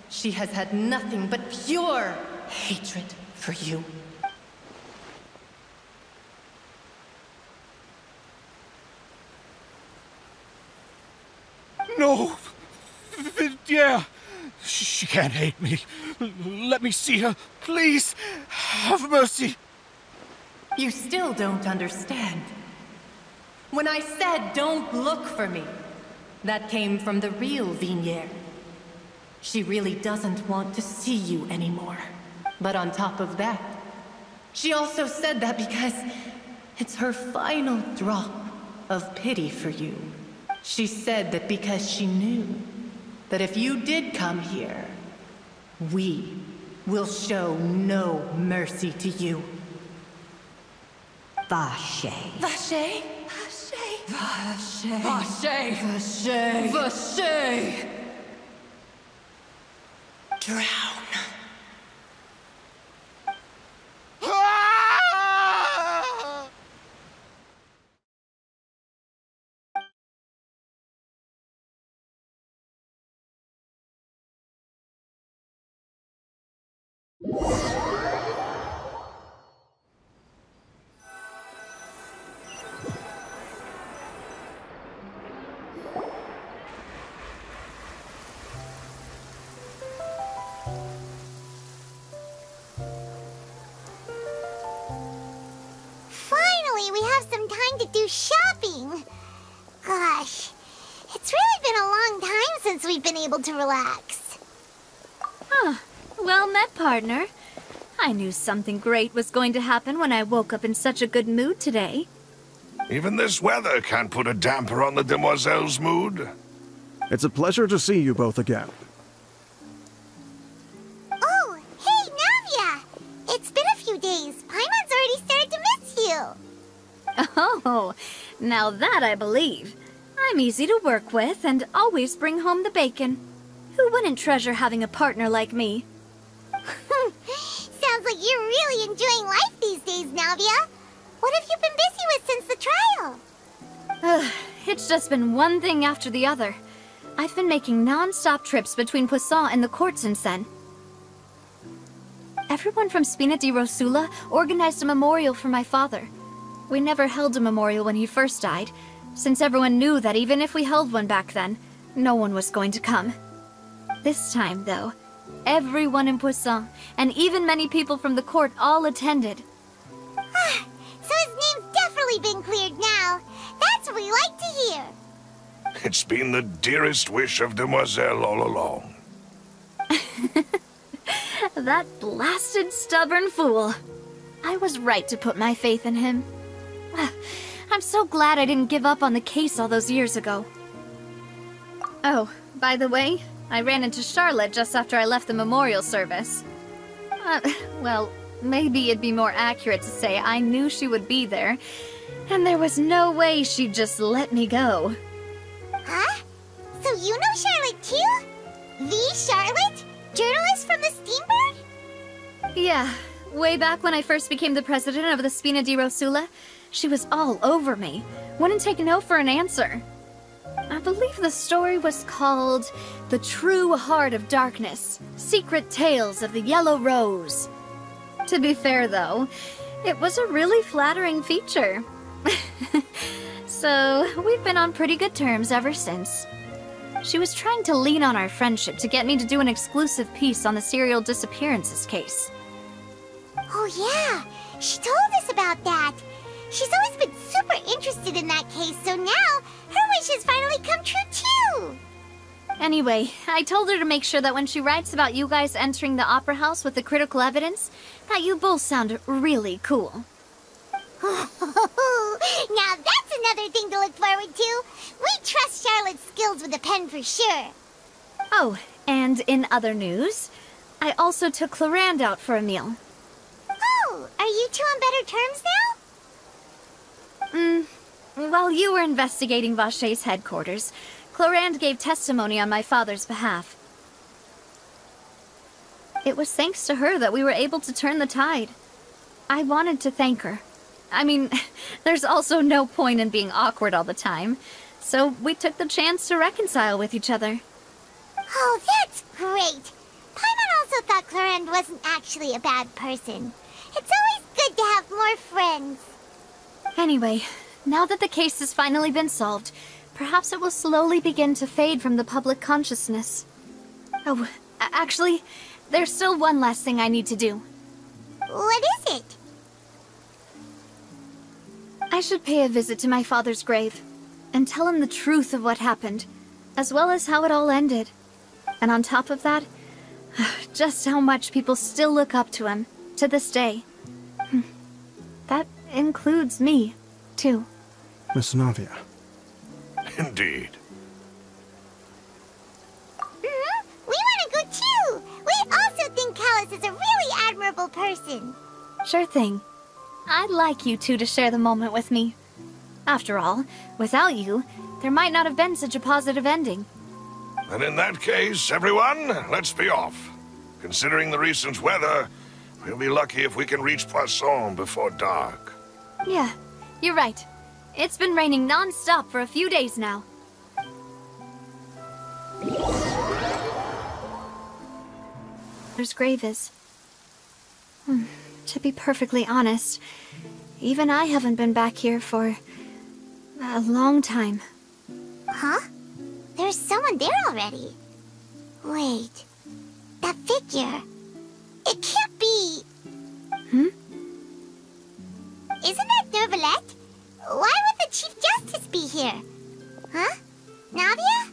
she has had nothing but pure hatred for you. No! Yesteryear! She can't hate me. Let me see her, please. Have mercy. You still don't understand. When I said don't look for me, that came from the real Yesteryear. She really doesn't want to see you anymore. But on top of that, she also said that because it's her final drop of pity for you. She said that because she knew that if you did come here, we will show no mercy to you. Vache. Vache? Vache. Vache. Vache. Vache. Drown. Finally, we have some time to do shopping. Gosh, it's really been a long time since we've been able to relax. Huh. Well met, partner. I knew something great was going to happen when I woke up in such a good mood today. Even this weather can't put a damper on the demoiselle's mood. It's a pleasure to see you both again. Oh, hey, Navia! It's been a few days. Paimon's already started to miss you. Oh, now that I believe. I'm easy to work with and always bring home the bacon. Who wouldn't treasure having a partner like me? Sounds like you're really enjoying life these days, Navia. What have you been busy with since the trial? It's just been one thing after the other. I've been making non-stop trips between Poisson and the court since then. Everyone from Spina di Rosula organized a memorial for my father. We never held a memorial when he first died, since everyone knew that even if we held one back then, no one was going to come. This time, though, everyone in Poisson, and even many people from the court, all attended. So his name's definitely been cleared now. That's what we like to hear. It's been the dearest wish of Demoiselle all along. That blasted stubborn fool. I was right to put my faith in him. I'm so glad I didn't give up on the case all those years ago. Oh, by the way, I ran into Charlotte just after I left the memorial service. Well, maybe it'd be more accurate to say I knew she would be there, and there was no way she'd just let me go. Huh? So you know Charlotte too? The Charlotte? Journalist from the Steambird? Yeah, way back when I first became the president of the Spina di Rosula, she was all over me. Wouldn't take no for an answer. I believe the story was called The True Heart of Darkness, Secret Tales of the Yellow Rose. To be fair, though, it was a really flattering feature. So, we've been on pretty good terms ever since. She was trying to lean on our friendship to get me to do an exclusive piece on the serial disappearances case. Oh yeah, she told us about that. She's always been super interested in that case, so now her wish has finally come true too. Anyway, I told her to make sure that when she writes about you guys entering the opera house with the critical evidence, that you both sound really cool. Now that's another thing to look forward to. We trust Charlotte's skills with a pen for sure. Oh, and in other news, I also took Clorand out for a meal. Oh, are you two on better terms now? While you were investigating Vaché's headquarters, Clorand gave testimony on my father's behalf. It was thanks to her that we were able to turn the tide. I wanted to thank her. I mean, there's also no point in being awkward all the time, so we took the chance to reconcile with each other. Oh, that's great! Paimon also thought Clorand wasn't actually a bad person. It's always good to have more friends. Anyway, now that the case has finally been solved, perhaps it will slowly begin to fade from the public consciousness. Oh, actually, there's still one last thing I need to do. What is it? I should pay a visit to my father's grave, and tell him the truth of what happened, as well as how it all ended. And on top of that, just how much people still look up to him, to this day. That includes me, too. Miss Navia. Indeed. We want to go too! We also think Callus is a really admirable person. Sure thing. I'd like you two to share the moment with me. After all, without you, there might not have been such a positive ending. And in that case, everyone, let's be off. Considering the recent weather, we'll be lucky if we can reach Poisson before dark. Yeah, you're right. It's been raining non-stop for a few days now. There's grave is. To be perfectly honest, even I haven't been back here for a long time. Huh? There's someone there already. Wait, that figure. It can't be. Isn't that Neuvillette? Why would the Chief Justice be here? Huh? Navia?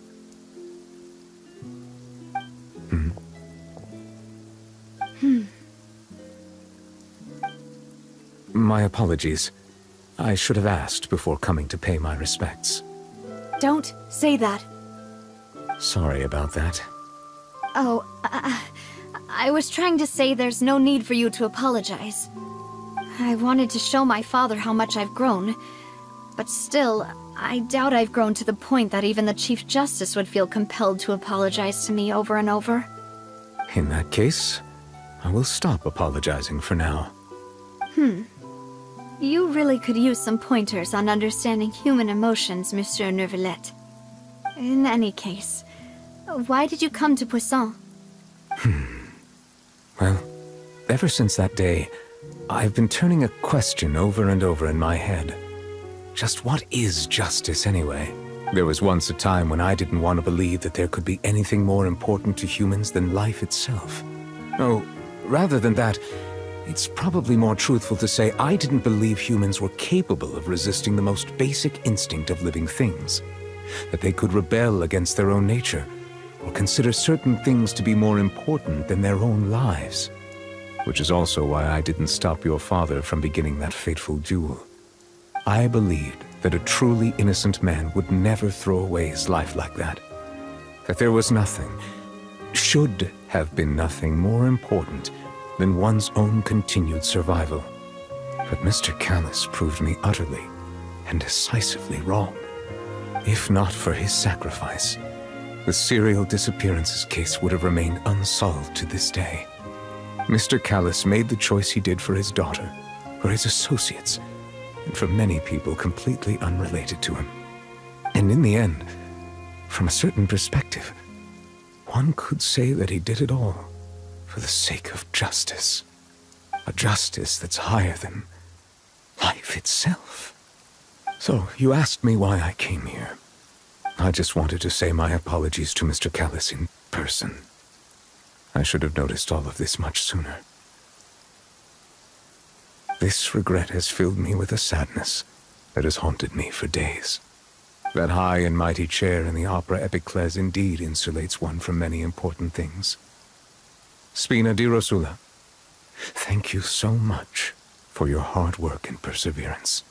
My apologies. I should have asked before coming to pay my respects. Don't say that. Sorry about that. Oh, I was trying to say there's no need for you to apologize. I wanted to show my father how much I've grown, but still, I doubt I've grown to the point that even the Chief Justice would feel compelled to apologize to me over and over. In that case, I will stop apologizing for now. You really could use some pointers on understanding human emotions, Monsieur Neuvillette. In any case, why did you come to Poisson? Well, ever since that day, I've been turning a question over and over in my head. Just what is justice anyway? There was once a time when I didn't want to believe that there could be anything more important to humans than life itself. Oh, rather than that, it's probably more truthful to say I didn't believe humans were capable of resisting the most basic instinct of living things. That they could rebel against their own nature, or consider certain things to be more important than their own lives. Which is also why I didn't stop your father from beginning that fateful duel. I believed that a truly innocent man would never throw away his life like that. That there was nothing, should have been nothing more important than one's own continued survival. But Mr. Callus proved me utterly and decisively wrong. If not for his sacrifice, the serial disappearances case would have remained unsolved to this day. Mr. Callus made the choice he did for his daughter, for his associates, and for many people completely unrelated to him. And in the end, from a certain perspective, one could say that he did it all for the sake of justice. A justice that's higher than life itself. So, you asked me why I came here. I just wanted to say my apologies to Mr. Callis in person. I should have noticed all of this much sooner. This regret has filled me with a sadness that has haunted me for days. That high and mighty chair in the Opera Epiclese indeed insulates one from many important things. Spina di Rosula, thank you so much for your hard work and perseverance.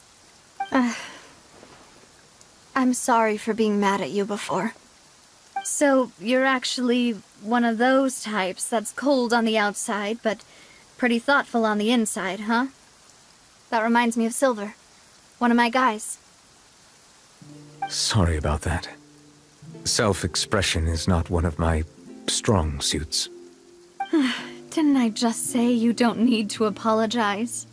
I'm sorry for being mad at you before. So, you're actually one of those types that's cold on the outside, but pretty thoughtful on the inside, huh? That reminds me of Silver, one of my guys. Sorry about that. Self-expression is not one of my strong suits. Didn't I just say you don't need to apologize?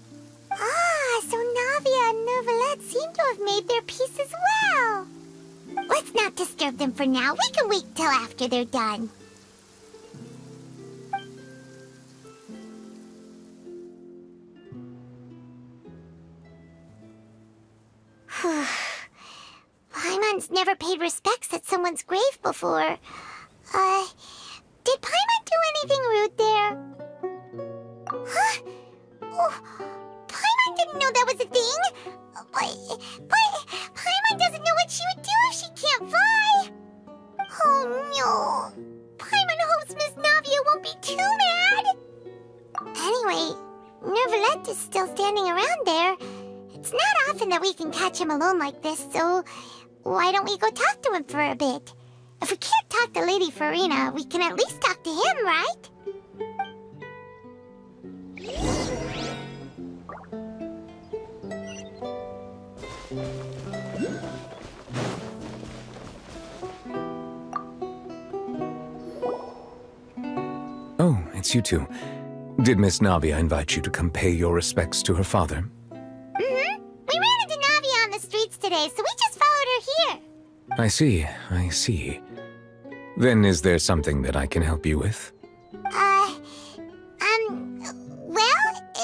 Ah, so Navia and Neuvillette seem to have made their peace as well. Let's not disturb them for now. We can wait till after they're done. Paimon's never paid respects at someone's grave before. Did Paimon do anything rude there? Huh? Oh, Paimon didn't know that was a thing. But Paimon doesn't know what she would do if she can't fly. Oh no. Paimon hopes Miss Navia won't be too mad. Anyway, Neuvillette is still standing around there. It's not often that we can catch him alone like this, so why don't we go talk to him for a bit? If we can't talk to Lady Farina, we can at least talk to him, right? Oh, it's you two. Did Miss Navia invite you to come pay your respects to her father? Mm-hmm. We ran into Navia on the streets today, so we just followed her here. I see. Then is there something that I can help you with? Well,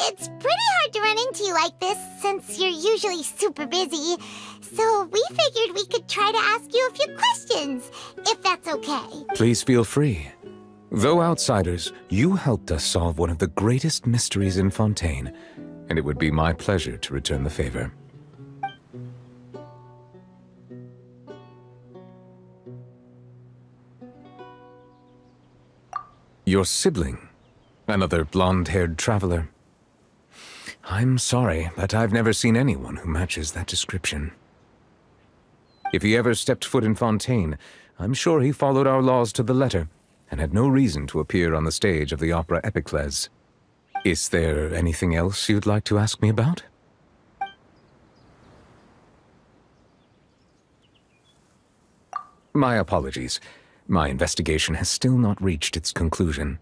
it's pretty hard to run into you like this since you're usually super busy. So we figured we could try to ask you a few questions, if that's okay. Please feel free. Though outsiders, you helped us solve one of the greatest mysteries in Fontaine, and it would be my pleasure to return the favor. Your sibling, another blonde-haired traveler. I'm sorry, but I've never seen anyone who matches that description. If he ever stepped foot in Fontaine, I'm sure he followed our laws to the letter, and had no reason to appear on the stage of the Opera Epiclese. Is there anything else you'd like to ask me about? My apologies. My investigation has still not reached its conclusion.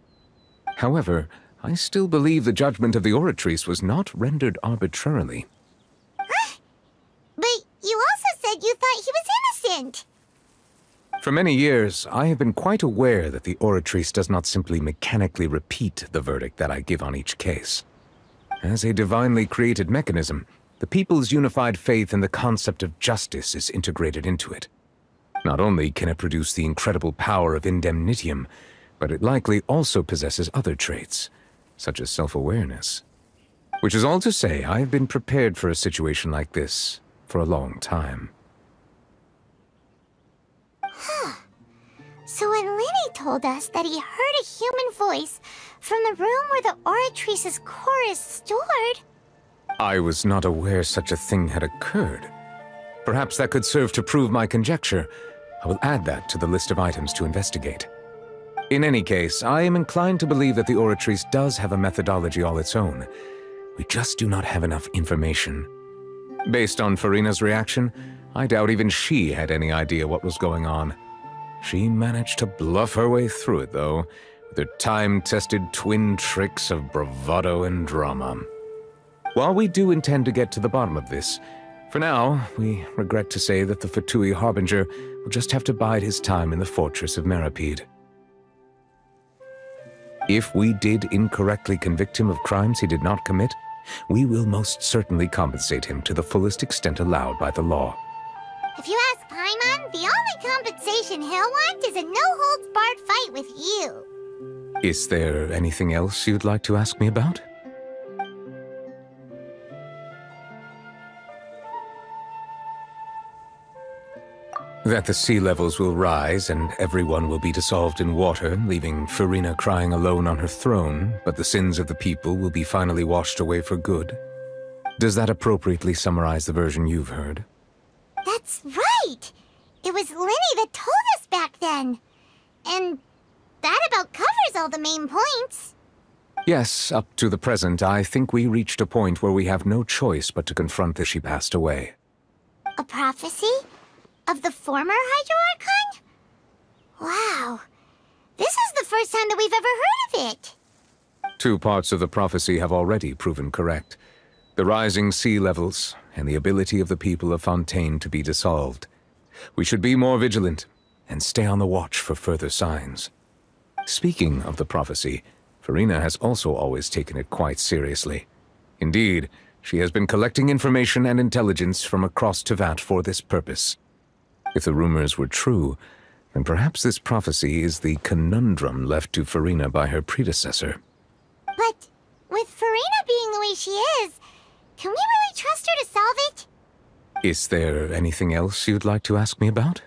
However, I still believe the judgment of the Oratrice was not rendered arbitrarily. But you also said you thought he was innocent. For many years, I have been quite aware that the Oratrice does not simply mechanically repeat the verdict that I give on each case. As a divinely created mechanism, the people's unified faith in the concept of justice is integrated into it. Not only can it produce the incredible power of indemnitium, but it likely also possesses other traits, such as self-awareness. Which is all to say, I have been prepared for a situation like this for a long time. So when Lenny told us that he heard a human voice from the room where the Oratrice's core is stored... I was not aware such a thing had occurred. Perhaps that could serve to prove my conjecture. I will add that to the list of items to investigate. In any case, I am inclined to believe that the Oratrice does have a methodology all its own. We just do not have enough information. Based on Farina's reaction, I doubt even she had any idea what was going on. She managed to bluff her way through it, though, with her time-tested twin tricks of bravado and drama. While we do intend to get to the bottom of this, for now, we regret to say that the Fatui Harbinger will just have to bide his time in the fortress of Meripede. If we did incorrectly convict him of crimes he did not commit, We will most certainly compensate him to the fullest extent allowed by the law. If you ask Paimon, the only compensation he'll want is a no-holds-barred fight with you. Is there anything else you'd like to ask me about? That the sea levels will rise and everyone will be dissolved in water, leaving Furina crying alone on her throne, but the sins of the people will be finally washed away for good. Does that appropriately summarize the version you've heard? That's right! It was Linny that told us back then. And that about covers all the main points. Yes, up to the present, I think we reached a point where we have no choice but to confront that she passed away. A prophecy? Of the former Hydro Archon? Wow. This is the first time that we've ever heard of it. 2 parts of the prophecy have already proven correct. The rising sea levels, and the ability of the people of Fontaine to be dissolved. We should be more vigilant, and stay on the watch for further signs. Speaking of the prophecy, Furina has also always taken it quite seriously. Indeed, she has been collecting information and intelligence from across Tevat for this purpose. If the rumors were true, then perhaps this prophecy is the conundrum left to Furina by her predecessor. But with Furina being the way she is, can we really trust her to solve it? Is there anything else you'd like to ask me about?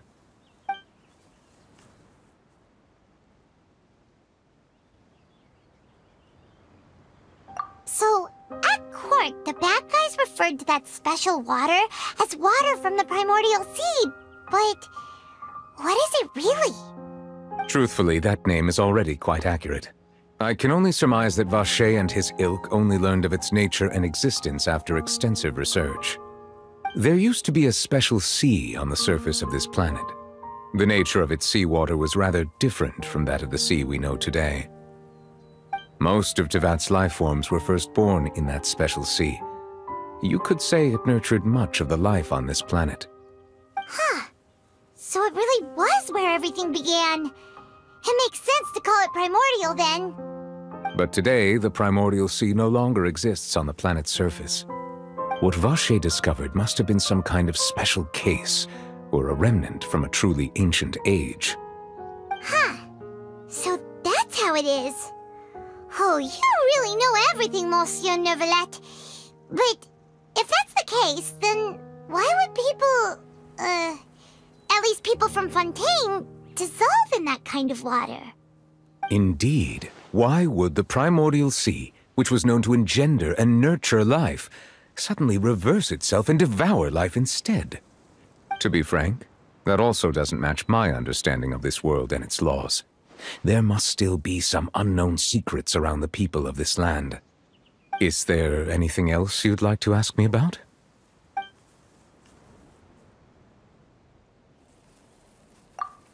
So, at court, the bad guys referred to that special water as water from the primordial sea. But what is it really? Truthfully, that name is already quite accurate. I can only surmise that Vache and his ilk only learned of its nature and existence after extensive research. There used to be a special sea on the surface of this planet. The nature of its seawater was rather different from that of the sea we know today. Most of Tevat's life forms were first born in that special sea. You could say it nurtured much of the life on this planet. Huh. So it really was where everything began. It makes sense to call it primordial then. But today, the primordial sea no longer exists on the planet's surface. What Vache discovered must have been some kind of special case, or a remnant from a truly ancient age. Huh. So that's how it is. Oh, you really know everything, Monsieur Neuvillette. But if that's the case, then why would people, at least people from Fontaine, dissolve in that kind of water? Indeed. Why would the primordial sea, which was known to engender and nurture life, suddenly reverse itself and devour life instead? To be frank, that also doesn't match my understanding of this world and its laws. There must still be some unknown secrets around the people of this land. Is there anything else you'd like to ask me about?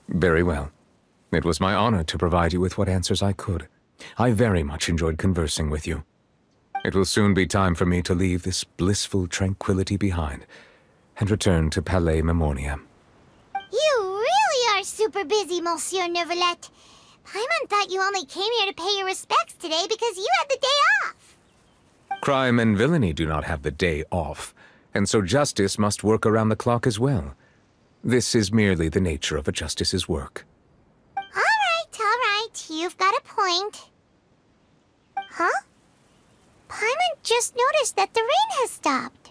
Very well. It was my honor to provide you with what answers I could. I very much enjoyed conversing with you. It will soon be time for me to leave this blissful tranquility behind and return to Palais Memornia. You really are super busy, Monsieur Neuvillette. Paimon thought you only came here to pay your respects today because you had the day off. Crime and villainy do not have the day off, and so justice must work around the clock as well. This is merely the nature of a justice's work. All right. You've got a point. Huh? Paimon just noticed that the rain has stopped.